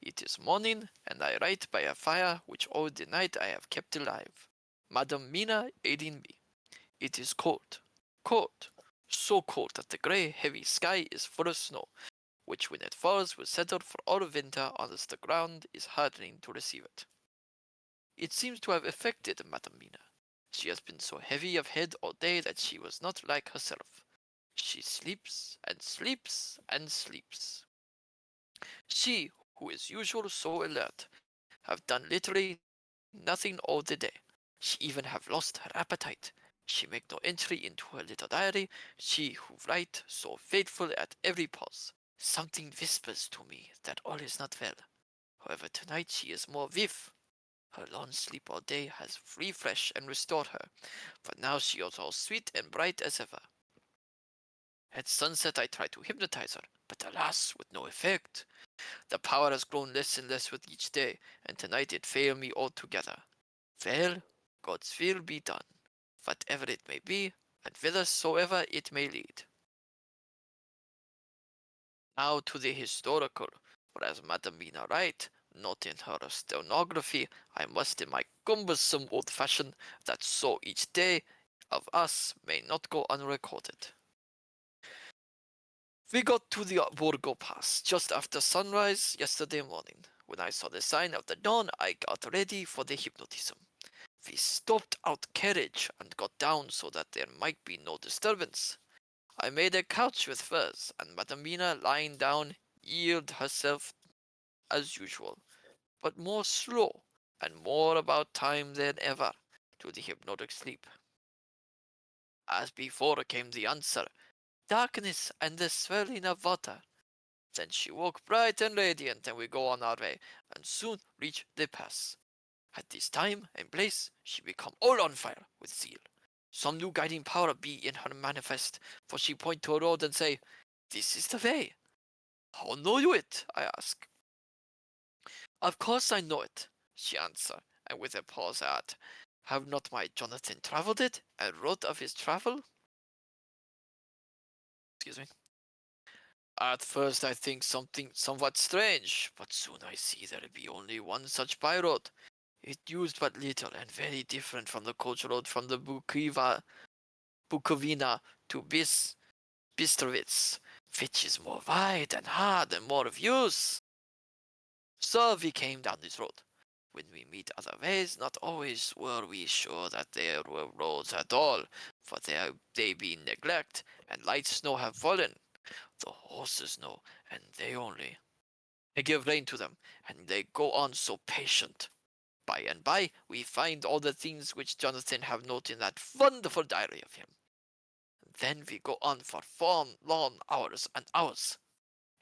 It is morning, and I write by a fire which all the night I have kept alive, Madam Mina aiding me. It is cold, cold, so cold that the grey, heavy sky is full of snow, which when it falls will settle for all winter unless the ground is hardening to receive it. It seems to have affected Madam Mina. She has been so heavy of head all day that she was not like herself. She sleeps and sleeps and sleeps. She, who is usually so alert, have done literally nothing all the day. She even have lost her appetite. She make no entry into her little diary. She who write so faithful at every pause. Something whispers to me that all is not well. However, tonight she is more vif. Her long sleep all day has refreshed and restored her, for now she is all sweet and bright as ever. At sunset I tried to hypnotize her, but alas, with no effect. The power has grown less and less with each day, and tonight it failed me altogether. Well, God's will be done, whatever it may be, and whithersoever it may lead. Now to the historical, for as Madam Mina write, not in her stenography, I must in my cumbersome old fashion, that so each day of us may not go unrecorded. We got to the Borgo Pass just after sunrise yesterday morning. When I saw the sign of the dawn, I got ready for the hypnotism. We stopped our carriage and got down so that there might be no disturbance. I made a couch with furs, and Madam Mina, lying down, yielded herself as usual, but more slow and more about time than ever to the hypnotic sleep. As before came the answer, darkness and the swirling of water. Then she woke bright and radiant, and we go on our way, and soon reach the pass. At this time and place she become all on fire with zeal. Some new guiding power be in her manifest, for she point to a road and say, This is the way. How know you it? I ask. Of course I know it, she answered, and with a pause add, have not my Jonathan travelled it, and wrote of his travel? Excuse me. At first I think something somewhat strange, but soon I see there be only one such by-road. It used but little, and very different from the coach road from the Bukovina to Bistrovitz, which is more wide and hard and more of use. So we came down this road. When we meet other ways, not always were we sure that there were roads at all, for there they be neglect, and light snow have fallen. The horses know, and they only. I give rein to them, and they go on so patient. By and by, we find all the things which Jonathan have noted in that wonderful diary of him. Then we go on for 4 long hours and hours.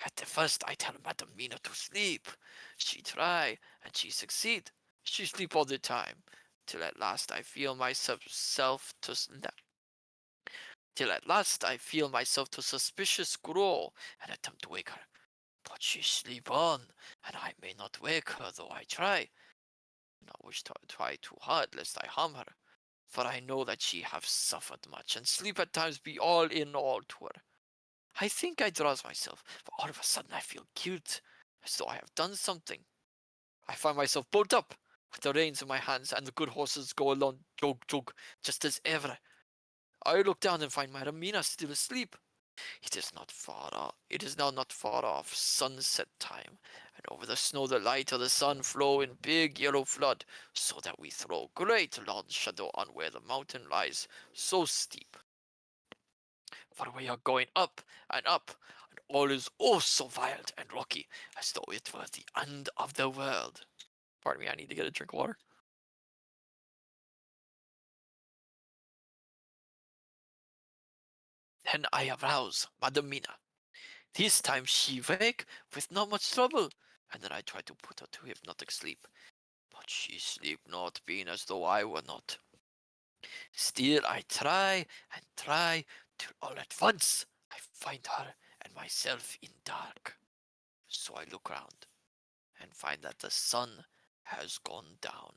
At the first I tell Madam Mina to sleep. She try, and she succeed. She sleep all the time, till at last I feel myself to suspicious grow, and attempt to wake her. But she sleep on, and I may not wake her, though I try. Not wish to try too hard, lest I harm her, for I know that she have suffered much, and sleep at times be all in all to her. I think I draws myself, but all of a sudden I feel guilt, as though I have done something. I find myself bolt up, with the reins in my hands, and the good horses go along jog jog, just as ever. I look down and find Madam Mina still asleep. It is now not far off sunset time, and over the snow the light of the sun flow in big yellow flood, so that we throw great long shadow on where the mountain lies so steep. For we are going up, and all is oh so wild and rocky, as though it were the end of the world. Pardon me, I need to get a drink of water. Then I arouse Madam Mina. This time she wake with not much trouble, and then I try to put her to hypnotic sleep. But she sleep not, being as though I were not. Still I try and try, till all at once I find her and myself in dark. So I look round, and find that the sun has gone down.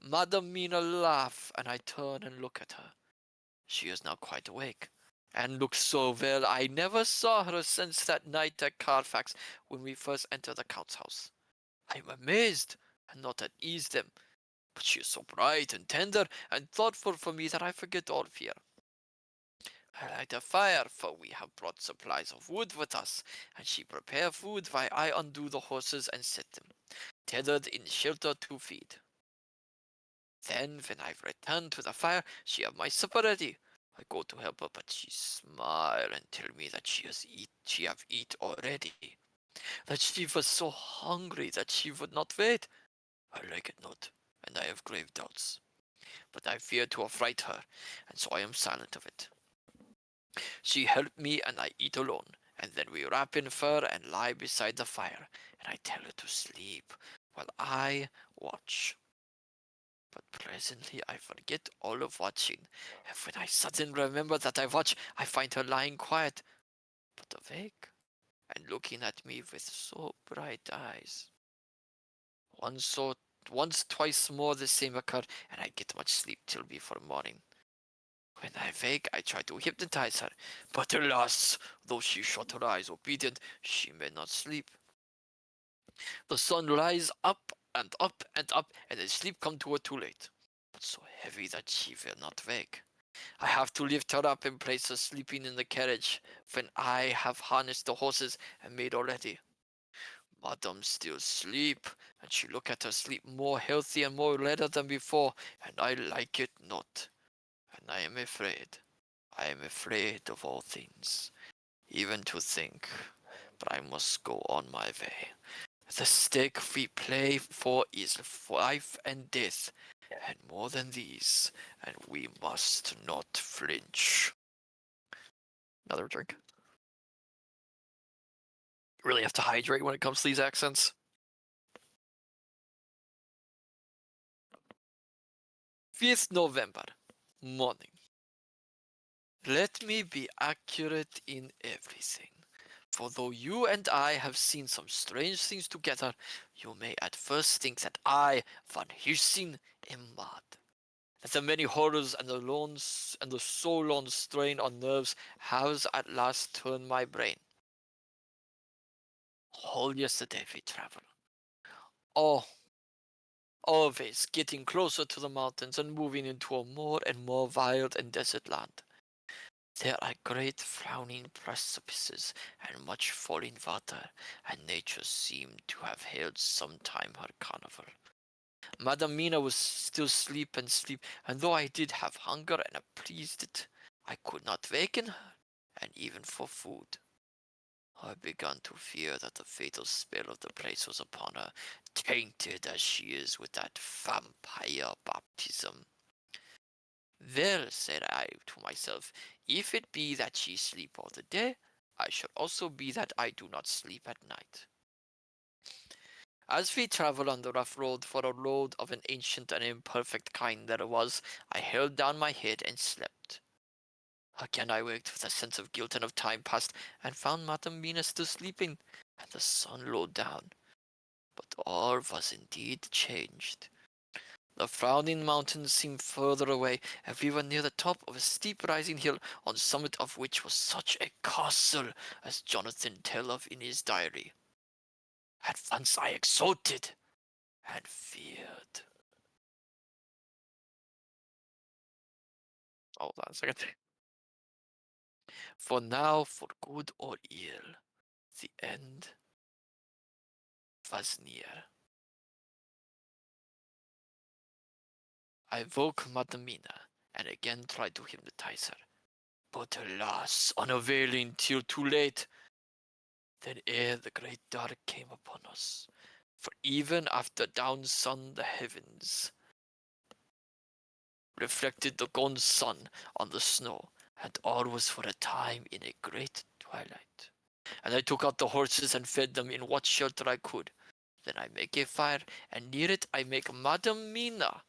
Madam Mina laugh, and I turn and look at her. She is now quite awake, and looks so well I never saw her since that night at Carfax when we first entered the Count's house. I am amazed and not at ease then, but she is so bright and tender and thoughtful for me that I forget all fear. I light a fire, for we have brought supplies of wood with us, and she prepare food while I undo the horses and set them, tethered in shelter to feed. Then, when I've returned to the fire, she have my supper ready. I go to help her, but she smile and tell me that she have eat already. That she was so hungry that she would not wait. I like it not, and I have grave doubts. But I fear to affright her, and so I am silent of it. She helped me, and I eat alone, and then we wrap in fur and lie beside the fire, and I tell her to sleep, while I watch. But presently I forget all of watching, and when I suddenly remember that I watch, I find her lying quiet, but awake, and looking at me with so bright eyes. Once, twice more the same occurred, and I get much sleep till before morning. When I wake, I try to hypnotize her, but alas, though she shut her eyes obedient, she may not sleep. The sun rise up and up and up, and the sleep come to her too late, but so heavy that she will not wake. I have to lift her up and place her sleeping in the carriage, when I have harnessed the horses and made all ready. Madam still sleep, and she look at her sleep more healthy and more redder than before, and I like it not. And I am afraid. I am afraid of all things, even to think, but I must go on my way. The stake we play for is life and death, and more than these, and we must not flinch. Another drink. Really have to hydrate when it comes to these accents. 5th November, morning. Let me be accurate in everything. For though you and I have seen some strange things together, you may at first think that I, Van Helsing, am mad. That the many horrors and the so long strain on nerves has at last turned my brain. All yesterday we traveled. Oh, always getting closer to the mountains and moving into a more and more wild and desert land. There are great frowning precipices and much falling water, and nature seemed to have held some time her carnival. Madam Mina was still asleep, and though I did have hunger and appeased it, I could not waken her, and even for food. I began to fear that the fatal spell of the place was upon her, tainted as she is with that vampire baptism. Well, said I to myself, if it be that she sleep all the day, I shall also be that I do not sleep at night. As we travelled on the rough road, for a road of an ancient and imperfect kind that it was, I held down my head and slept. Again I waked with a sense of guilt and of time past, and found Madam Mina still sleeping, and the sun low down. But all was indeed changed. The frowning mountains seemed further away, and we were near the top of a steep rising hill, on the summit of which was such a castle as Jonathan tell of in his diary. At once I exulted and feared. Hold on a second. For now, for good or ill, the end was near. I woke Madam Mina and again tried to hypnotize her, but alas, unavailing till too late. Then ere the great dark came upon us, for even after down sun the heavens reflected the gone sun on the snow, and all was for a time in a great twilight. And I took out the horses and fed them in what shelter I could. Then I make a fire, and near it I make Madam Mina,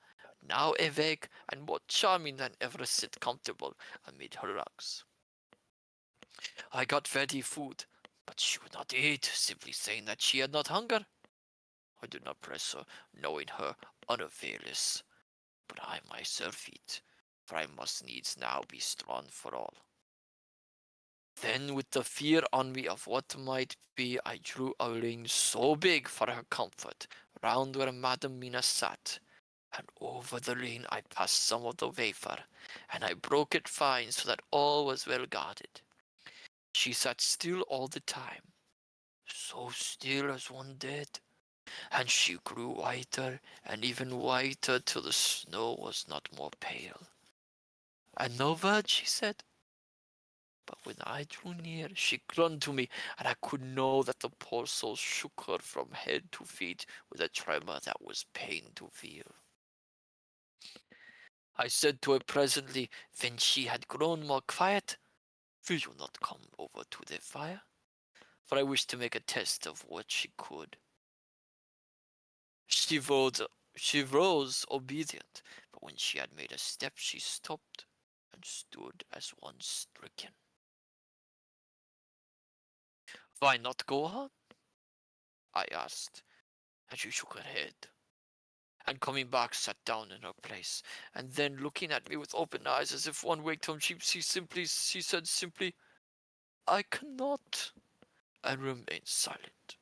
now awake and more charming than ever, sit comfortable amid her rugs. I got ready food, but she would not eat, simply saying that she had not hunger. I did not press her, knowing her unavailous, but I myself eat, for I must needs now be strong for all. Then, with the fear on me of what might be, I drew a ring so big for her comfort, round where Madam Mina sat, and over the ring I passed some of the wafer, and I broke it fine so that all was well guarded. She sat still all the time, so still as one dead, and she grew whiter and even whiter till the snow was not more pale. And no word she said, but when I drew near, she clung to me, and I could know that the poor soul shook her from head to feet with a tremor that was pain to feel. I said to her presently, when she had grown more quiet, will you not come over to the fire? For I wished to make a test of what she could. She rose, she rose obedient, but when she had made a step, she stopped and stood as one stricken. Why not go on? I asked, and she shook her head, and coming back sat down in her place, and then looking at me with open eyes as if one waked from sleep, she said simply, I cannot, and remained silent.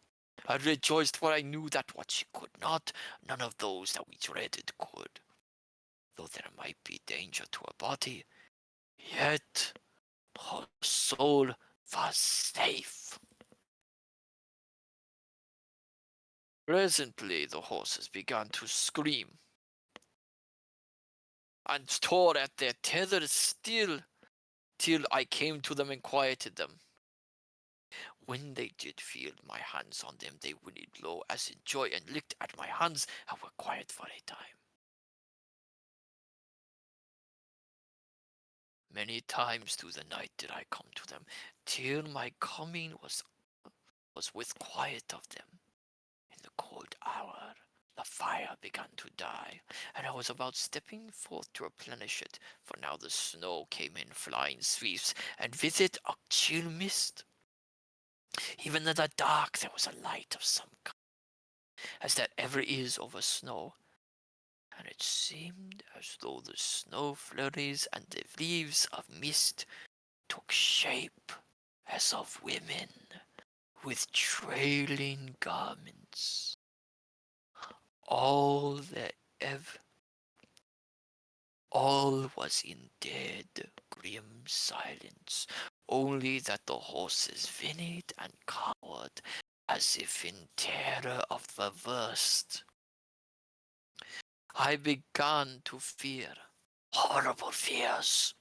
I rejoiced, for I knew that what she could not, none of those that we dreaded could. Though there might be danger to her body, yet her soul was safe. Presently the horses began to scream, and tore at their tethers still, till I came to them and quieted them. When they did feel my hands on them, they whinnied low as in joy, and licked at my hands, and were quiet for a time. Many times through the night did I come to them, till my coming was with quiet of them. In the cold hour, the fire began to die, and I was about stepping forth to replenish it, for now the snow came in flying sweeps, and with it a chill mist. Even in the dark there was a light of some kind, as there ever is over snow, and it seemed as though the snow flurries and the leaves of mist took shape as of women with trailing garments. All was in dead, grim silence, only that the horses whinnied and cowered as if in terror of the worst. I began to fear, horrible fears.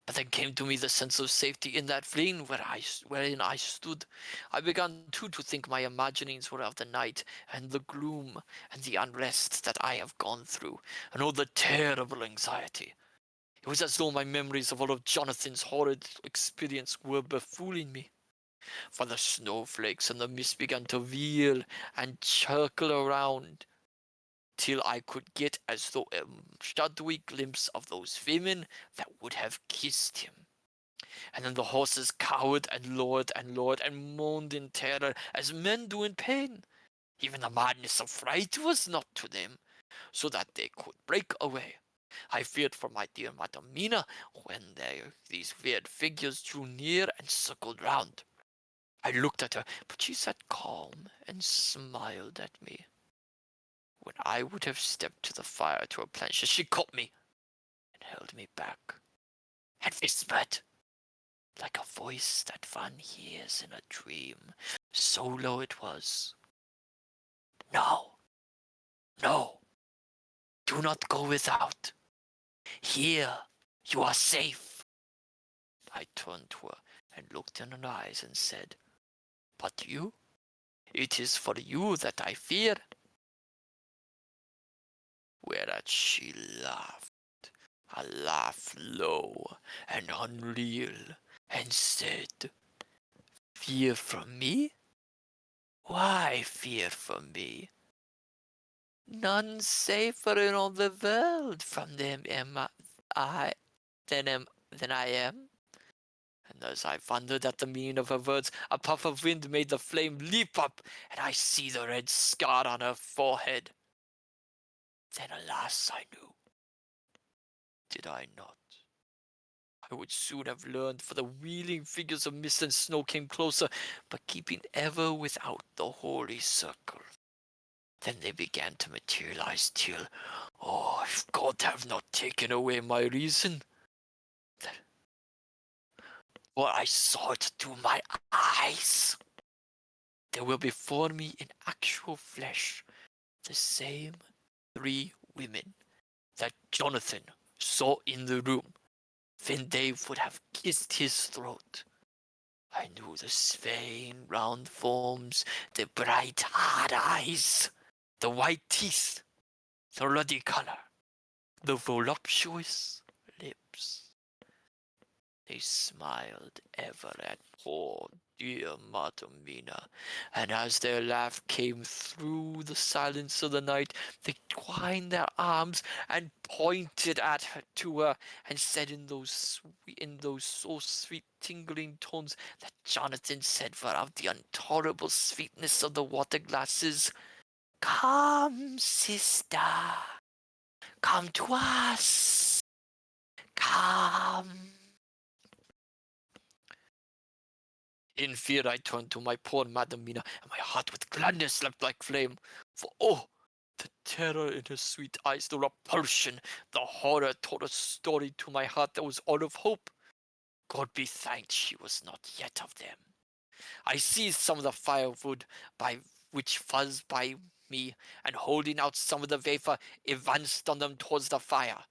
But then came to me the sense of safety in that lane wherein I stood. I began too to think my imaginings were of the night, and the gloom, and the unrest that I have gone through, and all the terrible anxiety. It was as though my memories of all of Jonathan's horrid experience were befooling me. For the snowflakes and the mist began to wheel and circle around, till I could get as though a shadowy glimpse of those women that would have kissed him. And then the horses cowered and lowered and moaned in terror as men do in pain. Even the madness of fright was not to them, so that they could break away. I feared for my dear Madam Mina when these weird figures drew near and circled round. I looked at her, but she sat calm and smiled at me. When I would have stepped to the fire to replenish it, she caught me and held me back, and whispered, like a voice that one hears in a dream, so low it was. No, no, do not go without. Here you are safe. I turned to her and looked in her eyes and said, but you? It is for you that I fear. Whereat she laughed, a laugh low and unreal, and said, fear from me? Why fear from me? None safer in all the world from them than I am. And as I wondered at the meaning of her words, a puff of wind made the flame leap up, and I see the red scar on her forehead. Then alas, I knew. Did I not? I would soon have learned, for the wheeling figures of mist and snow came closer, but keeping ever without the holy circle. Then they began to materialize till, oh, if God have not taken away my reason, for I saw it through my eyes. There were before me in actual flesh the same 3 women that Jonathan saw in the room when they would have kissed his throat. I knew the swaying round forms, the bright hard eyes, the white teeth, the ruddy color, the voluptuous lips. They smiled ever at poor dear Madamina, and as their laugh came through the silence of the night, they twined their arms and pointed at her to her, and said in those so sweet tingling tones that Jonathan said were of the intolerable sweetness of the water glasses, "Come, sister, come to us, come." In fear I turned to my poor Madamina, and my heart with gladness leapt like flame. For oh, the terror in her sweet eyes, the repulsion, the horror told a story to my heart that was all of hope. God be thanked she was not yet of them. I seized some of the firewood by which was by me, and holding out some of the wafer, advanced on them towards the fire.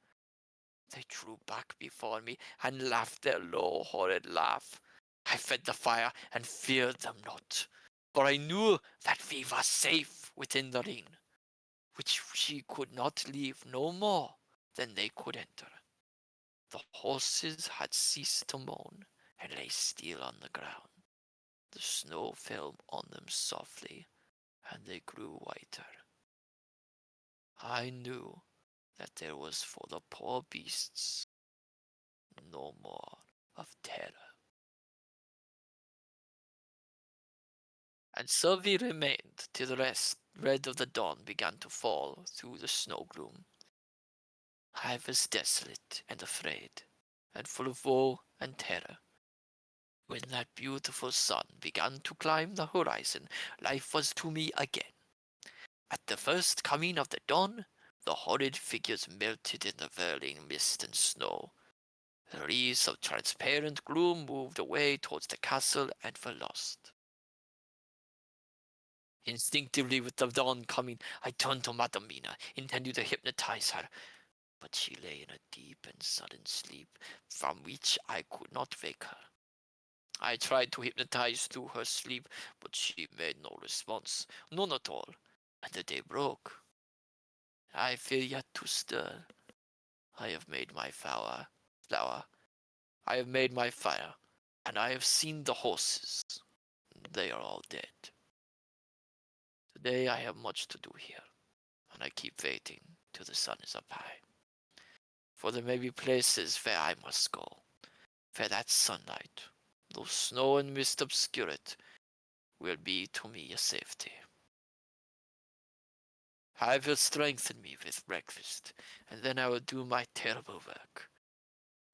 They drew back before me, and laughed their low, horrid laugh. I fed the fire, and feared them not, for I knew that we were safe within the ring, which she could not leave no more than they could enter. The horses had ceased to moan, and lay still on the ground. The snow fell on them softly, and they grew whiter. I knew that there was for the poor beasts no more of terror. And so we remained till the red of the dawn began to fall through the snow gloom. I was desolate and afraid, and full of woe and terror. When that beautiful sun began to climb the horizon, life was to me again. At the first coming of the dawn, the horrid figures melted in the whirling mist and snow. The wreaths of transparent gloom moved away towards the castle and were lost. Instinctively, with the dawn coming, I turned to Madam Mina, intending to hypnotize her, but she lay in a deep and sudden sleep from which I could not wake her. I tried to hypnotize through her sleep, but she made no response, none at all, and the day broke. I fear yet to stir. I have made my flower. I have made my fire, and I have seen the horses. They are all dead. Today I have much to do here, and I keep waiting till the sun is up high. For there may be places where I must go, where that sunlight, though snow and mist obscure it, will be to me a safety. I will strengthen me with breakfast, and then I will do my terrible work.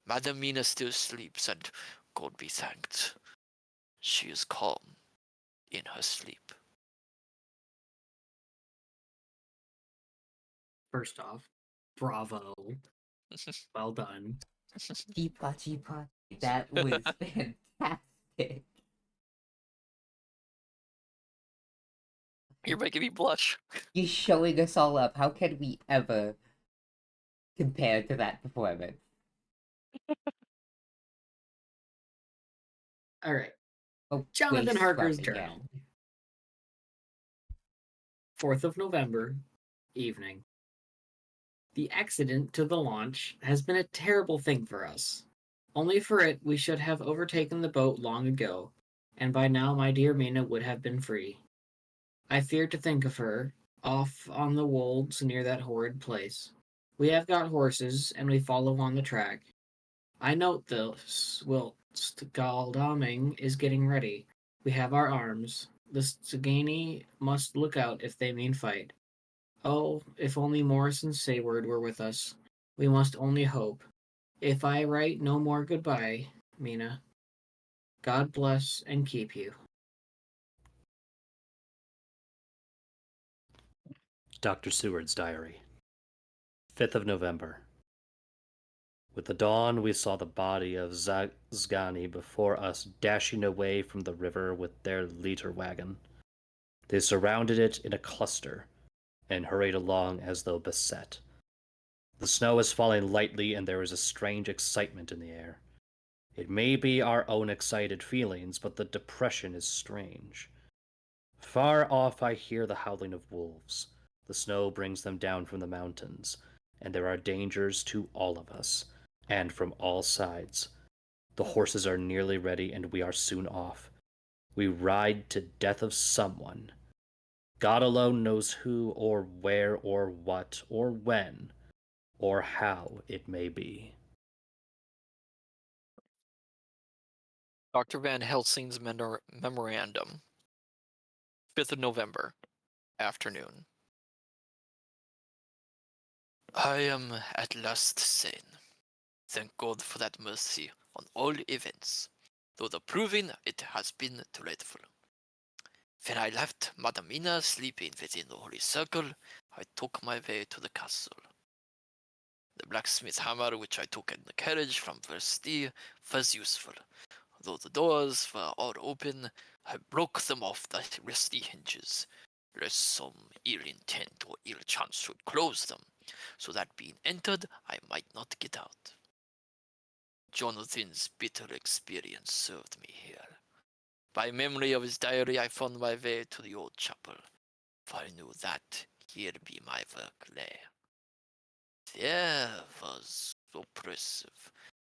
Madam Mina still sleeps, and God be thanked, she is calm in her sleep. First off, bravo. Well done. Teapot, teapot. That was fantastic. You're making me blush. You're showing us all up. How can we ever compare to that performance? All right. Oh, Jonathan waist Harker's scrubbing, yeah. journal. 4th of November, evening. The accident to the launch has been a terrible thing for us. Only for it, we should have overtaken the boat long ago, and by now my dear Mina would have been free. I fear to think of her, off on the wolds near that horrid place. We have got horses, and we follow on the track. I note this, whilst Galdaming is getting ready. We have our arms. The Stegani must look out if they mean fight. Oh, if only Morris and Sayward were with us. We must only hope. If I write no more goodbye, Mina, God bless and keep you. Dr. Seward's diary. 5th of November. With the dawn, we saw the body of Zgani before us dashing away from the river with their leiter wagon. They surrounded it in a cluster and hurried along as though beset. The snow is falling lightly, and there is a strange excitement in the air. It may be our own excited feelings, but the depression is strange. Far off I hear the howling of wolves. The snow brings them down from the mountains, and there are dangers to all of us, and from all sides. The horses are nearly ready, and we are soon off. We ride to death of someone. God alone knows who, or where, or what, or when, or how it may be. Dr. Van Helsing's memorandum. 5th of November, afternoon. I am at last sane. Thank God for that mercy on all events, though the proving it has been dreadful. When I left Madam Mina sleeping within the holy circle, I took my way to the castle. The blacksmith hammer which I took in the carriage from Versti was useful. Though the doors were all open, I broke them off the rusty hinges, lest some ill intent or ill chance should close them, so that being entered I might not get out. Jonathan's bitter experience served me here. By memory of his diary, I found my way to the old chapel, for I knew that here be my work lay. There was oppressive.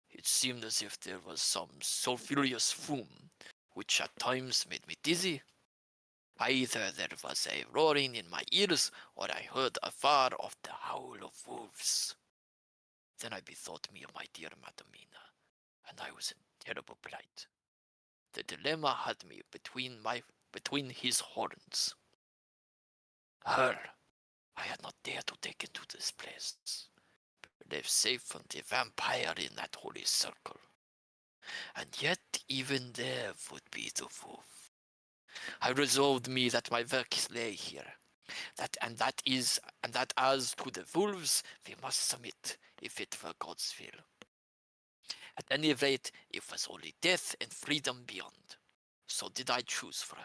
It seemed as if there was some sulphurous fume, which at times made me dizzy, Either there was a roaring in my ears, or I heard afar off the howl of wolves. Then I bethought me of my dear Madamina, and I was in terrible plight. The dilemma had me between his horns. Her I had not dared to take into this place, but live safe from the vampire in that holy circle. And yet even there would be the wolf. I resolved me that my work lay here, that as to the wolves we must submit, if it were God's will. At any rate, it was only death and freedom beyond. So did I choose for her.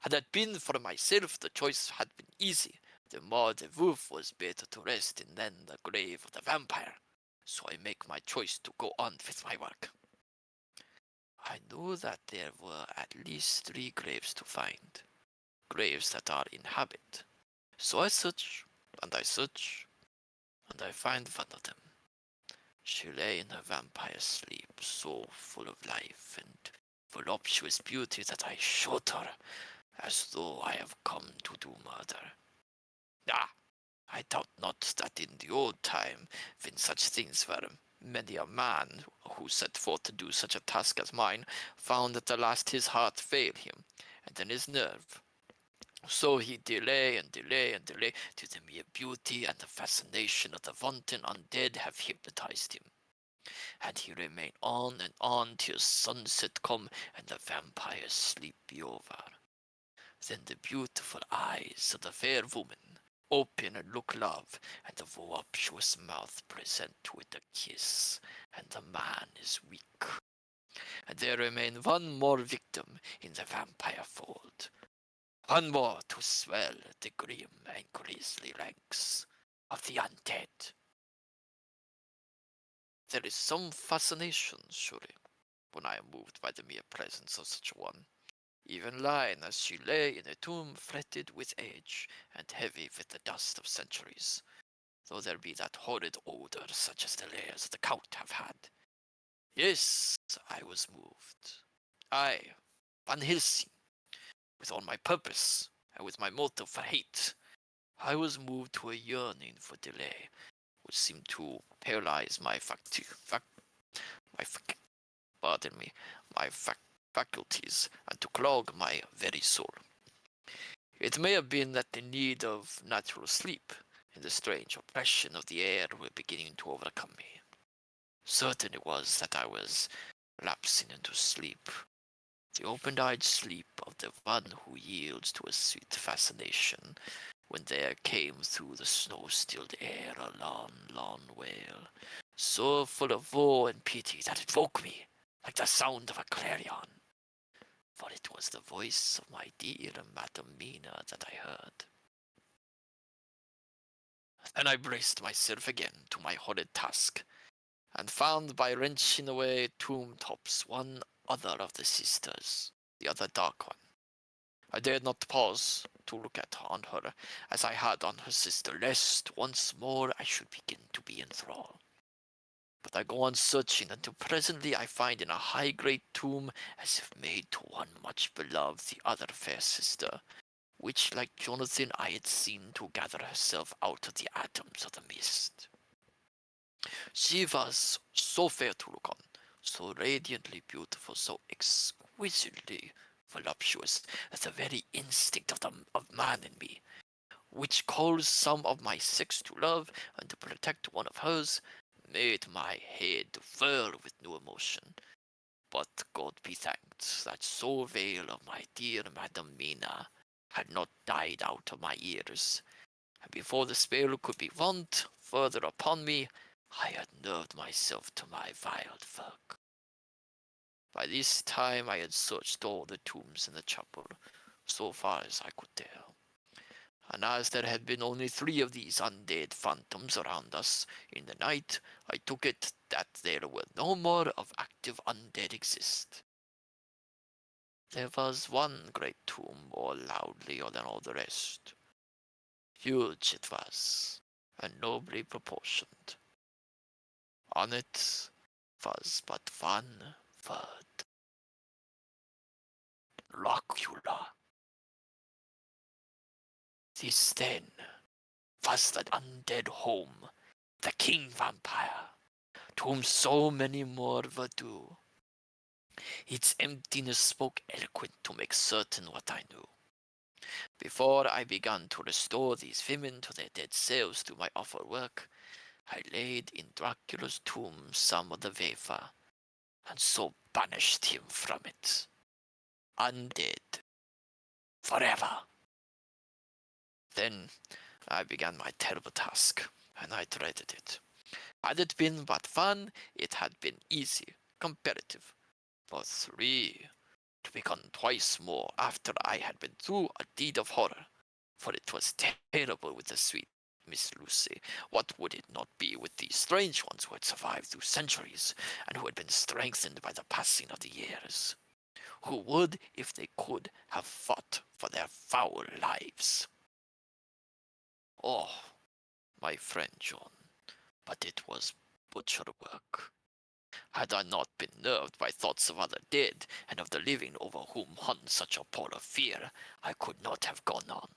Had it been for myself, the choice had been easy. The more the wolf was better to rest in than the grave of the vampire. So I make my choice to go on with my work. I knew that there were at least 3 graves to find. Graves that are inhabited. So I search, and I search, and I find one of them. She lay in her vampire sleep, so full of life and voluptuous beauty that I shot her, as though I have come to do murder. Ah, I doubt not that in the old time, when such things were, many a man who set forth to do such a task as mine found at the last his heart fail him, and then his nerve. So he delay and delay and delay till the mere beauty and the fascination of the wanton undead have hypnotized him. And he remain on and on till sunset come and the vampire's sleep be over. Then the beautiful eyes of the fair woman open and look love, and the voluptuous mouth present with a kiss, and the man is weak. And there remain one more victim in the vampire fold. One more to swell the grim and grisly ranks of the undead. There is some fascination, surely, when I am moved by the mere presence of such a one. Even lying as she lay in a tomb fretted with age and heavy with the dust of centuries, though there be that horrid odour such as the layers of the Count have had. Yes, I was moved. I, Van Helsing, with all my purpose and with my motive for hate, I was moved to a yearning for delay, which seemed to paralyze my pardon me, my faculties, and to clog my very soul. It may have been that the need of natural sleep and the strange oppression of the air were beginning to overcome me. Certain it was that I was lapsing into sleep, the open-eyed sleep of the one who yields to a sweet fascination, when there came through the snow-stilled air a long, long wail, so full of woe and pity that it woke me like the sound of a clarion. For it was the voice of my dear Madamina that I heard. Then I braced myself again to my horrid task, and found by wrenching away tomb tops one other of the sisters, the other dark one. I dared not pause to look on her as I had on her sister, lest once more I should begin to be in thrall. But I go on searching until presently I find in a high great tomb, as if made to one much beloved, the other fair sister, which, like Jonathan, I had seen to gather herself out of the atoms of the mist. She was so fair to look on, so radiantly beautiful, so exquisitely voluptuous, that the very instinct of man in me, which calls some of my sex to love and to protect one of hers, made my head whirl with new emotion. But God be thanked that so veil of my dear Madam Mina had not died out of my ears, and before the spell could be wrought further upon me, I had nerved myself to my vile work. By this time I had searched all the tombs in the chapel, so far as I could tell, and as there had been only 3 of these undead phantoms around us in the night, I took it that there were no more of active undead exist. There was one great tomb more loudlier than all the rest. Huge it was, and nobly proportioned. On it was but one word. Dracula. This then was the undead home, the king vampire, to whom so many more were due. Its emptiness spoke eloquent to make certain what I knew. Before I began to restore these women to their dead selves through my awful work, I laid in Dracula's tomb some of the wafer, and so banished him from it, undead, forever. Then I began my terrible task, and I dreaded it. Had it been but one, it had been easy, comparative. But three, to begin twice more after I had been through a deed of horror, for it was terrible with the sweet Miss Lucy. What would it not be with these strange ones who had survived through centuries, and who had been strengthened by the passing of the years? Who would, if they could, have fought for their foul lives? Oh, my friend John, but it was butcher work. Had I not been nerved by thoughts of other dead, and of the living over whom hung such a pall of fear, I could not have gone on.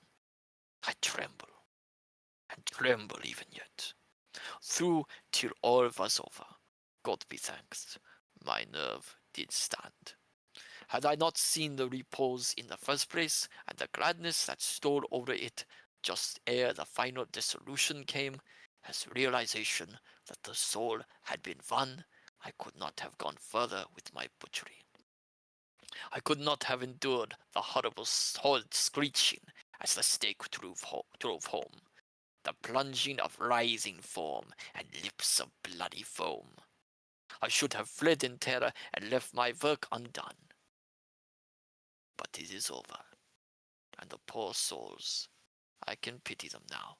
I tremble, and tremble even yet. Through till all was over, God be thanked, my nerve did stand. Had I not seen the repose in the first place, and the gladness that stole over it just ere the final dissolution came, as realization that the soul had been won, I could not have gone further with my butchery. I could not have endured the horrible sword screeching as the stake drove home, the plunging of writhing form and lips of bloody foam. I should have fled in terror and left my work undone. But it is over, and the poor souls, I can pity them now,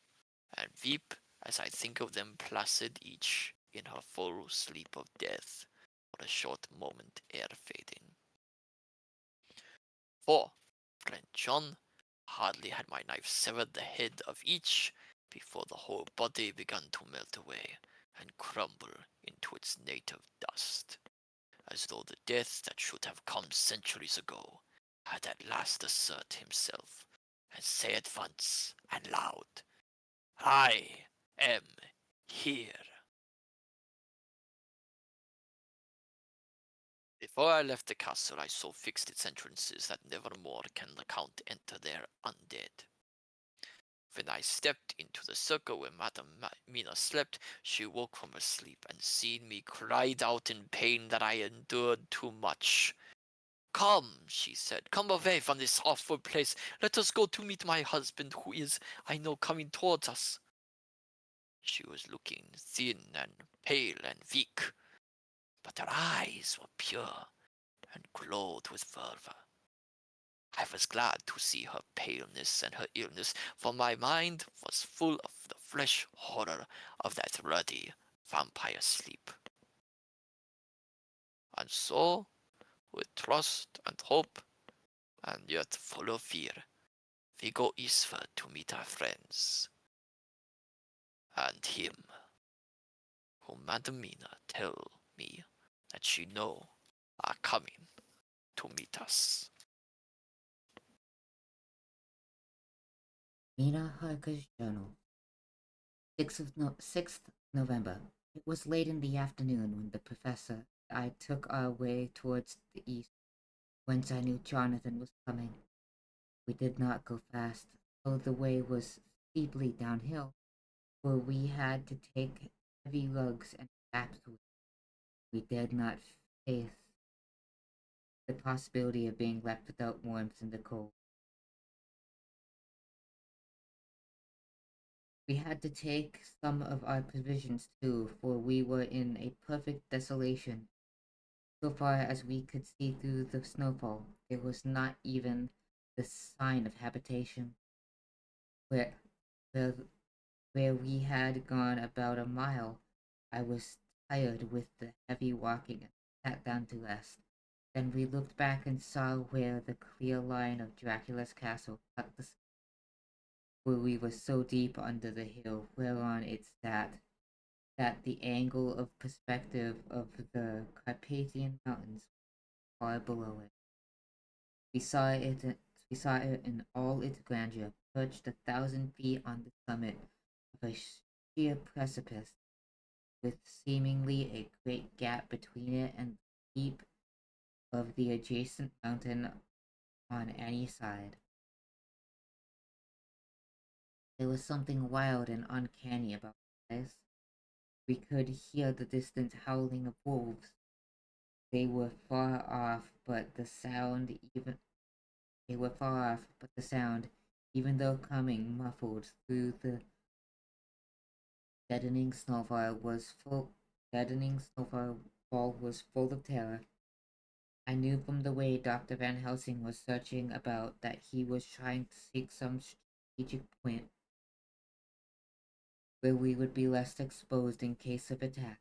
and weep as I think of them placid each in her full sleep of death for a short moment ere fading. For, friend John, hardly had my knife severed the head of each before the whole body began to melt away and crumble into its native dust, as though the death that should have come centuries ago had at last assert himself, and say at once and loud, I am here. Before I left the castle, I so fixed its entrances that nevermore can the Count enter there undead. When I stepped into the circle where Madame Mina slept, she woke from her sleep, and seeing me, cried out in pain that I endured too much. Come, she said, come away from this awful place. Let us go to meet my husband, who is, I know, coming towards us. She was looking thin and pale and weak, but her eyes were pure and glowed with fervor. I was glad to see her paleness and her illness, for my mind was full of the fresh horror of that ruddy vampire sleep. And so, with trust and hope, and yet full of fear, we go eastward to meet our friends, and him, whom Madam Mina tell me that she know are coming to meet us. Mina Harker's journal. 6th November. It was late in the afternoon when the professor and I took our way towards the east, whence I knew Jonathan was coming. We did not go fast, though the way was steeply downhill, for we had to take heavy lugs and straps with. We dared not face the possibility of being left without warmth in the cold. We had to take some of our provisions too, for we were in a perfect desolation. So far as we could see through the snowfall, there was not even the sign of habitation. Where, where, where we had gone about a mile, I was tired with the heavy walking and sat down to rest. Then we looked back and saw where the clear line of Dracula's castle cut the sky, where we were so deep under the hill whereon it sat, that the angle of perspective of the Carpathian Mountains was far below it. We saw it We saw it in all its grandeur, perched 1,000 feet on the summit of a sheer precipice, with seemingly a great gap between it and the peak of the adjacent mountain on any side. There was something wild and uncanny about the place. We could hear the distant howling of wolves. They were far off, but the sound even they were far off, but the sound, even though coming muffled through the deadening snowfall, was full of terror. I knew from the way Dr. Van Helsing was searching about that he was trying to seek some strategic point where we would be less exposed in case of attack.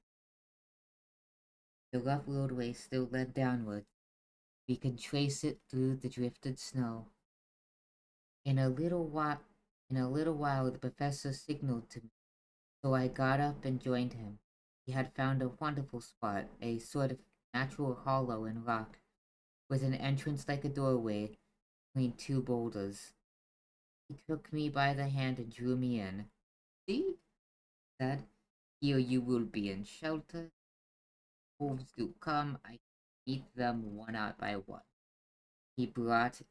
The rough roadway still led downward. We could trace it through the drifted snow. In a little while, the professor signaled to me, so I got up and joined him. He had found a wonderful spot, a sort of natural hollow in rock, with an entrance like a doorway between two boulders. He took me by the hand and drew me in. See? He said, here you will be in shelter. Wolves do come, I eat them one out by one. He brought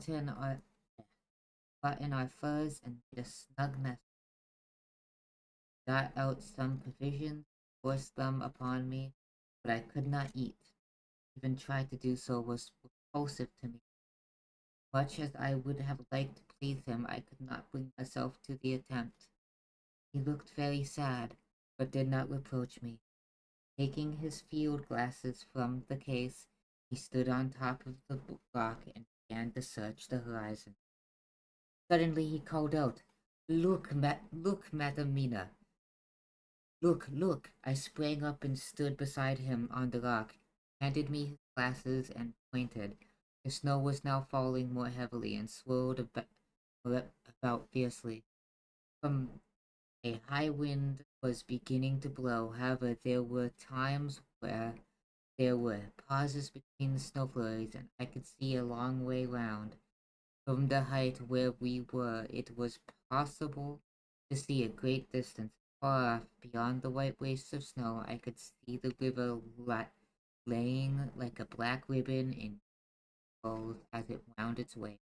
in our furs and made a snug nest. Got out some provisions, forced them upon me, but I could not eat. Even tried to do so was repulsive to me. Much as I would have liked to please him, I could not bring myself to the attempt. He looked very sad, but did not reproach me. Taking his field glasses from the case, he stood on top of the rock and began to search the horizon. Suddenly he called out, look, Madam Mina. Look, look! I sprang up and stood beside him on the rock, handed me his glasses, and pointed. The snow was now falling more heavily and swirled about fiercely. From a high wind was beginning to blow, however, there were times where there were pauses between the snow flurries, and I could see a long way round. From the height where we were, it was possible to see a great distance. Far off, beyond the white waste of snow, I could see the river laying like a black ribbon in gold as it wound its way.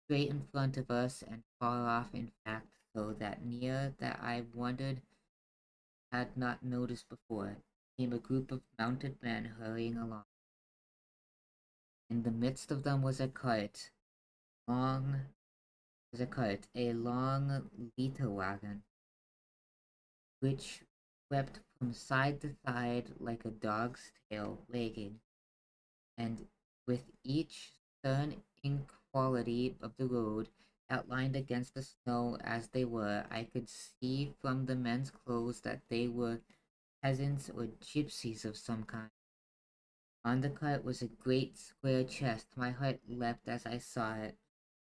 Straight in front of us and far off, in fact, so that near that I wondered had not noticed before, came a group of mounted men hurrying along. In the midst of them was a cart, long a long liter wagon, which swept from side to side like a dog's tail wagging, and with each stern inequality of the road outlined against the snow as they were, I could see from the men's clothes that they were peasants or gypsies of some kind. On the cart was a great square chest. My heart leapt as I saw it,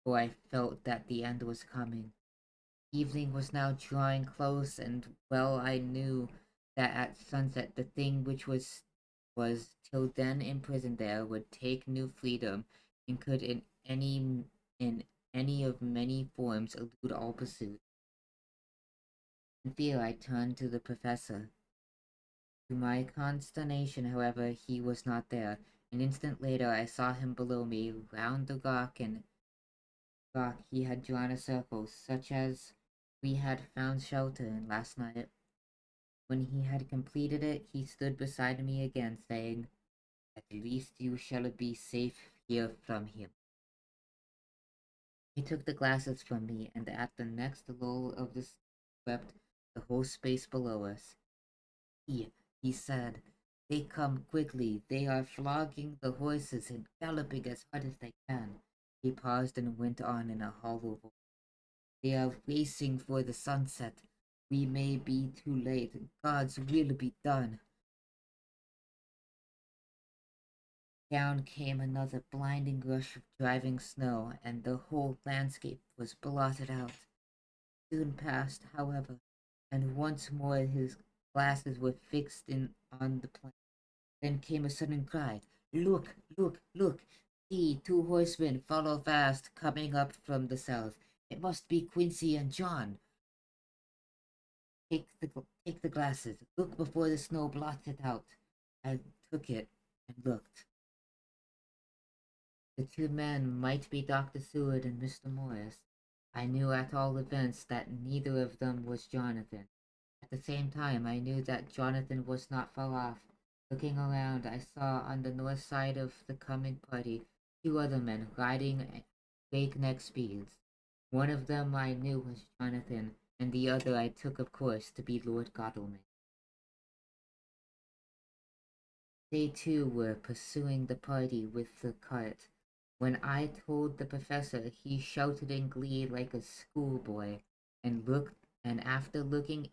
for I felt that the end was coming. Evening was now drawing close, and well I knew that at sunset the thing which was till then imprisoned there would take new freedom, and could in any of many forms elude all pursuit. In fear I turned to the professor. To my consternation, however, he was not there. An instant later I saw him below me. Round the rock he had drawn a circle, such as we had found shelter in last night. When he had completed it, he stood beside me again, saying, at least you shall be safe here from him. He took the glasses from me, and at the next lull of the swept the whole space below us. He said, they come quickly. They are flogging the horses and galloping as hard as they can. He paused and went on in a hollow voice. They are racing for the sunset. We may be too late. God's will be done. Down came another blinding rush of driving snow, and the whole landscape was blotted out. Soon passed, however, and once more his glasses were fixed on the plain. Then came a sudden cry. Look, look, look! See, two horsemen follow fast, coming up from the south. It must be Quincy and John. Take the glasses. Look before the snow blots it out. I took it and looked. The two men might be Dr. Seward and Mr. Morris. I knew at all events that neither of them was Jonathan. At the same time, I knew that Jonathan was not far off. Looking around, I saw on the north side of the coming party two other men riding at breakneck speeds. One of them I knew was Jonathan, and the other I took, of course, to be Lord Godalming. They too were pursuing the party with the cart. When I told the professor, he shouted in glee like a schoolboy, and after looking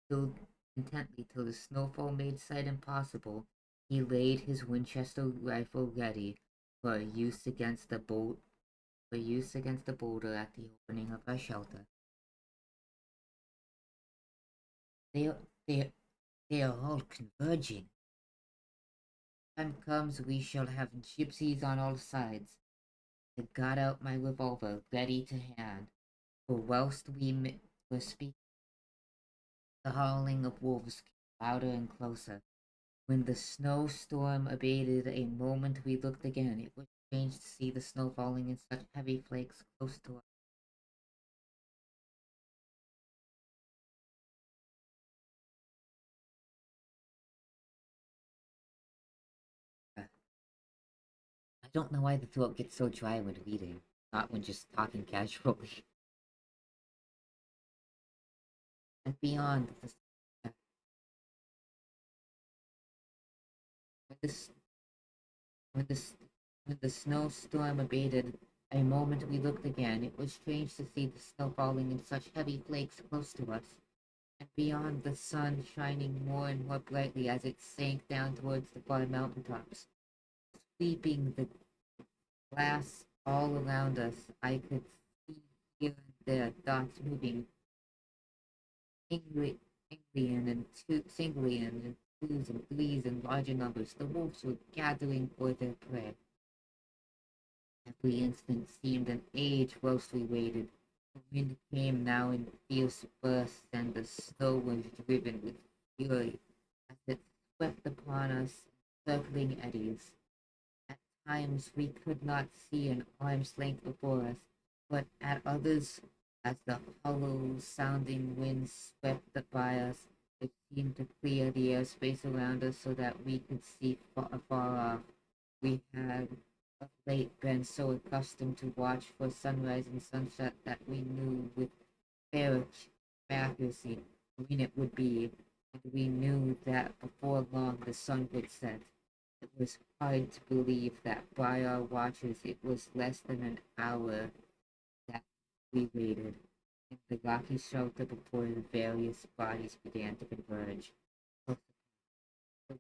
till, intently till the snowfall made sight impossible, he laid his Winchester rifle ready for use against the boulder at the opening of our shelter. They they they are all converging. Time comes we shall have gypsies on all sides. I got out my revolver, ready to hand, for whilst we were speaking, the howling of wolves came louder and closer. When the snowstorm abated a moment, we looked again. It was strange to see the snow falling in such heavy flakes close to us. I don't know why the throat gets so dry when reading, not when just talking casually. And beyond when the, when the, when the snowstorm abated, a moment we looked again. It was strange to see the snow falling in such heavy flakes close to us, and beyond the sun shining more and more brightly as it sank down towards the far mountain tops. Sweeping the glass all around us, I could see here and there dots moving singly, singly and in twos and threes and larger numbers. The wolves were gathering for their prey. Every instant seemed an age whilst we waited. The wind came now in fierce bursts, and the snow was driven with fury as it swept upon us in circling eddies. At times we could not see an arm's length before us, but at others, as the hollow sounding wind swept by us, it seemed to clear the airspace around us so that we could see far off. We had of late been so accustomed to watch for sunrise and sunset that we knew with fair accuracy when it would be, and we knew that before long the sun would set. It was hard to believe that by our watches it was less than an hour that we waited in the rocky shelter before the various bodies began to converge. The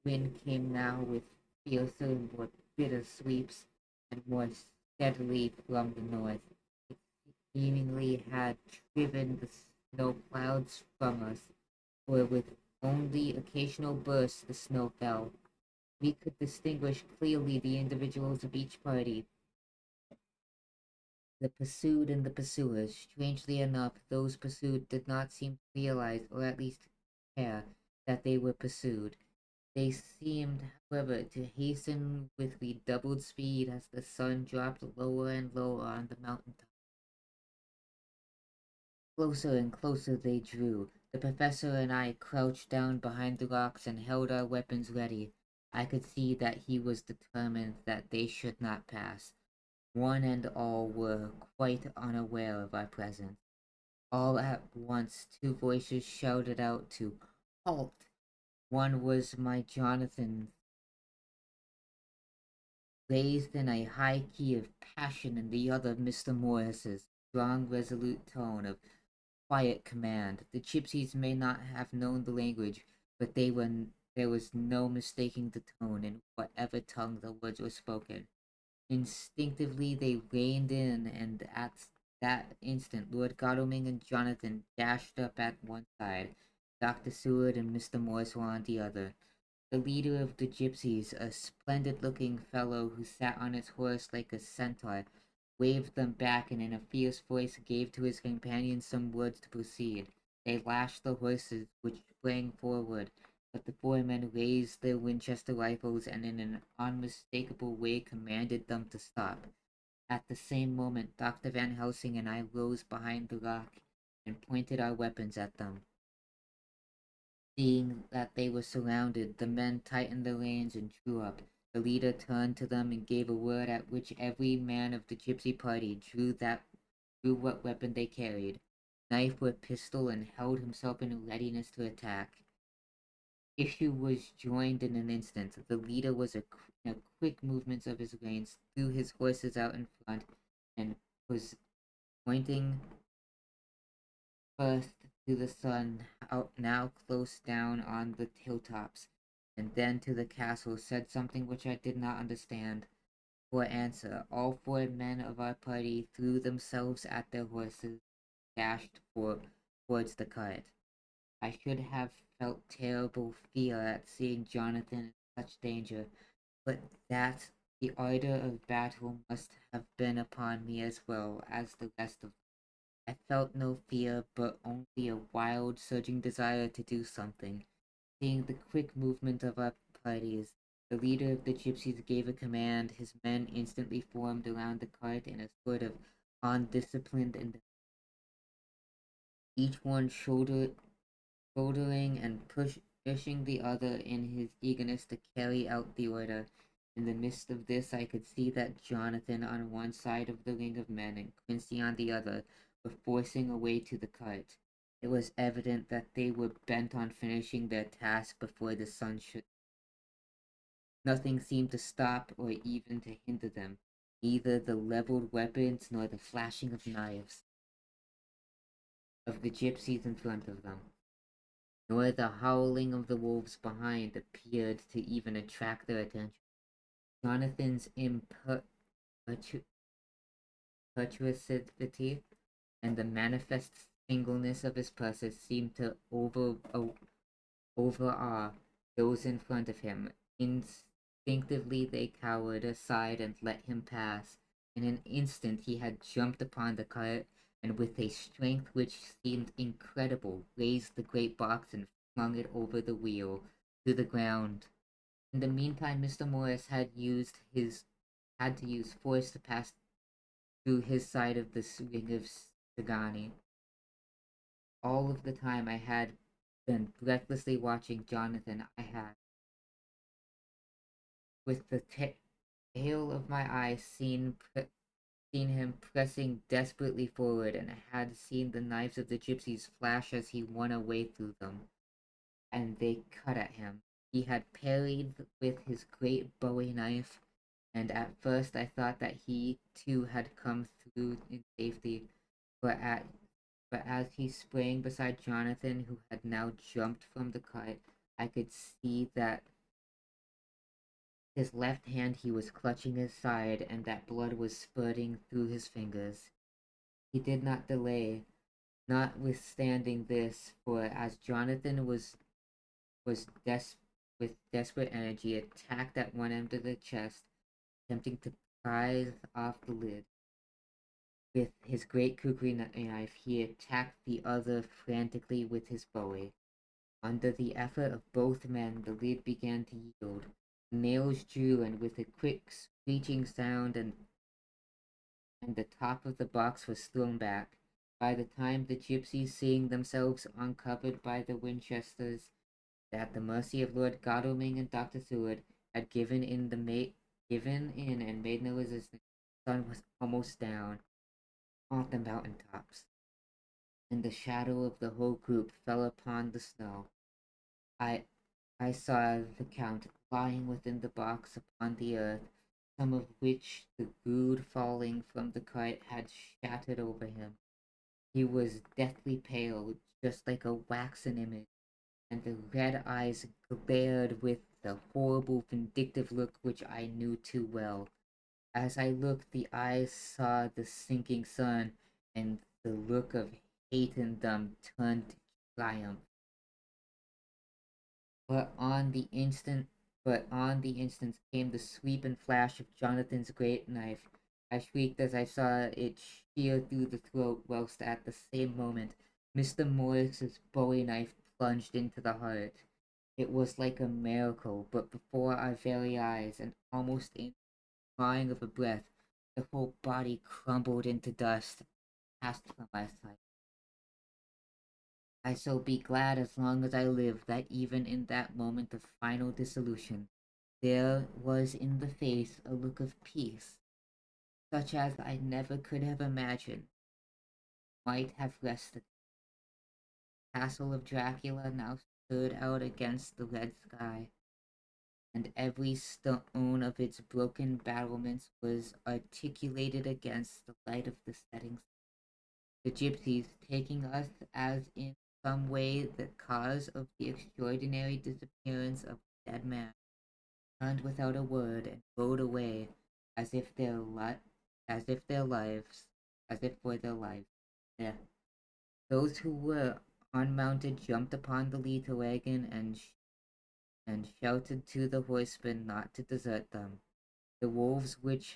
wind came now with fiercer and more bitter sweeps and more steadily from the north. It seemingly had driven the snow clouds from us, for with only occasional bursts the snow fell. We could distinguish clearly the individuals of each party, the pursued and the pursuers. Strangely enough, those pursued did not seem to realize, or at least care, that they were pursued. They seemed, however, to hasten with redoubled speed as the sun dropped lower and lower on the mountain top. Closer and closer they drew. The professor and I crouched down behind the rocks and held our weapons ready. I could see that he was determined that they should not pass. One and all were quite unaware of our presence. All at once, two voices shouted out to halt. One was my Jonathan, raised in a high key of passion, and the other Mr. Morris's strong, resolute tone of quiet command. The gypsies may not have known the language, but there was no mistaking the tone in whatever tongue the words were spoken. Instinctively they reined in, and at that instant Lord Godalming and Jonathan dashed up at one side. Dr. Seward and Mr. Morris were on the other. The leader of the gypsies, a splendid-looking fellow who sat on his horse like a centaur, waved them back and in a fierce voice gave to his companions some words to proceed. They lashed the horses, which sprang forward, but the four men raised their Winchester rifles and in an unmistakable way commanded them to stop. At the same moment, Dr. Van Helsing and I rose behind the rock and pointed our weapons at them. Seeing that they were surrounded, the men tightened the reins and drew up. The leader turned to them and gave a word at which every man of the gypsy party drew what weapon they carried, knife or pistol, and held himself in readiness to attack. Issue was joined in an instant. The leader was in a quick movement of his reins, threw his horses out in front, and was pointing first to the sun, out now close down on the hilltops, and then to the castle, said something which I did not understand. For answer, all four men of our party threw themselves at their horses, dashed towards the cart. I should have felt terrible fear at seeing Jonathan in such danger, but that the ardor of battle must have been upon me as well as the rest of them. I felt no fear, but only a wild, surging desire to do something. Seeing the quick movement of our parties, the leader of the gypsies gave a command. His men instantly formed around the cart in a sort of undisciplined and each one shouldering and pushing the other in his eagerness to carry out the order. In the midst of this, I could see that Jonathan on one side of the ring of men and Quincy on the other were forcing a way to the cart. It was evident that they were bent on finishing their task before the sun should. Nothing seemed to stop or even to hinder them, neither the leveled weapons nor the flashing of knives of the gypsies in front of them, nor the howling of the wolves behind appeared to even attract their attention. Jonathan's impetuosity and the manifest singleness of his purpose seemed to overawe those in front of him. Instinctively they cowered aside and let him pass. In an instant he had jumped upon the cart, and with a strength which seemed incredible, raised the great box and flung it over the wheel to the ground. In the meantime, Mr. Morris had to use force to pass through his side of the ring of Sagani. All of the time I had been breathlessly watching Jonathan. I had, with the tail of my eye, seen him pressing desperately forward, and I had seen the knives of the gypsies flash as he won a way through them, and they cut at him. He had parried with his great bowie knife, and at first I thought that he too had come through in safety, but as he sprang beside Jonathan, who had now jumped from the cart, I could see that his left hand he was clutching his side, and that blood was spurting through his fingers. He did not delay, notwithstanding this, for as Jonathan was with desperate energy attacked at one end of the chest, attempting to prise off the lid. With his great kukri knife, he attacked the other frantically with his bowie. Under the effort of both men, the lid began to yield. The nails drew, and with a quick screeching sound, and the top of the box was thrown back. By the time the gypsies, seeing themselves uncovered by the Winchesters, at the mercy of Lord Godalming and Dr. Seward, had given in and made no resistance, the sun was almost down on the mountain tops, and the shadow of the whole group fell upon the snow. I I saw the Count lying within the box upon the earth, some of which the brood falling from the cart had shattered over him. He was deathly pale, just like a waxen image, and the red eyes glared with the horrible vindictive look which I knew too well. As I looked, the eyes saw the sinking sun, and the look of hate in them turned to triumph. But on the instant, but on the instant came the sweep and flash of Jonathan's great knife. I shrieked as I saw it shear through the throat, whilst at the same moment Mr. Morris's bowie knife plunged into the heart. It was like a miracle, but before our very eyes, and almost in the drawing of a breath, the whole body crumbled into dust, passed from my sight. I shall be glad as long as I live that even in that moment of final dissolution, there was in the face a look of peace, such as I never could have imagined might have rested. The castle of Dracula now stood out against the red sky, and every stone of its broken battlements was articulated against the light of the setting sun. The gypsies, taking us as in some way the cause of the extraordinary disappearance of the dead man, turned without a word and rode away as if their as if their lives, as if for their lives. Yeah. Those who were unmounted jumped upon the leader wagon and shouted to the horsemen not to desert them. The wolves which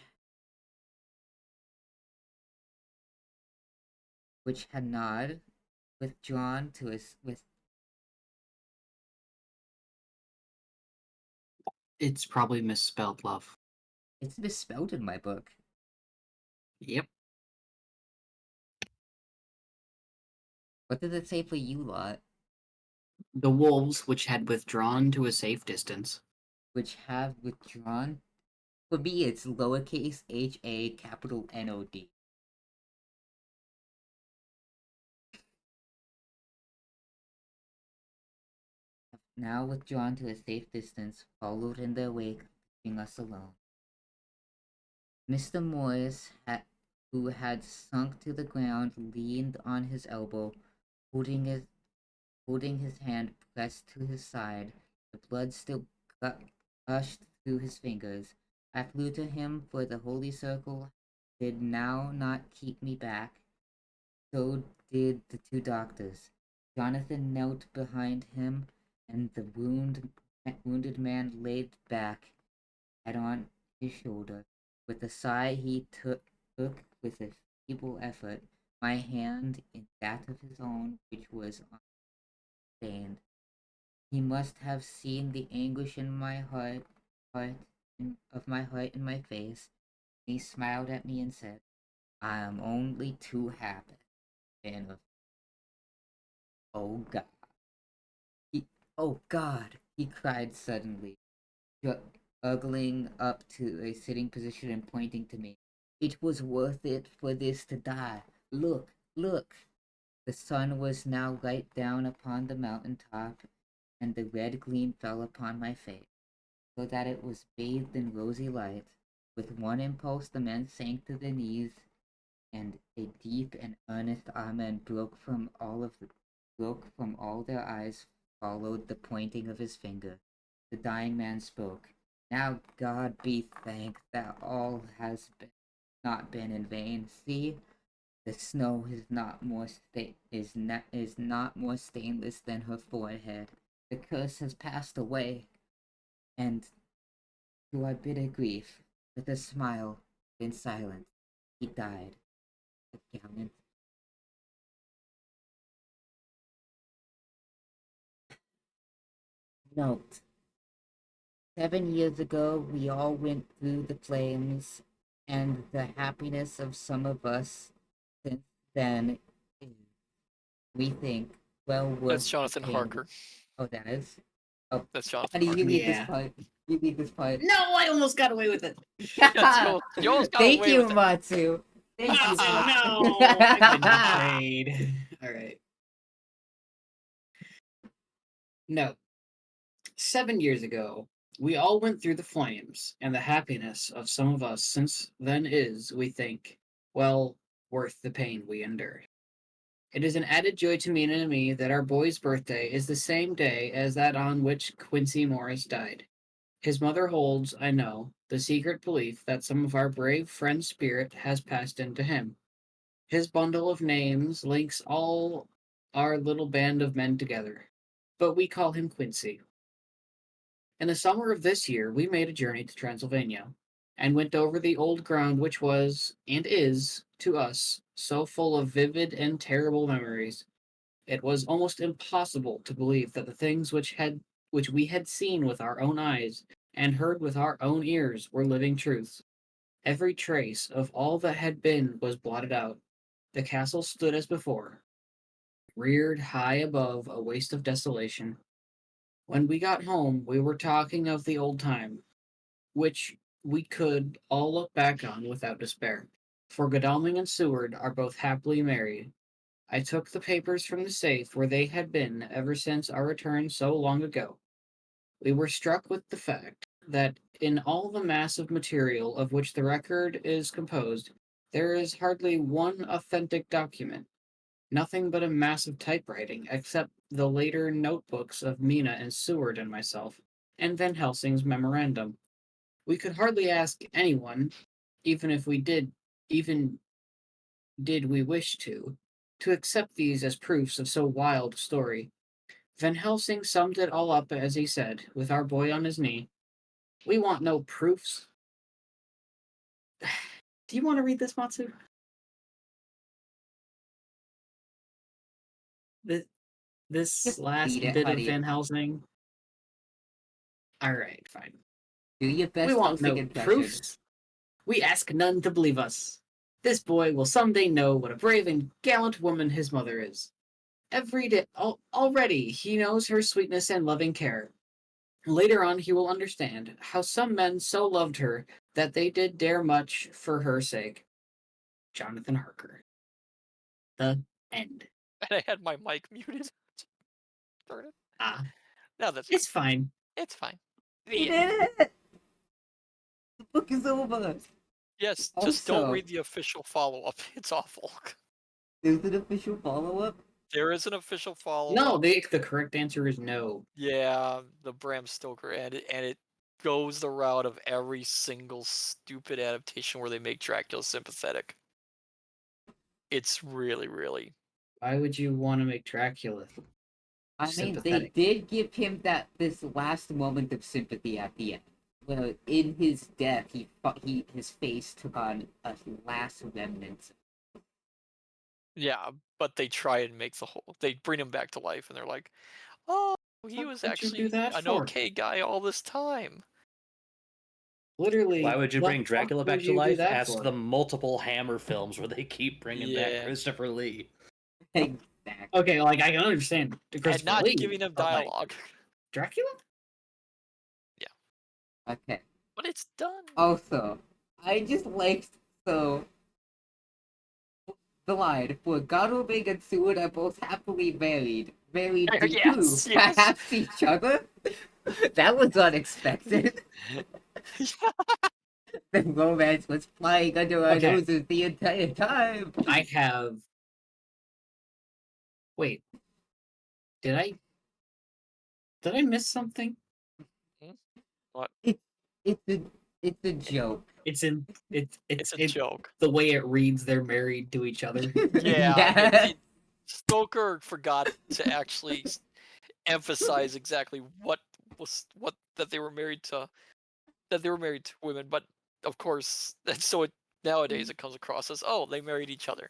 had not withdrawn to us with It's probably misspelled love. it's misspelled in my book. Yep. What did it say for you lot? The wolves, which had withdrawn to a safe distance. Which have withdrawn? For me, it's lowercase h-a, capital N-O-D. Have now withdrawn to a safe distance, followed in their wake, leaving us alone. Mr. Morris, who had sunk to the ground, leaned on his elbow, holding his hand pressed to his side. The blood still gushed through his fingers. I flew to him, for the holy circle did now not keep me back. So did the two doctors. Jonathan knelt behind him, and the wounded man laid back, head on his shoulder. With a sigh, he took with a feeble effort my hand in that of his own, which was unstained. He must have seen the anguish in my heart in my face. He smiled at me and said, "I am only too happy." And oh God, he, oh God, he cried suddenly, juggling up to a sitting position and pointing to me. It was worth it for this to die. Look, look. The sun was now right down upon the mountain top, and the red gleam fell upon my face, so that it was bathed in rosy light. With one impulse, the men sank to their knees, and a deep and earnest amen broke from all their eyes, followed the pointing of his finger. The dying man spoke. Now God be thanked that all has not been in vain. See, the snow is not more stainless than her forehead. The curse has passed away, and to our bitter grief, with a smile, in silence, he died. A gallant. Note: 7 years ago, we all went through the flames, and the happiness of some of us since then is, we think, well worth That's Jonathan the pain. Harker. Oh, that is? Oh, That's Jonathan honey, Harker. you read this Yeah. part. You read this part. No, I almost got away with it. Yeah, you almost got Thank away you, with it. Matsu. Thank you. Matsu, Matsu. no! I've been betrayed. Alright. No. 7 years ago, we all went through the flames, and the happiness of some of us since then is, we think, well, worth the pain we endured. It is an added joy to Mina and me that our boy's birthday is the same day as that on which Quincy Morris died. His mother holds, I know, the secret belief that some of our brave friend's spirit has passed into him. His bundle of names links all our little band of men together, but we call him Quincy. In the summer of this year, we made a journey to Transylvania and went over the old ground which was, and is, to us, so full of vivid and terrible memories. It was almost impossible to believe that the things which we had seen with our own eyes and heard with our own ears were living truths. Every trace of all that had been was blotted out. The castle stood as before, reared high above a waste of desolation. When we got home, we were talking of the old time, which we could all look back on without despair. For Godalming and Seward are both happily married. I took the papers from the safe where they had been ever since our return so long ago. We were struck with the fact that in all the mass of material of which the record is composed, there is hardly one authentic document, nothing but a mass of typewriting, except the later notebooks of Mina and Seward and myself, and Van Helsing's memorandum. We could hardly ask anyone, even if we did, even did we wish to accept these as proofs of so wild a story. Van Helsing summed it all up as he said, with our boy on his knee. We want no proofs. Do you want to read this, Matsu? This Just last read it, bit of honey. Van Helsing. All right, fine. Do your best We want Helsing no impression. proofs. We ask none to believe us. This boy will someday know what a brave and gallant woman his mother is. Every day, already, he knows her sweetness and loving care. Later on, he will understand how some men so loved her that they did dare much for her sake. Jonathan Harker. The end. And I had my mic muted. Darn it. Ah, No, that's it's fine. it's fine. We did it! The book is over! Yes, just don't Also- read the official follow-up. It's awful. There's an official follow-up? There is an official follow-up. No, the correct answer is no. Yeah, the Bram Stoker, and it goes the route of every single stupid adaptation where they make Dracula sympathetic. It's really, really. Why would you want to make Dracula I mean, they sympathetic? did give him this last moment of sympathy at the end. Well, in his death, his face took on a last remnant. Yeah, but they try and make they bring him back to life, and they're like, oh, he What was would you do actually that an for? okay guy all this time. Literally. Why would you what bring the fuck Dracula back would to you do life? that Ask for? the multiple Hammer films where they keep bringing back Yeah. Christopher Lee. Exactly. Okay, like I can understand And Christopher not Lee, giving him but, like, dialogue. Dracula? Okay. But it's done. Also, I just liked the line for Godalming and Seward are both happily married. Married to Yes, who? yes. Perhaps each other? That was unexpected. The romance was flying under our Okay. noses the entire time. I have. Wait. Did I miss something? It's a joke. It's It's a joke. the way it reads. They're married to each other. Yeah. Stoker forgot to actually emphasize exactly what that they were married to women, but of course, nowadays it comes across as, oh, they married each other.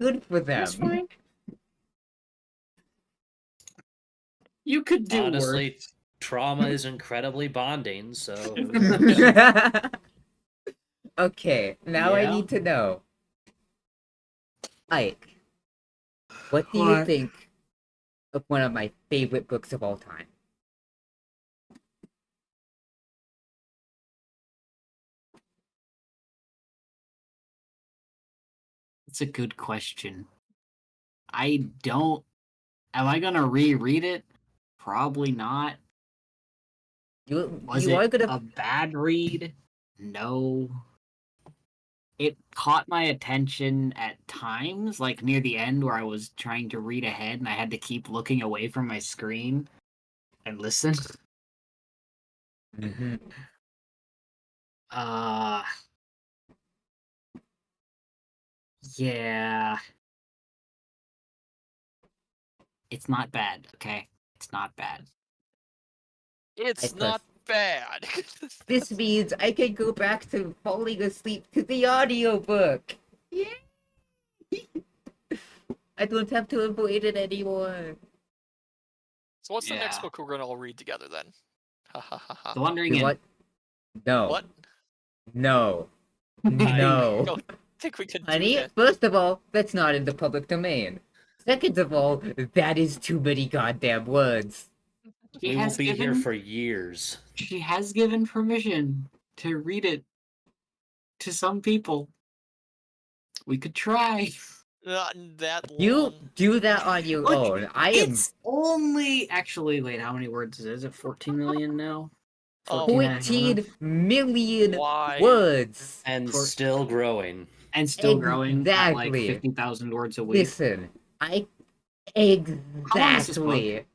Good for them. That's fine. You could do Honestly, worse. trauma is incredibly bonding, so Okay, now I Yeah? need to know. Ike, what do you What? think of one of my favorite books of all time? It's a good question. I don't. Am I gonna reread it? Probably not. Was You are it gonna a bad read? No. It caught my attention at times, like near the end where I was trying to read ahead and I had to keep looking away from my screen and listen. Mhm. Uh yeah. It's not bad, okay? It's not bad. It's I not bad. This means I can go back to falling asleep to the audiobook. Yeah. I don't have to avoid it anymore. So what's the next Yeah. book we're gonna all read together then? Ha ha ha ha. The Wandering Inn. What? No. What? No. I No. don't think we can do Honey, that. first of all, that's not in the public domain. Second of all, that is too many goddamn words. We will be here for years. She has given permission to read it to some people. We could try. Not that You long. do that on your Look, own. I am It's only actually wait, how many words is it? 14 million now? Oh, 14 and a half? 14 million Why? words. And For- still growing. And still growing at like Exactly. 50,000 words a week. Listen, How long is this book? exactly.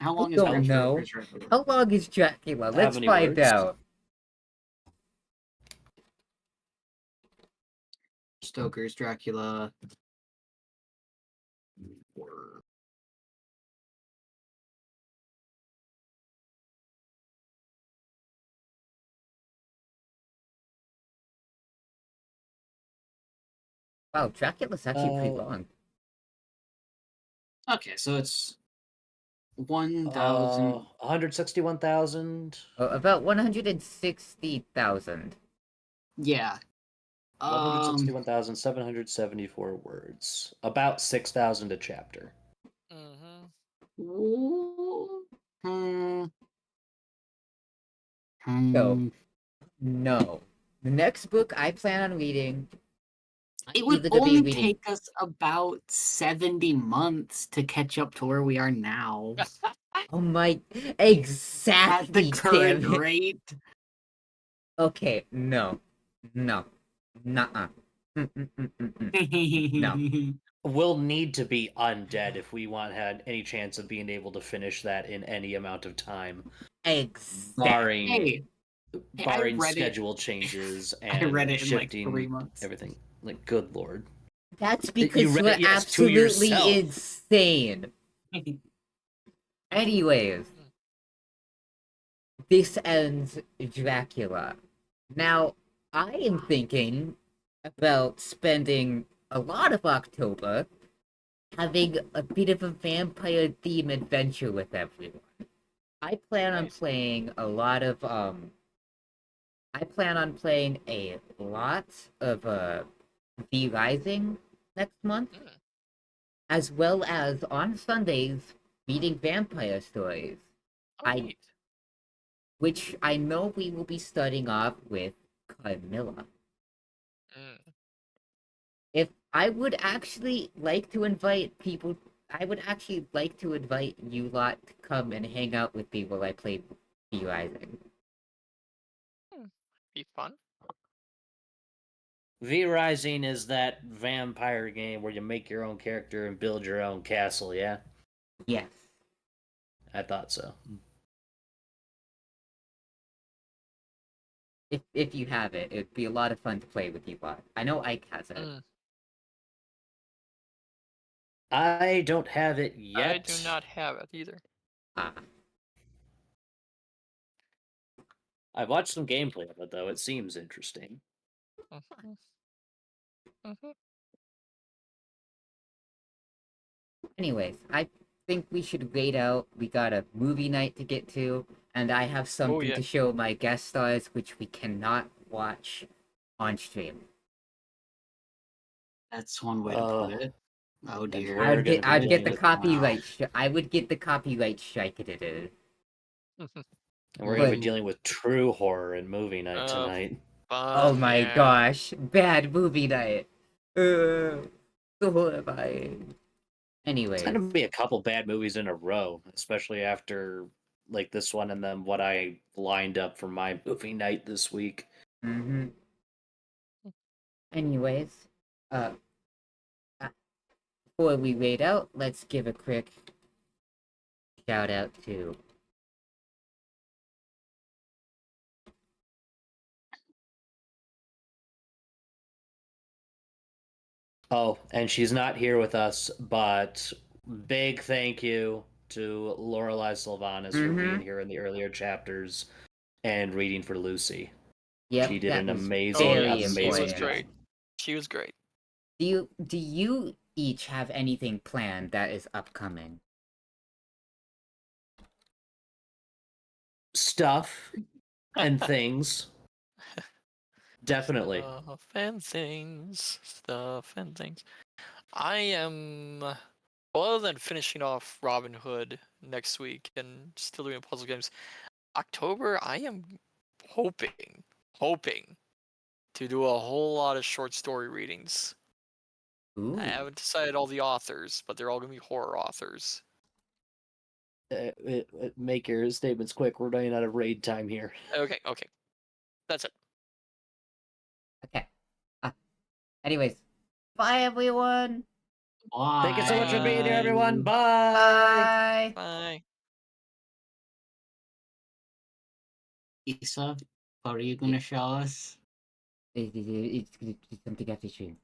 How long I is don't know. Dracula? How long is Dracula? How Let's many find words? out. Stoker's Dracula. Wow, Dracula's actually pretty long. Okay, so it's 1,000. 161,000. About 160,000. Yeah. 161,774 words. About 6,000 a chapter. Mm-hmm. So, no. The next book I plan on reading, It would either gonna be only reading- take us about 70 months to catch up to where we are now. Oh my, At exactly, the current damn it. rate. Okay, no. No. Nuh-uh. No. We'll need to be undead if we had any chance of being able to finish that in any amount of time, Exactly. barring Hey, I read it. schedule changes I and read it in like shifting 3 months. everything. Like, good lord. That's You because read we're it, yes, to absolutely yourself. insane. Anyways, this ends Dracula. Now, I am thinking about spending a lot of October having a bit of a vampire theme adventure with everyone. I plan on Nice. playing a lot of I plan on playing a lot of V Rising next month, Mm. as well as on Sundays reading vampire stories, Oh, neat. which I know we will be starting off with Carmilla. Mm. If I would actually like to invite people, I would actually like to invite you lot to come and hang out with me while I play V Rising. Be fun. V Rising is that vampire game where you make your own character and build your own castle, yeah? Yes. I thought so. If you have it, it'd be a lot of fun to play with you lot. I know Ike has it. Mm. I don't have it yet. I do not have it either. Ah. I've watched some gameplay of it, though. It seems interesting. Mhm. Mhm. Anyways, I think we should wait out. We got a movie night to get to, and I have something yeah. to show my guest stars, which we cannot watch on stream. That's one way to put it. Oh dear. we're gonna be I'd get the dealing with- copyright. I would get the copyright strike it. And we're going to be But- dealing with true horror and movie night Oh, tonight. Oh my yeah. gosh, bad movie night. So horrifying. Anyways, It's going to be a couple bad movies in a row, especially after like this one and then what I lined up for my movie night this week. mm-hmm. Anyways, before we wait out, let's give a quick shout out to Oh, and she's not here with us, but big thank you to Lorelei Sylvanas for being here in the earlier chapters and reading for Lucy. Yep, She did that an was amazing, very She was amazing important. job. great. She was great. Do you each have anything planned that is upcoming? Stuff and things. Definitely. Stuff and things. Stuff and things. I am, well, other than finishing off Robin Hood next week and still doing puzzle games, October I am hoping to do a whole lot of short story readings. Ooh. I haven't decided all the authors, but they're all gonna be horror authors. Make your statements quick. We're running out of raid time here. Okay, that's it. Okay. Anyways, bye everyone. Why? Thank you so much for being here, everyone. Bye. Bye. Bye. Isa, what are you gonna show us? It's something after stream.